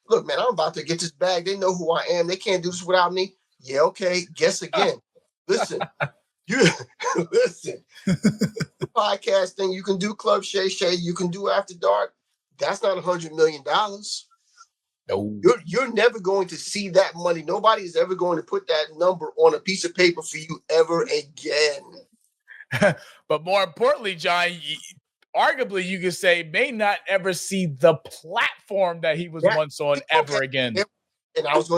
look, man, I'm about to get this bag. They know who I am. They can't do this without me. Yeah, okay. Guess again. Listen, listen. The podcast thing, you can do Club Shay Shay. You can do After Dark. That's not $100 million. No. You're never going to see that money. Nobody is ever going to put that number on a piece of paper for you ever again. But more importantly, John, arguably you could say may not ever see the platform that he was once on ever again. And that's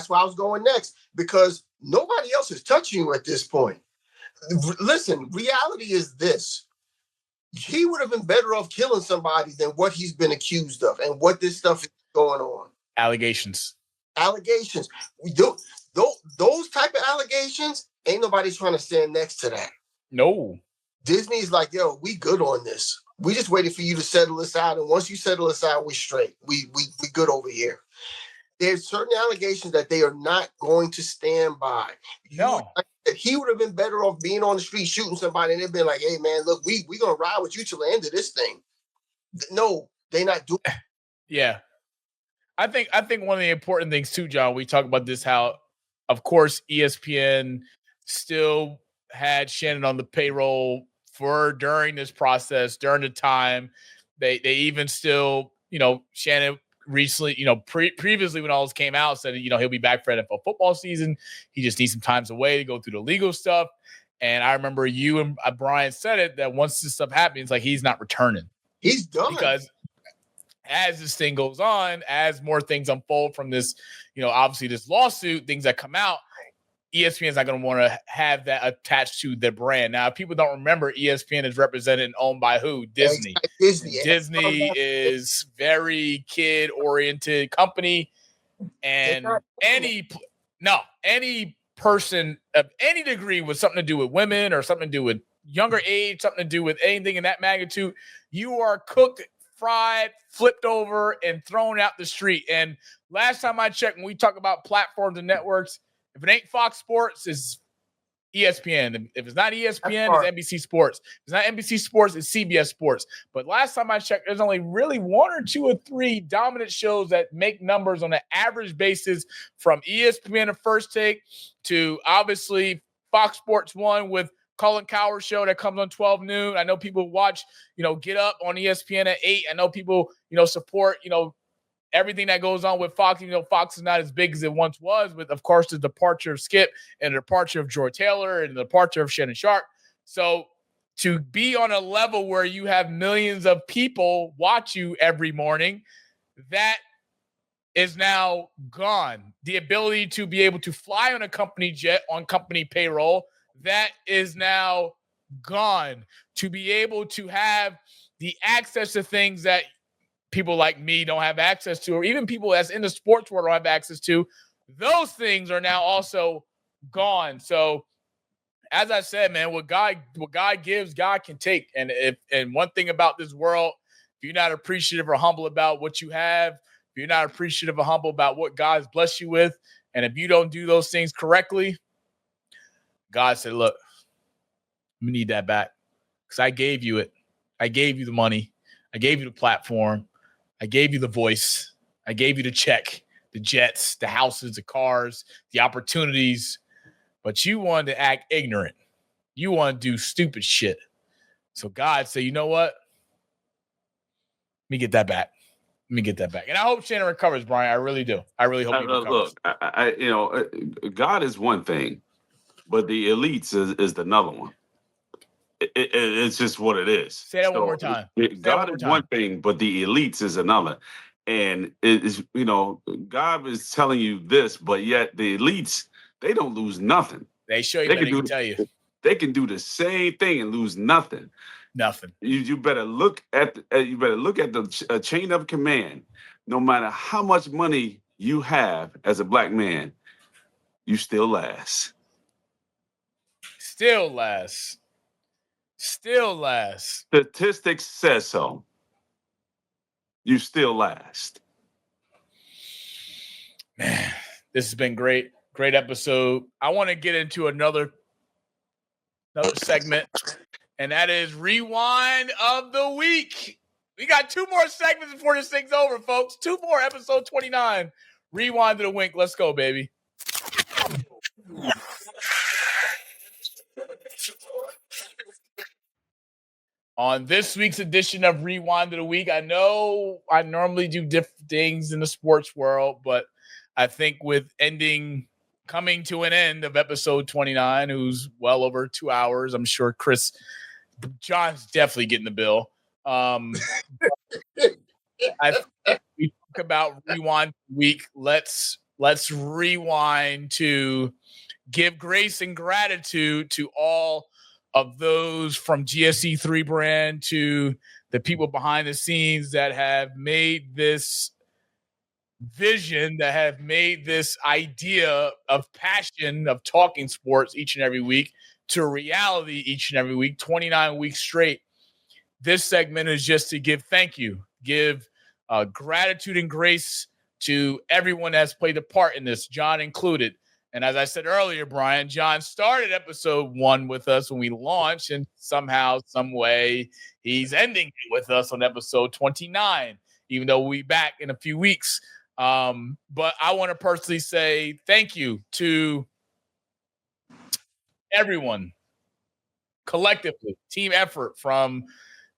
why I was going next, because nobody else is touching you at this point. Listen, reality is this. He would have been better off killing somebody than what he's been accused of and what this stuff is going on. Allegations. Those type of allegations, ain't nobody trying to stand next to that. No. Disney's like, yo, we good on this. We just waited for you to settle this out. And once you settle this out, we straight. We good over here. There's certain allegations that they are not going to stand by. No. He would have been better off being on the street shooting somebody and they've been like, hey, man, look, we going to ride with you till the end of this thing. No, they not doing it. Yeah. I think one of the important things too, John, we talk about this, how, of course, ESPN still had Shannon on the payroll during this process, during the time. They even still, Shannon recently, previously when all this came out, said, he'll be back for NFL football season. He just needs some time away to go through the legal stuff. And I remember you and Bryant said it, that once this stuff happens, like, he's not returning. He's done. Because as this thing goes on, as more things unfold from this, obviously this lawsuit, things that come out, ESPN is not going to want to have that attached to their brand. Now, if people don't remember, ESPN is represented and owned by who? Disney. Disney is very kid-oriented company, and any person of any degree with something to do with women or something to do with younger age, something to do with anything in that magnitude, you are cooked, fried, flipped over, and thrown out the street. And last time I checked, when we talk about platforms and networks, if it ain't Fox Sports, it's ESPN. If it's not ESPN, it's NBC Sports. If it's not NBC Sports, it's CBS Sports. But last time I checked, there's only really 1 or 2 or 3 dominant shows that make numbers on an average basis, from ESPN and First Take to obviously Fox Sports 1 with Colin Cowherd's show that comes on 12 noon. I know people watch, Get Up on ESPN at 8. I know people, support, everything that goes on with Fox. Fox is not as big as it once was, with, of course, the departure of Skip and the departure of Joy Taylor and the departure of Shannon Sharpe. So to be on a level where you have millions of people watch you every morning, that is now gone. The ability to be able to fly on a company jet on company payroll, that is now gone. To be able to have the access to things that people like me don't have access to, or even people that's in the sports world don't have access to, those things are now also gone. So as I said, man, what God gives, God can take. And one thing about this world, if you're not appreciative or humble about what you have, if you're not appreciative or humble about what God's blessed you with, and if you don't do those things correctly, God said, look, we need that back, because I gave you it. I gave you the money. I gave you the platform. I gave you the voice. I gave you the check, the jets, the houses, the cars, the opportunities. But you wanted to act ignorant. You want to do stupid shit. So God said, you know what? Let me get that back. And I hope Shannon recovers, Bryant. I really do. I really hope he recovers. Look, God is one thing, but the elites is another one. It's just what it is. Say that one more time. God is one thing, but the elites is another. And it is, God is telling you this, but yet the elites, they don't lose nothing. They show you, they can tell you. They can do the same thing and lose nothing. Nothing. You better look at the chain of command. No matter how much money you have as a black man, you still last. Still last. Statistics says so. You still last. Man, this has been great. Great episode. I want to get into another segment, and that is Rewind of the Week. We got 2 more segments before this thing's over, folks. 2 more, episode 29. Rewind of the Week. Let's go, baby. On this week's edition of Rewind of the Week, I know I normally do different things in the sports world, but I think with coming to an end of episode 29, who's well over 2 hours, I'm sure John's definitely getting the bill. We talk about Rewind Week. Let's rewind to give grace and gratitude to all of those from GSE3 brand to the people behind the scenes that have made this vision, that have made this idea of passion of talking sports each and every week to reality each and every week, 29 weeks straight. This segment is just to give thank you, give gratitude and grace to everyone that's played a part in this, John included. And as I said earlier, Brian, John started episode 1 with us when we launched, and somehow, some way, he's ending it with us on episode 29, even though we'll be back in a few weeks. But I want to personally say thank you to everyone, collectively, team effort, from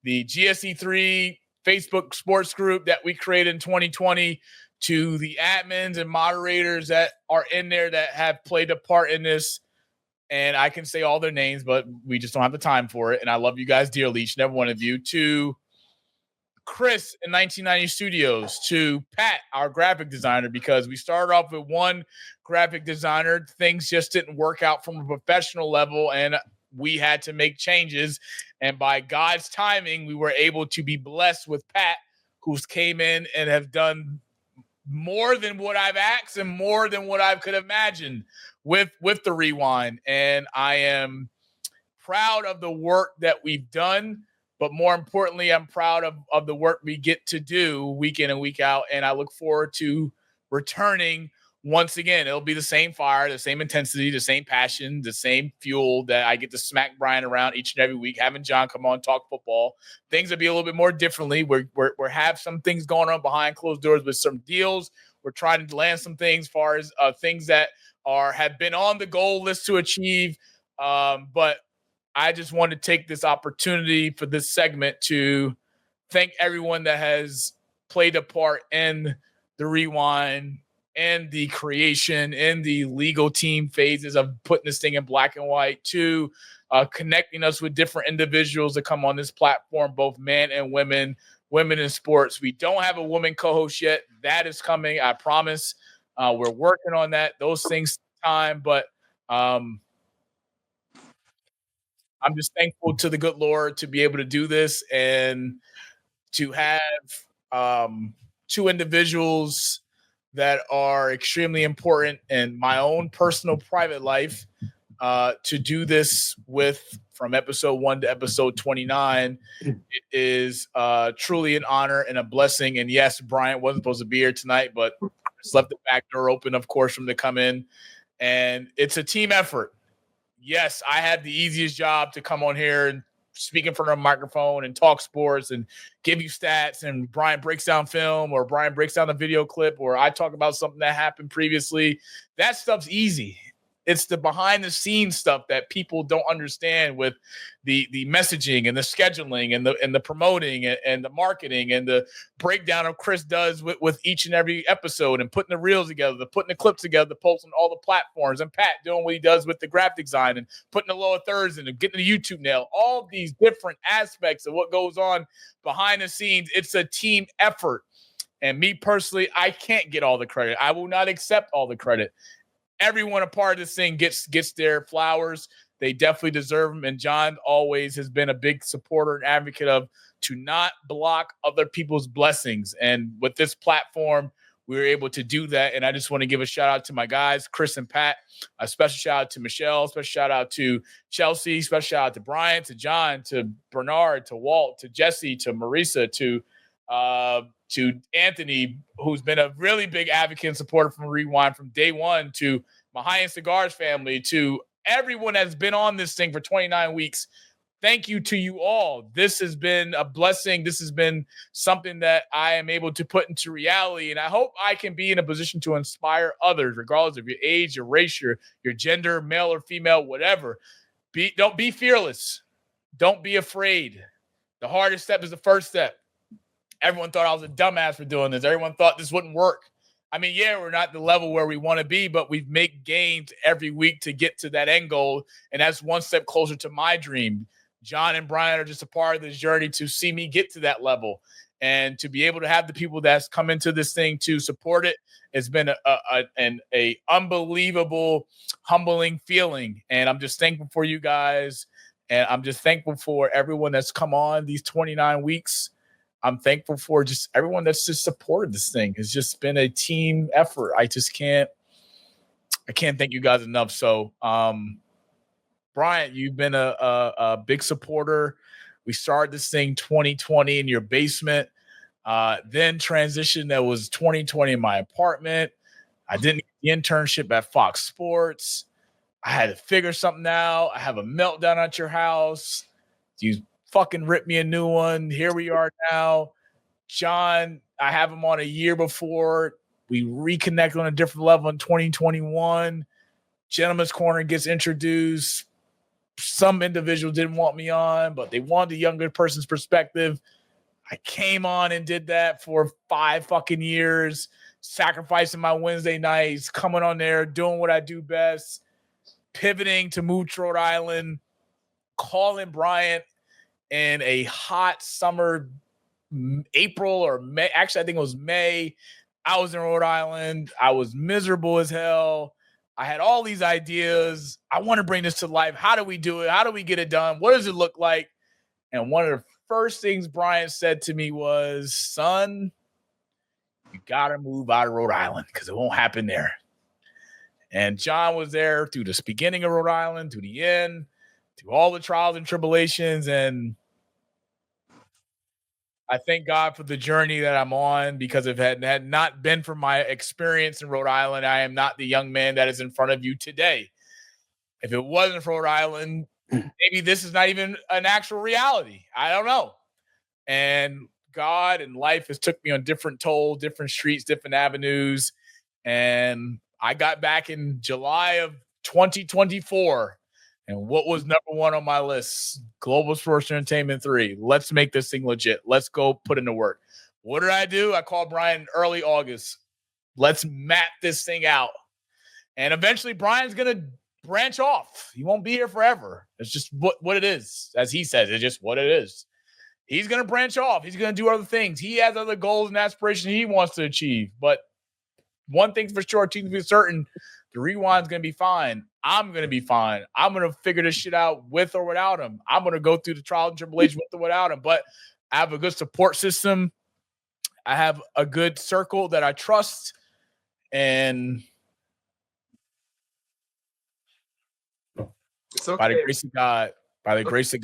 the GSE3 Facebook sports group that we created in 2020 to the admins and moderators that are in there that have played a part in this. And I can say all their names, but we just don't have the time for it. And I love you guys dearly, each and every one of you. To Chris in 1990 Studios, to Pat, our graphic designer, because we started off with one graphic designer. Things just didn't work out from a professional level, and we had to make changes. And by God's timing, we were able to be blessed with Pat, who's came in and have done more than what I've asked and more than what I could imagine with the Rewind. And I am proud of the work that we've done, but more importantly, I'm proud of the work we get to do week in and week out. And I look forward to returning once again, it'll be the same fire, the same intensity, the same passion, the same fuel that I get to smack Bryant around each and every week, having John come on, talk football. Things will be a little bit more differently. We're have some things going on behind closed doors with some deals. We're trying to land some things as far as things that have been on the goal list to achieve. But I just want to take this opportunity for this segment to thank everyone that has played a part in the Rewind and the creation and the legal team phases of putting this thing in black and white, to connecting us with different individuals that come on this platform, both men and women in sports. We don't have a woman co-host yet. That is coming, I promise. We're working on that. Those things take time, but I'm just thankful to the good Lord to be able to do this and to have two individuals that are extremely important in my own personal private life to do this with, from episode 1 to episode 29. It is truly an honor and a blessing. And yes, Bryant wasn't supposed to be here tonight, but just left the back door open, of course, for him to come in. And it's a team effort. Yes, I had the easiest job to come on here and speak in front of a microphone and talk sports and give you stats, and Brian breaks down film, or Brian breaks down a video clip, or I talk about something that happened previously. That stuff's easy. It's the behind the scenes stuff that people don't understand, with the messaging and the scheduling and the promoting and the marketing and the breakdown of Chris does with each and every episode, and putting the reels together, putting the clips together, the posts on all the platforms, and Pat doing what he does with the graphic design and putting the lower thirds and getting the YouTube nail. All these different aspects of what goes on behind the scenes. It's a team effort. And me personally, I can't get all the credit. I will not accept all the credit. Everyone a part of this thing gets their flowers. They definitely deserve them. And John always has been a big supporter and advocate of to not block other people's blessings. And with this platform, we were able to do that. And I just want to give a shout out to my guys, Chris and Pat. A special shout out to Michelle. Special shout out to Chelsea. Special shout out to Brian, to John, to Bernard, to Walt, to Jesse, to Marisa, to Anthony, who's been a really big advocate and supporter from Rewind from day one, to Mahia Cigars family, to everyone that's been on this thing for 29 weeks. Thank you to you all. This has been a blessing. This has been something that I am able to put into reality. And I hope I can be in a position to inspire others, regardless of your age, your race, your gender, male or female, whatever. Don't be fearless. Don't be afraid. The hardest step is the first step. Everyone thought I was a dumbass for doing this. Everyone thought this wouldn't work. I mean, yeah, we're not the level where we want to be, but we've made gains every week to get to that end goal. And that's one step closer to my dream. John and Brian are just a part of this journey to see me get to that level, and to be able to have the people that's come into this thing to support it. It's been an unbelievable, humbling feeling. And I'm just thankful for you guys. And I'm just thankful for everyone that's come on these 29 weeks. I'm thankful for just everyone that's just supported this thing. It's just been a team effort. I can't thank you guys enough. So, Bryant, you've been a big supporter. We started this thing 2020 in your basement, then transition that was 2020 in my apartment. I didn't get the internship at Fox Sports. I had to figure something out. I have a meltdown at your house. You fucking ripped me a new one. Here we are now. John, I have him on a year before. We reconnect on a different level in 2021. Gentleman's Corner gets introduced. Some individuals didn't want me on, but they wanted the younger person's perspective. I came on and did that for 5 fucking years, sacrificing my Wednesday nights, coming on there, doing what I do best, pivoting to move to Rhode Island, calling Bryant in a hot summer, April or May. Actually, I think it was May. I was in Rhode Island. I was miserable as hell. I had all these ideas. I want to bring this to life. How do we do it? How do we get it done? What does it look like? And one of the first things Brian said to me was, son, you got to move out of Rhode Island because it won't happen there. And John was there through the beginning of Rhode Island, to the end, through all the trials and tribulations. And I thank God for the journey that I'm on, because if it had not been for my experience in Rhode Island, I am not the young man that is in front of you today. If it wasn't for Rhode Island, maybe this is not even an actual reality. I don't know. And God and life has took me on different toll, different streets, different avenues. And I got back in July of 2024. And what was number one on my list? Global Sports Entertainment 3. Let's make this thing legit. Let's go put in the work. What did I do? I called Bryant in early August. Let's map this thing out. And eventually Brian's going to branch off. He won't be here forever. It's just what it is. As he says, it's just what it is. He's going to branch off. He's going to do other things. He has other goals and aspirations he wants to achieve. But one thing's for sure, two things for certain, the Rewind's going to be fine. I'm going to be fine. I'm going to figure this shit out with or without him. I'm going to go through the trials and tribulations with or without him. But I have a good support system. I have a good circle that I trust. And It's okay. by the grace of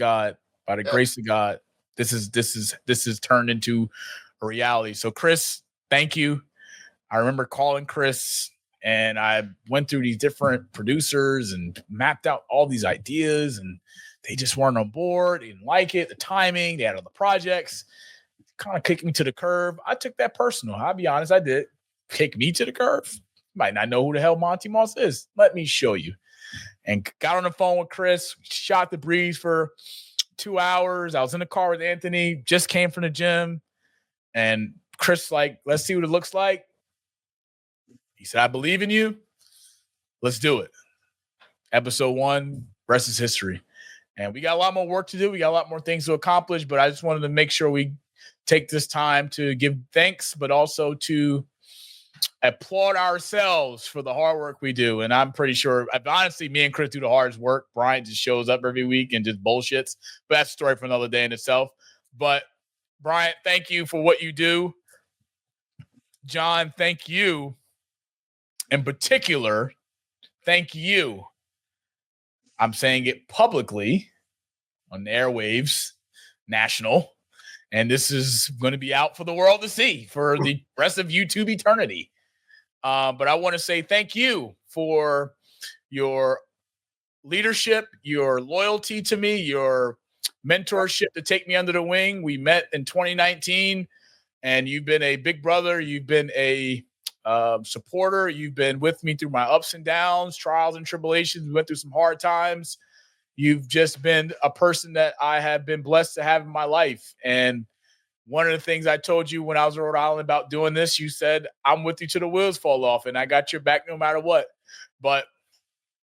God, this is turned into a reality. So Chris, thank you. I remember calling Chris and I went through these different producers and mapped out all these ideas, and they just weren't on board. They didn't like it, the timing, they had other projects, kind of kicked me to the curb. I took that personal. I'll be honest, I did. Kick me to the curb. You might not know who the hell Monty Moss is. Let me show you. And got on the phone with Chris, shot the breeze for 2 hours. I was in the car with Anthony, just came from the gym. And Chris, like, let's see what it looks like. He said, I believe in you. Let's do it. Episode 1, rest is history. And we got a lot more work to do. We got a lot more things to accomplish, but I just wanted to make sure we take this time to give thanks, but also to applaud ourselves for the hard work we do. And I'm pretty sure, honestly, me and Chris do the hardest work. Bryant just shows up every week and just bullshits. But that's a story for another day in itself. But Bryant, thank you for what you do. John, thank you. In particular, thank you. I'm saying it publicly on the airwaves, national. And this is going to be out for the world to see for the rest of YouTube eternity. But I want to say thank you for your leadership, your loyalty to me, your mentorship to take me under the wing. We met in 2019, and you've been a big brother. You've been a supporter. You've been with me through my ups and downs, trials and tribulations. We went through some hard times. You've just been a person that I have been blessed to have in my life. And one of the things I told you when I was in Rhode Island about doing this, you said, I'm with you till the wheels fall off, and I got your back no matter what. But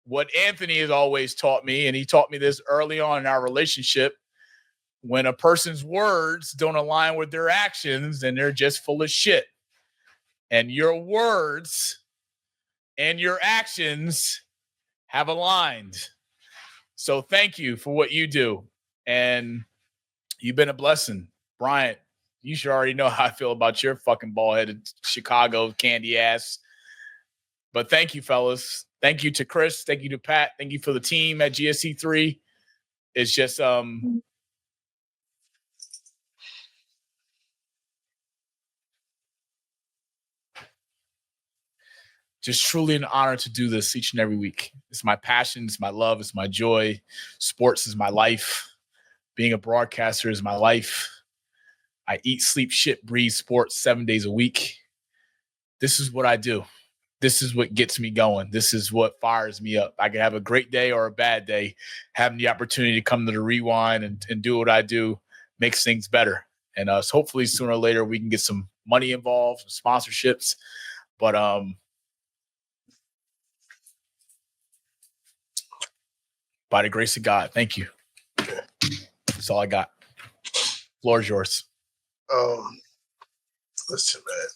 what Anthony has always taught me, and he taught me this early on in our relationship, when a person's words don't align with their actions, then they're just full of shit. And your words and your actions have aligned. So thank you for what you do. And you've been a blessing. Bryant, you should already know how I feel about your fucking ball-headed Chicago candy ass. But thank you, fellas. Thank you to Chris. Thank you to Pat. Thank you for the team at GSC3. It's just truly an honor to do this each and every week. It's my passion. It's my love. It's my joy. Sports is my life. Being a broadcaster is my life. I eat, sleep, shit, breathe sports 7 days a week. This is what I do. This is what gets me going. This is what fires me up. I can have a great day or a bad day. Having the opportunity to come to the Rewind and do what I do makes things better. And so hopefully sooner or later we can get some money involved, some sponsorships. But by the grace of God, thank you. That's all I got. Floor is yours. Listen, man.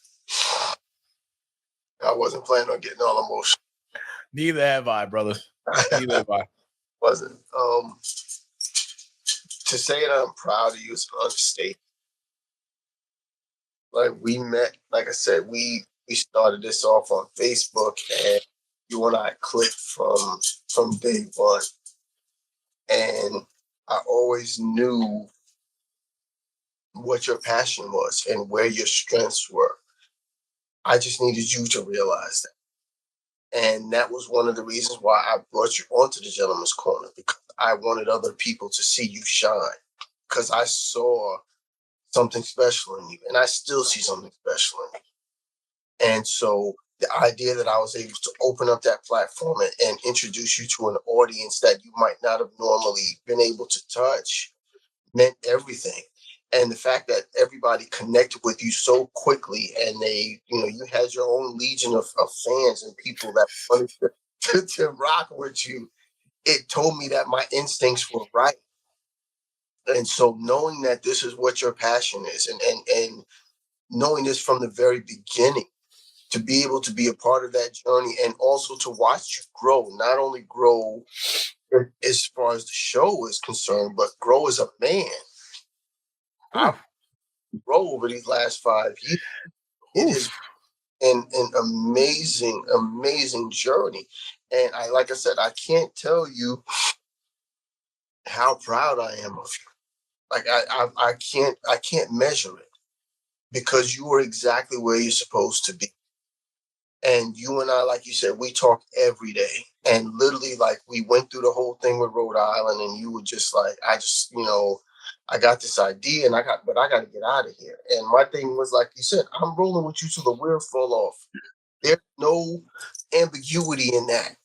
I wasn't planning on getting all emotional. Neither have I, brother. Neither have I. Wasn't. To say that I'm proud of you is an understatement. Like, we met, like I said, we started this off on Facebook, and you and I clicked from day one. And I always knew what your passion was and where your strengths were. I just needed you to realize that. And that was one of the reasons why I brought you onto the Gentleman's Corner, because I wanted other people to see you shine, because I saw something special in you, and I still see something special in you. And so the idea that I was able to open up that platform and introduce you to an audience that you might not have normally been able to touch meant everything. And the fact that everybody connected with you so quickly, and they, you had your own legion of fans and people that wanted to rock with you, it told me that my instincts were right. And so knowing that this is what your passion is, and knowing this from the very beginning, to be able to be a part of that journey, and also to watch you grow, not only grow as far as the show is concerned, but grow as a man. I've grown over these last 5 years. It has been an amazing, amazing journey. And like I said, I can't tell you how proud I am of you. Like I can't measure it, because you are exactly where you're supposed to be. And you and I, like you said, we talk every day. And literally, like, we went through the whole thing with Rhode Island, and you were just like, I got this idea, but I got to get out of here. And my thing was, like you said, I'm rolling with you till the wheels fall off. There's no ambiguity in that.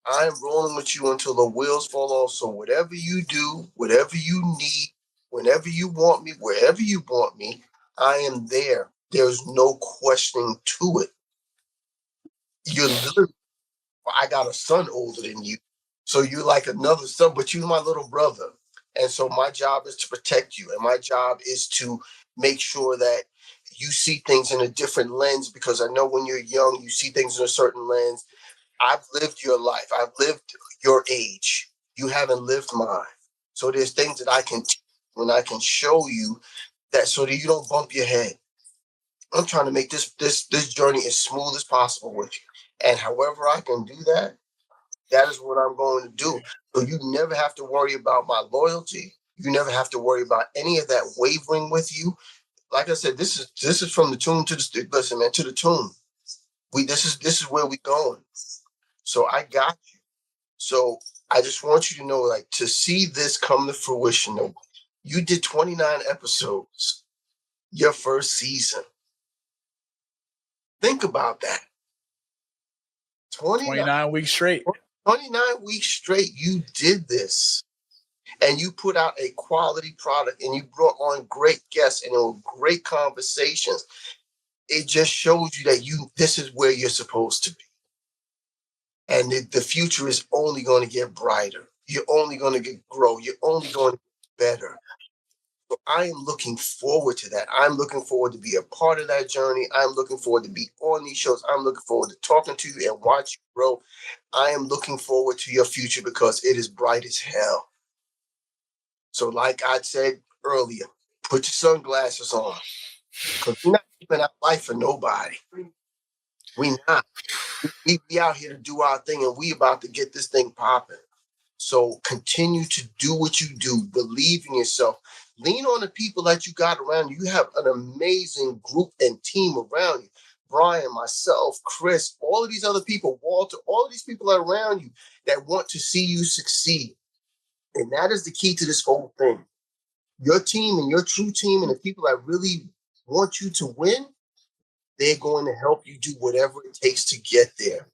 I'm rolling with you until the wheels fall off. So whatever you do, whatever you need, whenever you want me, wherever you want me, I am there. There's no questioning to it. You're literally, I got a son older than you. So you're like another son, but you're my little brother. And so my job is to protect you. And my job is to make sure that you see things in a different lens, because I know when you're young, you see things in a certain lens. I've lived your life. I've lived your age. You haven't lived mine. So there's things that I can teach and I can show you, that so that you don't bump your head. I'm trying to make this journey as smooth as possible with you. And however I can do that, that is what I'm going to do. So you never have to worry about my loyalty. You never have to worry about any of that wavering with you. Like I said, this is from the tune to the, listen, man, to the tune. This is where we going. So I got you. So I just want you to know, like, to see this come to fruition. You did 29 episodes your first season. Think about that. 29 weeks straight. 29 weeks straight, you did this. And you put out a quality product, and you brought on great guests, and it were great conversations. It just shows you that this is where you're supposed to be. And the future is only going to get brighter. You're only going to grow. You're only going to get better. So I am looking forward to that. I'm looking forward to be a part of that journey. I'm looking forward to be on these shows. I'm looking forward to talking to you and watch you grow. I am looking forward to your future, because it is bright as hell. So like I said earlier, put your sunglasses on, because we're not keeping our life for nobody. We not. We out here to do our thing, and we about to get this thing popping. So continue to do what you do. Believe in yourself. Lean on the people that you got around you. You have an amazing group and team around you. Brian, myself, Chris, all of these other people, Walter, all of these people are around you that want to see you succeed. And that is the key to this whole thing. Your team and your true team and the people that really want you to win, they're going to help you do whatever it takes to get there.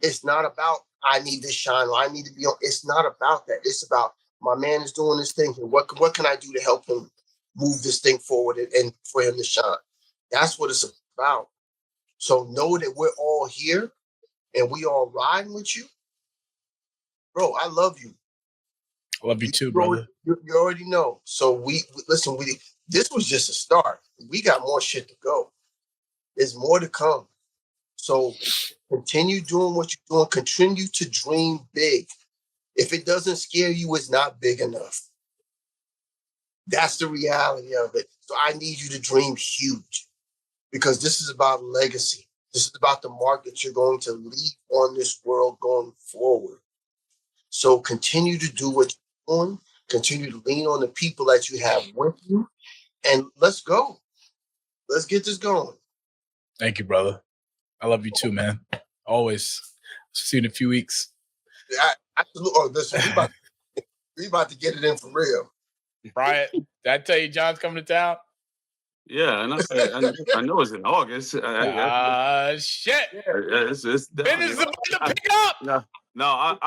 It's not about, I need this shine, or I need to be on. It's not about that. It's about, my man is doing this thing. And what can I do to help him move this thing forward and for him to shine? That's what it's about. So know that we're all here and we all riding with you. Bro, I love you. I love you too, brother. You already know. So listen, this was just a start. We got more shit to go. There's more to come. So continue doing what you're doing. Continue to dream big. If it doesn't scare you, it's not big enough. That's the reality of it. So I need you to dream huge, because this is about legacy. This is about the mark that you're going to leave on this world going forward. So continue to do what you're doing. Continue to lean on the people that you have with you. and let's go. Let's get this going. Thank you, brother. I love you too, man. Always. See you in a few weeks. Absolutely. Oh, listen, we about to get it in for real. Bryant, did I tell you John's coming to town? Yeah, and I know it's in August. Shit. It's Ben is about to pick up. No,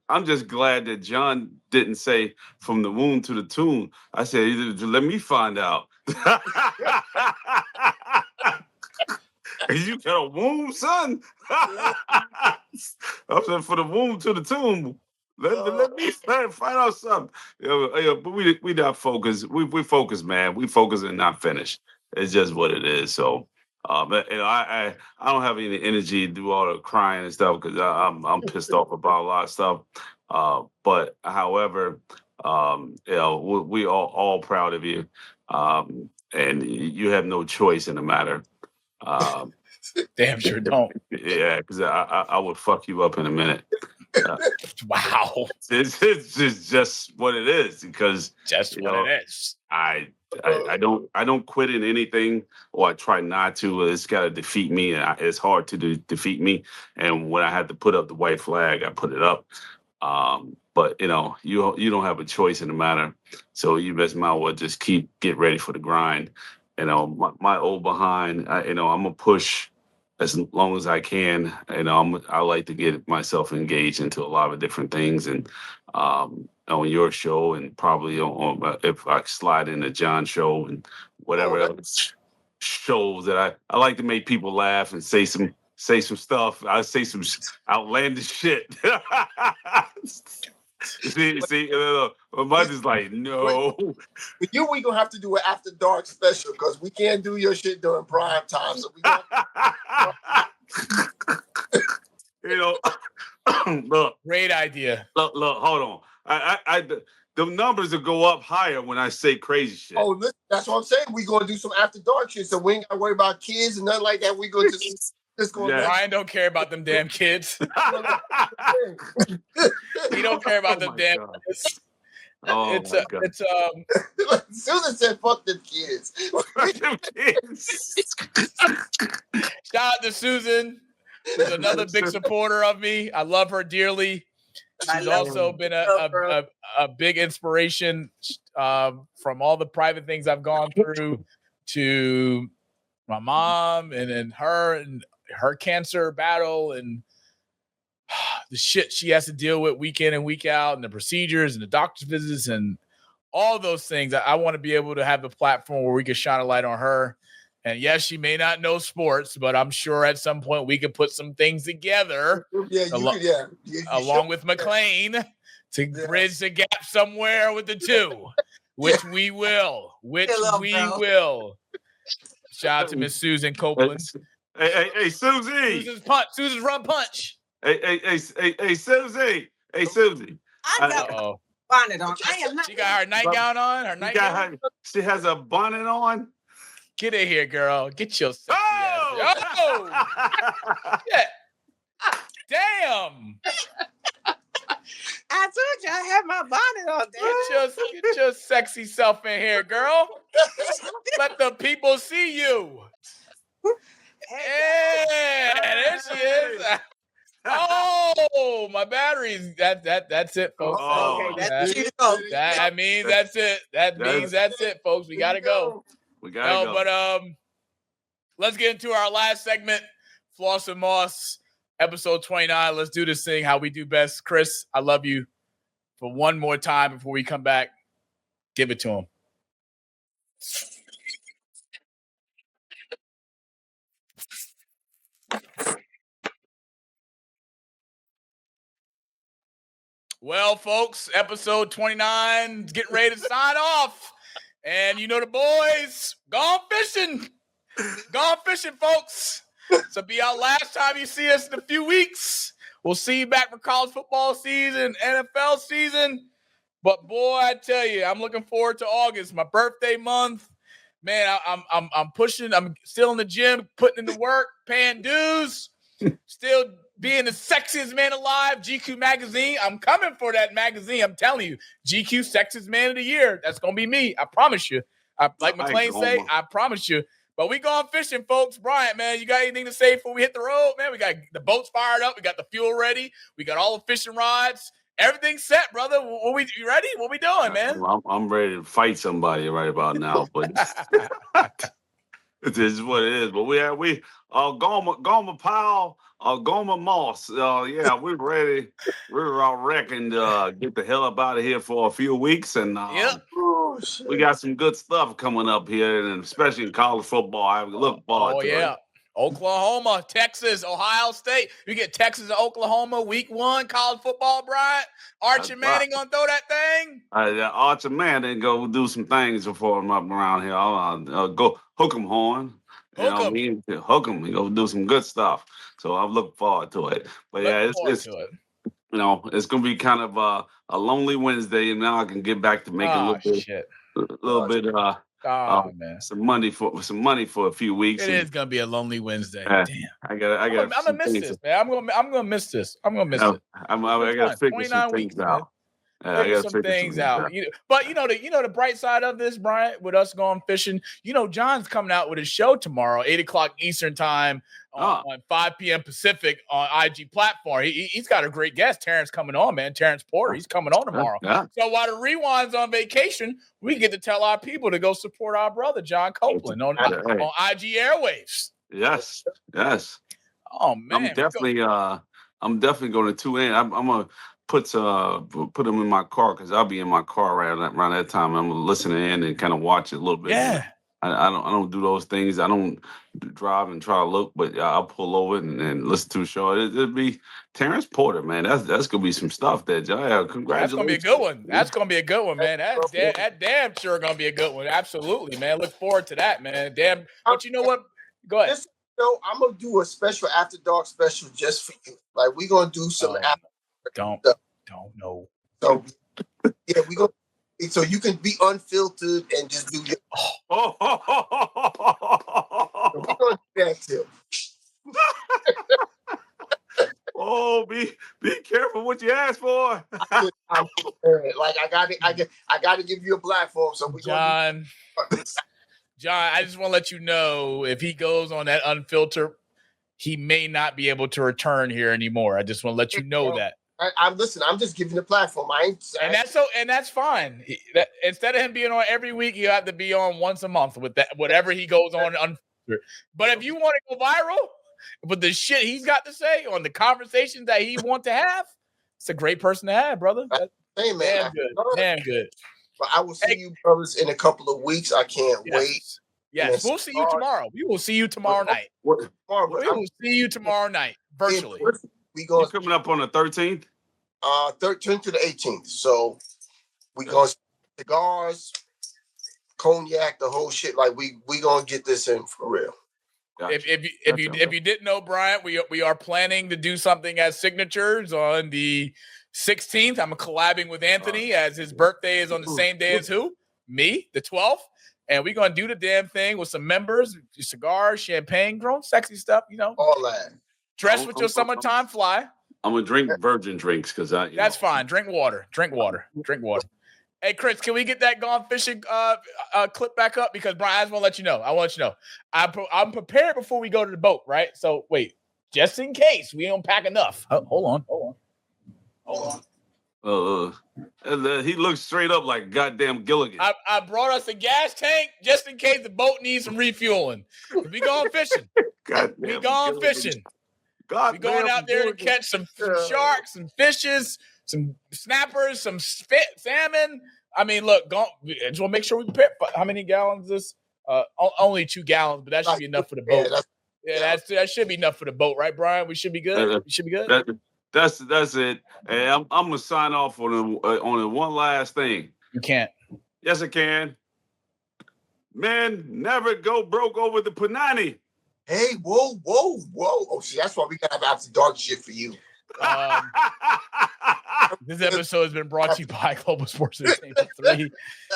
I'm just glad that John didn't say from the womb to the tomb. I said, let me find out. You got a womb, son? I said, for the womb to the tomb. Let me find out something. Yeah, but we not focused. We focused, man. We focused and not finished. It's just what it is. So, but I don't have any energy to do all the crying and stuff because I'm pissed off about a lot of stuff. But however, we all proud of you, and you have no choice in the matter. Damn sure don't. Yeah, because I would fuck you up in a minute. Wow. It's just what it is because just what it is. I don't quit in anything, or I try not to. It's got to defeat me. It's hard to defeat me. And when I had to put up the white flag, I put it up. But you don't have a choice in the matter. So you best might well just get ready for the grind. My old behind. I'm gonna push as long as I can. I like to get myself engaged into a lot of different things, and on your show, and probably on if I slide into John's show and whatever else shows that I like to make people laugh and say some stuff. I say some outlandish shit. See, Monty's like, no. With you, we gonna have to do an after dark special because we can't do your shit during prime time. So we look, great idea. Look, hold on. The numbers will go up higher when I say crazy shit. Oh, listen, that's what I'm saying. We gonna do some after dark shit, so we ain't gotta worry about kids and nothing like that. We gonna just go. Yeah. Ryan don't care about them damn kids. He don't care about them damn kids. Oh my God. It's Susan said, "Fuck them kids." Shout out to Susan, who's another big supporter of me. I love her dearly. She's also been a big inspiration from all the private things I've gone through to my mom and her cancer battle and the shit she has to deal with week in and week out and the procedures and the doctor's visits and all those things. I want to be able to have a platform where we can shine a light on her. And yes, she may not know sports, but I'm sure at some point we could put some things together along with McLean to bridge the gap somewhere with the two, which we will. Shout out to Miss Susan Copeland. Hey, Susie. Susan's run punch. Hey, Susie. Hey, Susie. I got a bonnet on. I am not. She got her nightgown on. She has a bonnet on. Get in here, girl. Get your sexy ass. Oh! Shit. Damn. I told you I have my bonnet on. Get your sexy self in here, girl. Let the people see you. Hey, there she is. Oh, my batteries. That's it, folks. Oh, okay, that means that's it. That means that's it, folks. We gotta go. We gotta go. But let's get into our last segment, Floss and Moss, episode 29. Let's do this thing how we do best. Chris, I love you. For one more time before we come back, give it to him. Well, folks, episode 29 is getting ready to sign off. And you know the boys, gone fishing. Gone fishing, folks. So be our last time you see us in a few weeks. We'll see you back for college football season, NFL season. But boy, I tell you, I'm looking forward to August, my birthday month. Man, I'm pushing. I'm still in the gym, putting in the work, paying dues, still being the sexiest man alive. GQ magazine. I'm coming for that magazine. I'm telling you, GQ sexiest man of the year. That's gonna be me. I promise you. Like McClain say, I promise you. But we going fishing, folks. Bryant, man, you got anything to say before we hit the road, man? We got the boats fired up. We got the fuel ready. We got all the fishing rods. Everything's set, brother. You ready? What we doing, man? I'm ready to fight somebody right about now, but it is what it is. But we Goma Powell, Goma Moss. Yeah, we're ready. We're all reckoned to get the hell up out of here for a few weeks, and Yep. we got some good stuff coming up here, and especially in college football. I look forward to it. Oklahoma, Texas, Ohio State. You get Texas and Oklahoma week 1 college football, Bryant. Archie Manning gonna throw that thing. Archie Manning go do some things before him up around here. I'll go hook him horn. Hook him. He go do some good stuff. So I'm looking forward to it. But it's it's gonna be kind of a lonely Wednesday, and now I can get back to making some money for a few weeks. It is gonna be a lonely Wednesday. Damn. I'm gonna miss this, man. I'm gonna miss this. I'm gonna miss it. I gotta figure some things out. I got some things out. But the bright side of this, Bryant, with us going fishing, John's coming out with his show tomorrow, 8:00 Eastern time on 5 p.m. Pacific on IG platform. He's got a great guest. Terrence coming on, man. Terrence Porter. He's coming on tomorrow. So while the Rewind's on vacation, we get to tell our people to go support our brother, John Copeland, on IG airwaves. Yes. Oh, man. I'm definitely going to tune in. I'm going to put them in my car because I'll be in my car around that time. I'm listening in and kind of watch it a little bit. Yeah. I don't do those things. I don't drive and try to look, but I'll pull over and listen to a show. It'll be Terrence Porter, man. That's gonna be some stuff there, Joe. Congratulations. That's gonna be a good one. That's gonna be a good one, man. That damn sure gonna be a good one. Absolutely, man. Look forward to that, man. Damn. But you know what? Go ahead. I'm gonna do a special after dark special just for you. Like we're gonna do some Don't know. So yeah, we gonna. So you can be unfiltered and just do your. So we're gonna do that too. Oh, be careful what you ask for. Like I got to give you a platform. So we John, I just want to let you know if he goes on that unfiltered, he may not be able to return here anymore. I just want to let you know that. I'm just giving the platform. And that's fine. Instead of him being on every week, you have to be on once a month with that whatever he goes on unfiltered. But if you want to go viral with the shit he's got to say on the conversations that he wants to have, it's a great person to have, brother. Hey man, damn good. But I will see you brothers in a couple of weeks. I can't wait. Yes, we'll see you tomorrow. We will see you tomorrow night. We will see you tomorrow night virtually. You coming up on the 13th? 13th to the 18th. So we gonna cigars, cognac, the whole shit. Like we gonna get this in for real. Gotcha. If you didn't know, Bryant, we are planning to do something as signatures on the 16th. I'm collabing with Anthony as his birthday is on the same day as me, the 12th. And we're gonna do the damn thing with some members, cigars, champagne, grown sexy stuff, all that. Dress with your summertime fly. I'm gonna drink virgin drinks because that's fine. Drink water. Hey, Chris, can we get that Gone Fishing clip back up? Because Brian, I just want to let you know. I'm prepared before we go to the boat, right? So wait, just in case we don't pack enough. Hold on. He looks straight up like goddamn Gilligan. I brought us a gas tank just in case the boat needs some refueling. We going fishing. We going fishing. We're going out there to catch some sharks, some fishes, some snappers, some salmon. I mean, look, I just want to make sure we prepare. How many gallons is this? Only 2 gallons, but that should be enough for the boat. That should be enough for the boat, right, Brian? We should be good. We should be good. That's it. And I'm gonna sign off on one last thing. You can't. Yes, I can. Men never go broke over the panani. Hey, whoa. Oh, see, that's why we gotta have after dark shit for you. This episode has been brought to you by Global Sports Entertainment 3.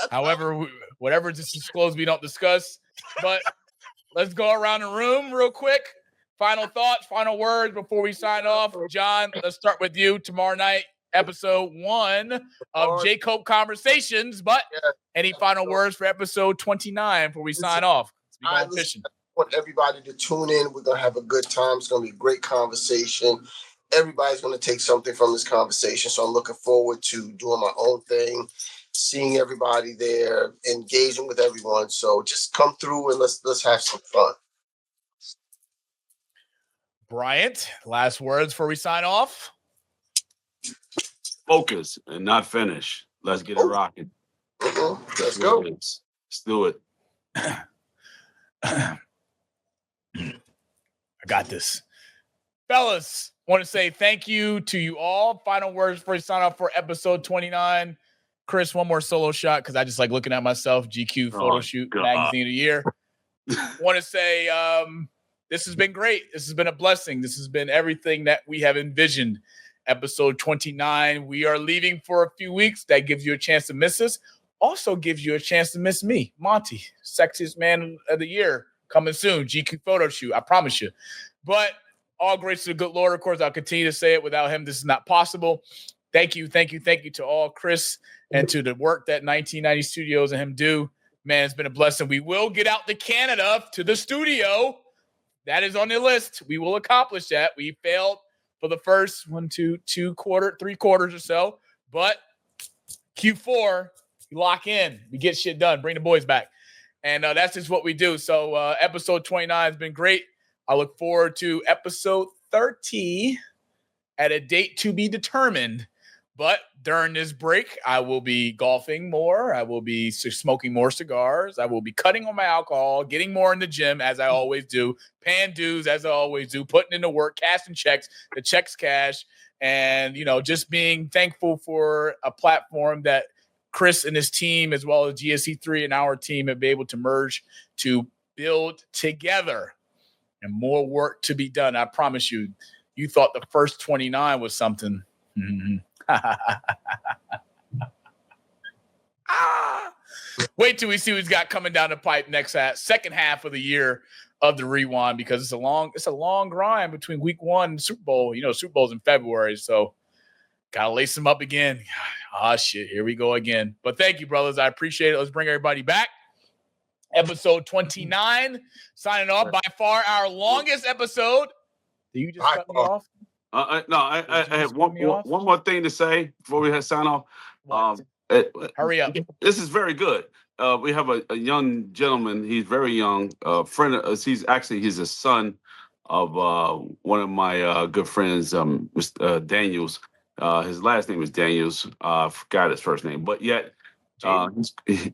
However, whatever is disclosed, we don't discuss. But let's go around the room real quick. Final thoughts, final words before we sign off. John, let's start with you. Tomorrow night, episode 1 of J. Cope Conversations. But any final words for episode 29 before we sign off? We going fishing. I want everybody to tune in. We're going to have a good time. It's going to be a great conversation. Everybody's going to take something from this conversation. So I'm looking forward to doing my own thing, seeing everybody there, engaging with everyone. So just come through and let's have some fun. Bryant, last words before we sign off. Focus and not finish. Let's get it rocking. Let's go. Let's do it. I got this. Fellas, want to say thank you to you all. Final words before we sign off for episode 29. Chris, one more solo shot because I just like looking at myself. GQ photo shoot, magazine of the year. Want to say this has been great. This has been a blessing. This has been everything that we have envisioned. Episode 29. We are leaving for a few weeks. That gives you a chance to miss us. Also gives you a chance to miss me, Monty, sexiest man of the year, coming soon. GQ photo shoot, I promise you. But all grace to the good Lord. Of course, I'll continue to say it. Without him, this is not possible. Thank you to all Chris and to the work that 1990 Studios and him do. Man, it's been a blessing. We will get out to Canada to the studio. That is on the list. We will accomplish that. We failed for the first 3 quarters or so. But Q4, we lock in. We get shit done. Bring the boys back. And that's just what we do. So episode 29 has been great. I look forward to episode 30 at a date to be determined. But during this break, I will be golfing more. I will be smoking more cigars. I will be cutting on my alcohol, getting more in the gym, as I always do, paying dues, as I always do, putting in the work, cashing checks, the checks cash, and, just being thankful for a platform that Chris and his team, as well as GSC3 and our team, have been able to merge to build together, and more work to be done. I promise you, you thought the first 29 was something. Mm-hmm. Wait till we see what he's got coming down the pipe next second half of the year of the Rewind, because it's a long grind between week 1 and Super Bowl. Super Bowl's in February, so gotta lace them up again. Shit, here we go again. But thank you, brothers. I appreciate it. Let's bring everybody back. Episode 29, signing off. By far our longest episode. Did you just cut me off? No, I have one more thing to say before we sign off. Hurry up. This is very good. We have a young gentleman. He's very young. Friend of us. He's a son of one of my good friends, Mr. Daniels. His last name is Daniels. I forgot his first name, but yet he's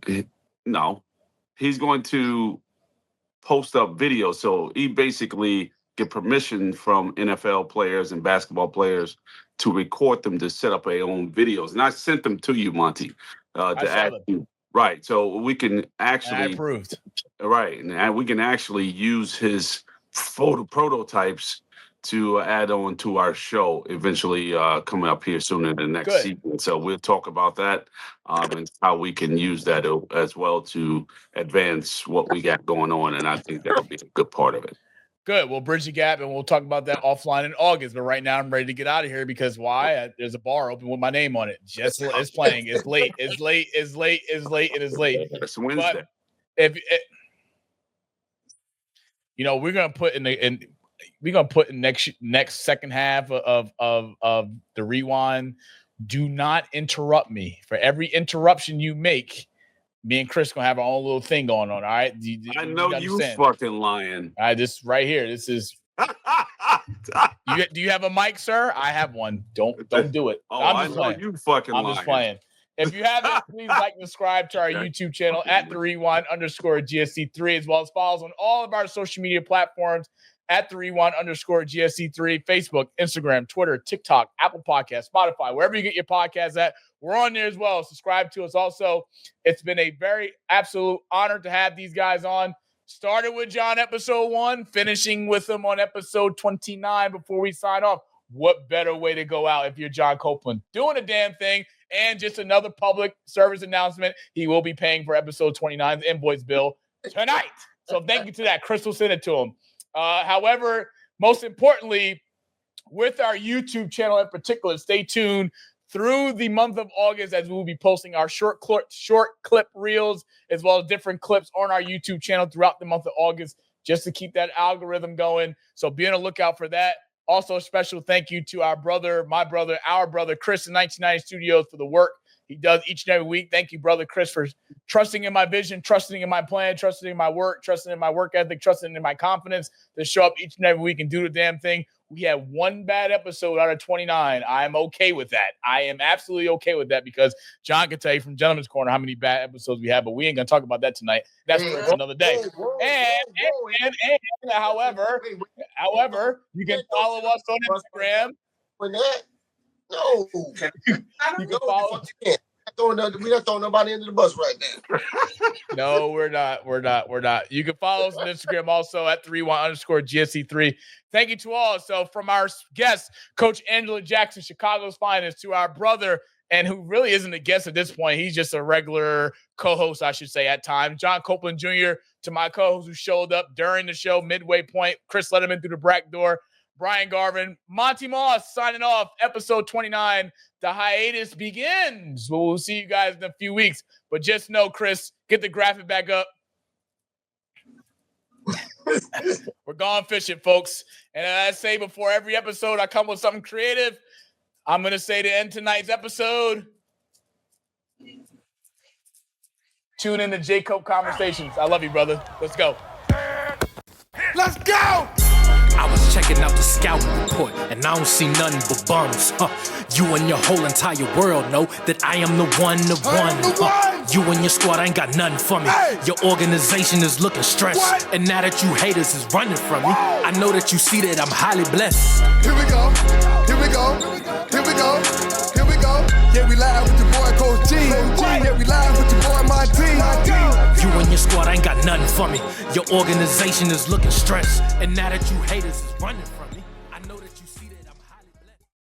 going to post up videos. So he basically get permission from NFL players and basketball players to record them to set up their own videos. And I sent them to you, Monty, to ask you. Right. So we can actually. I approved. Right. And we can actually use his photo prototypes to add on to our show eventually coming up here soon in the next season. So we'll talk about that and how we can use that as well to advance what we got going on. And I think that'll be a good part of it. Good. We'll bridge the gap, and we'll talk about that offline in August. But right now, I'm ready to get out of here because why? There's a bar open with my name on it. Just it's playing. It's late. It's late. It's late. It's late. It is late. It's Wednesday. But we're gonna put in next second half of the Rewind. Do not interrupt me. For every interruption you make, me and Chris gonna have our own little thing going on. All right. I know you fucking lying. All right, this right here. This is. Do you have a mic, sir? I have one. Don't do it. Oh, I know you fucking lying. I'm just playing. If you haven't, please like and subscribe to our YouTube channel at the Rewind_GSC3, as well as follow us on all of our social media platforms at the Rewind_GSC3, Facebook, Instagram, Twitter, TikTok, Apple Podcasts, Spotify, wherever you get your podcasts at. We're on there as well. Subscribe to us. Also, it's been a very absolute honor to have these guys on. Started with John episode 1, finishing with him on episode 29 before we sign off. What better way to go out if you're John Copeland? Doing a damn thing. And just another public service announcement. He will be paying for episode 29's invoice bill tonight. So thank you to that. Crystal sent it to him. However, most importantly, with our YouTube channel in particular, stay tuned through the month of August, as we will be posting our short clip reels as well as different clips on our YouTube channel throughout the month of August, just to keep that algorithm going. So be on the lookout for that. Also, a special thank you to our brother, Chris in 1990 Studios for the work he does each and every week. Thank you, brother Chris, for trusting in my vision, trusting in my plan, trusting in my work, trusting in my work ethic, trusting in my confidence to show up each and every week and do the damn thing. We had one bad episode out of 29. I'm okay with that. I am absolutely okay with that because John can tell you from Gentleman's Corner how many bad episodes we had, but we ain't going to talk about that tonight. That's for another day. However, you can follow us on Instagram. No. You can follow us. We don't throw nobody into the bus right now. No, we're not. You can follow us on Instagram also at 31_GSC3. Thank you to all. So from our guest, Coach Angela Jackson, Chicago's finest, to our brother, and who really isn't a guest at this point. He's just a regular co-host, I should say, at times. John Copeland Jr., to my co-host who showed up during the show, midway point. Chris let him in through the back door. Brian Garvin, Monty Moss signing off, episode 29. The hiatus begins. We'll see you guys in a few weeks. But just know, Chris, get the graphic back up. We're gone fishing, folks. And as I say before every episode, I come with something creative. I'm going to say to end tonight's episode, tune in to J. Cope Conversations. I love you, brother. Let's go. Let's go! I was checking out the scouting report, and I don't see nothing but bums. You and your whole entire world know that I am the one. You and your squad ain't got nothing for me. Hey. Your organization is looking stressed. What? And now that you haters is running from me, I know that you see that I'm highly blessed. Here we go. Here we go. Here we go. Here we go. Yeah, we live with your boy Coach G. Yeah, we live with your boy Monty. You and your squad ain't got nothing for me. Your organization is looking stressed. And now that you haters is running from me.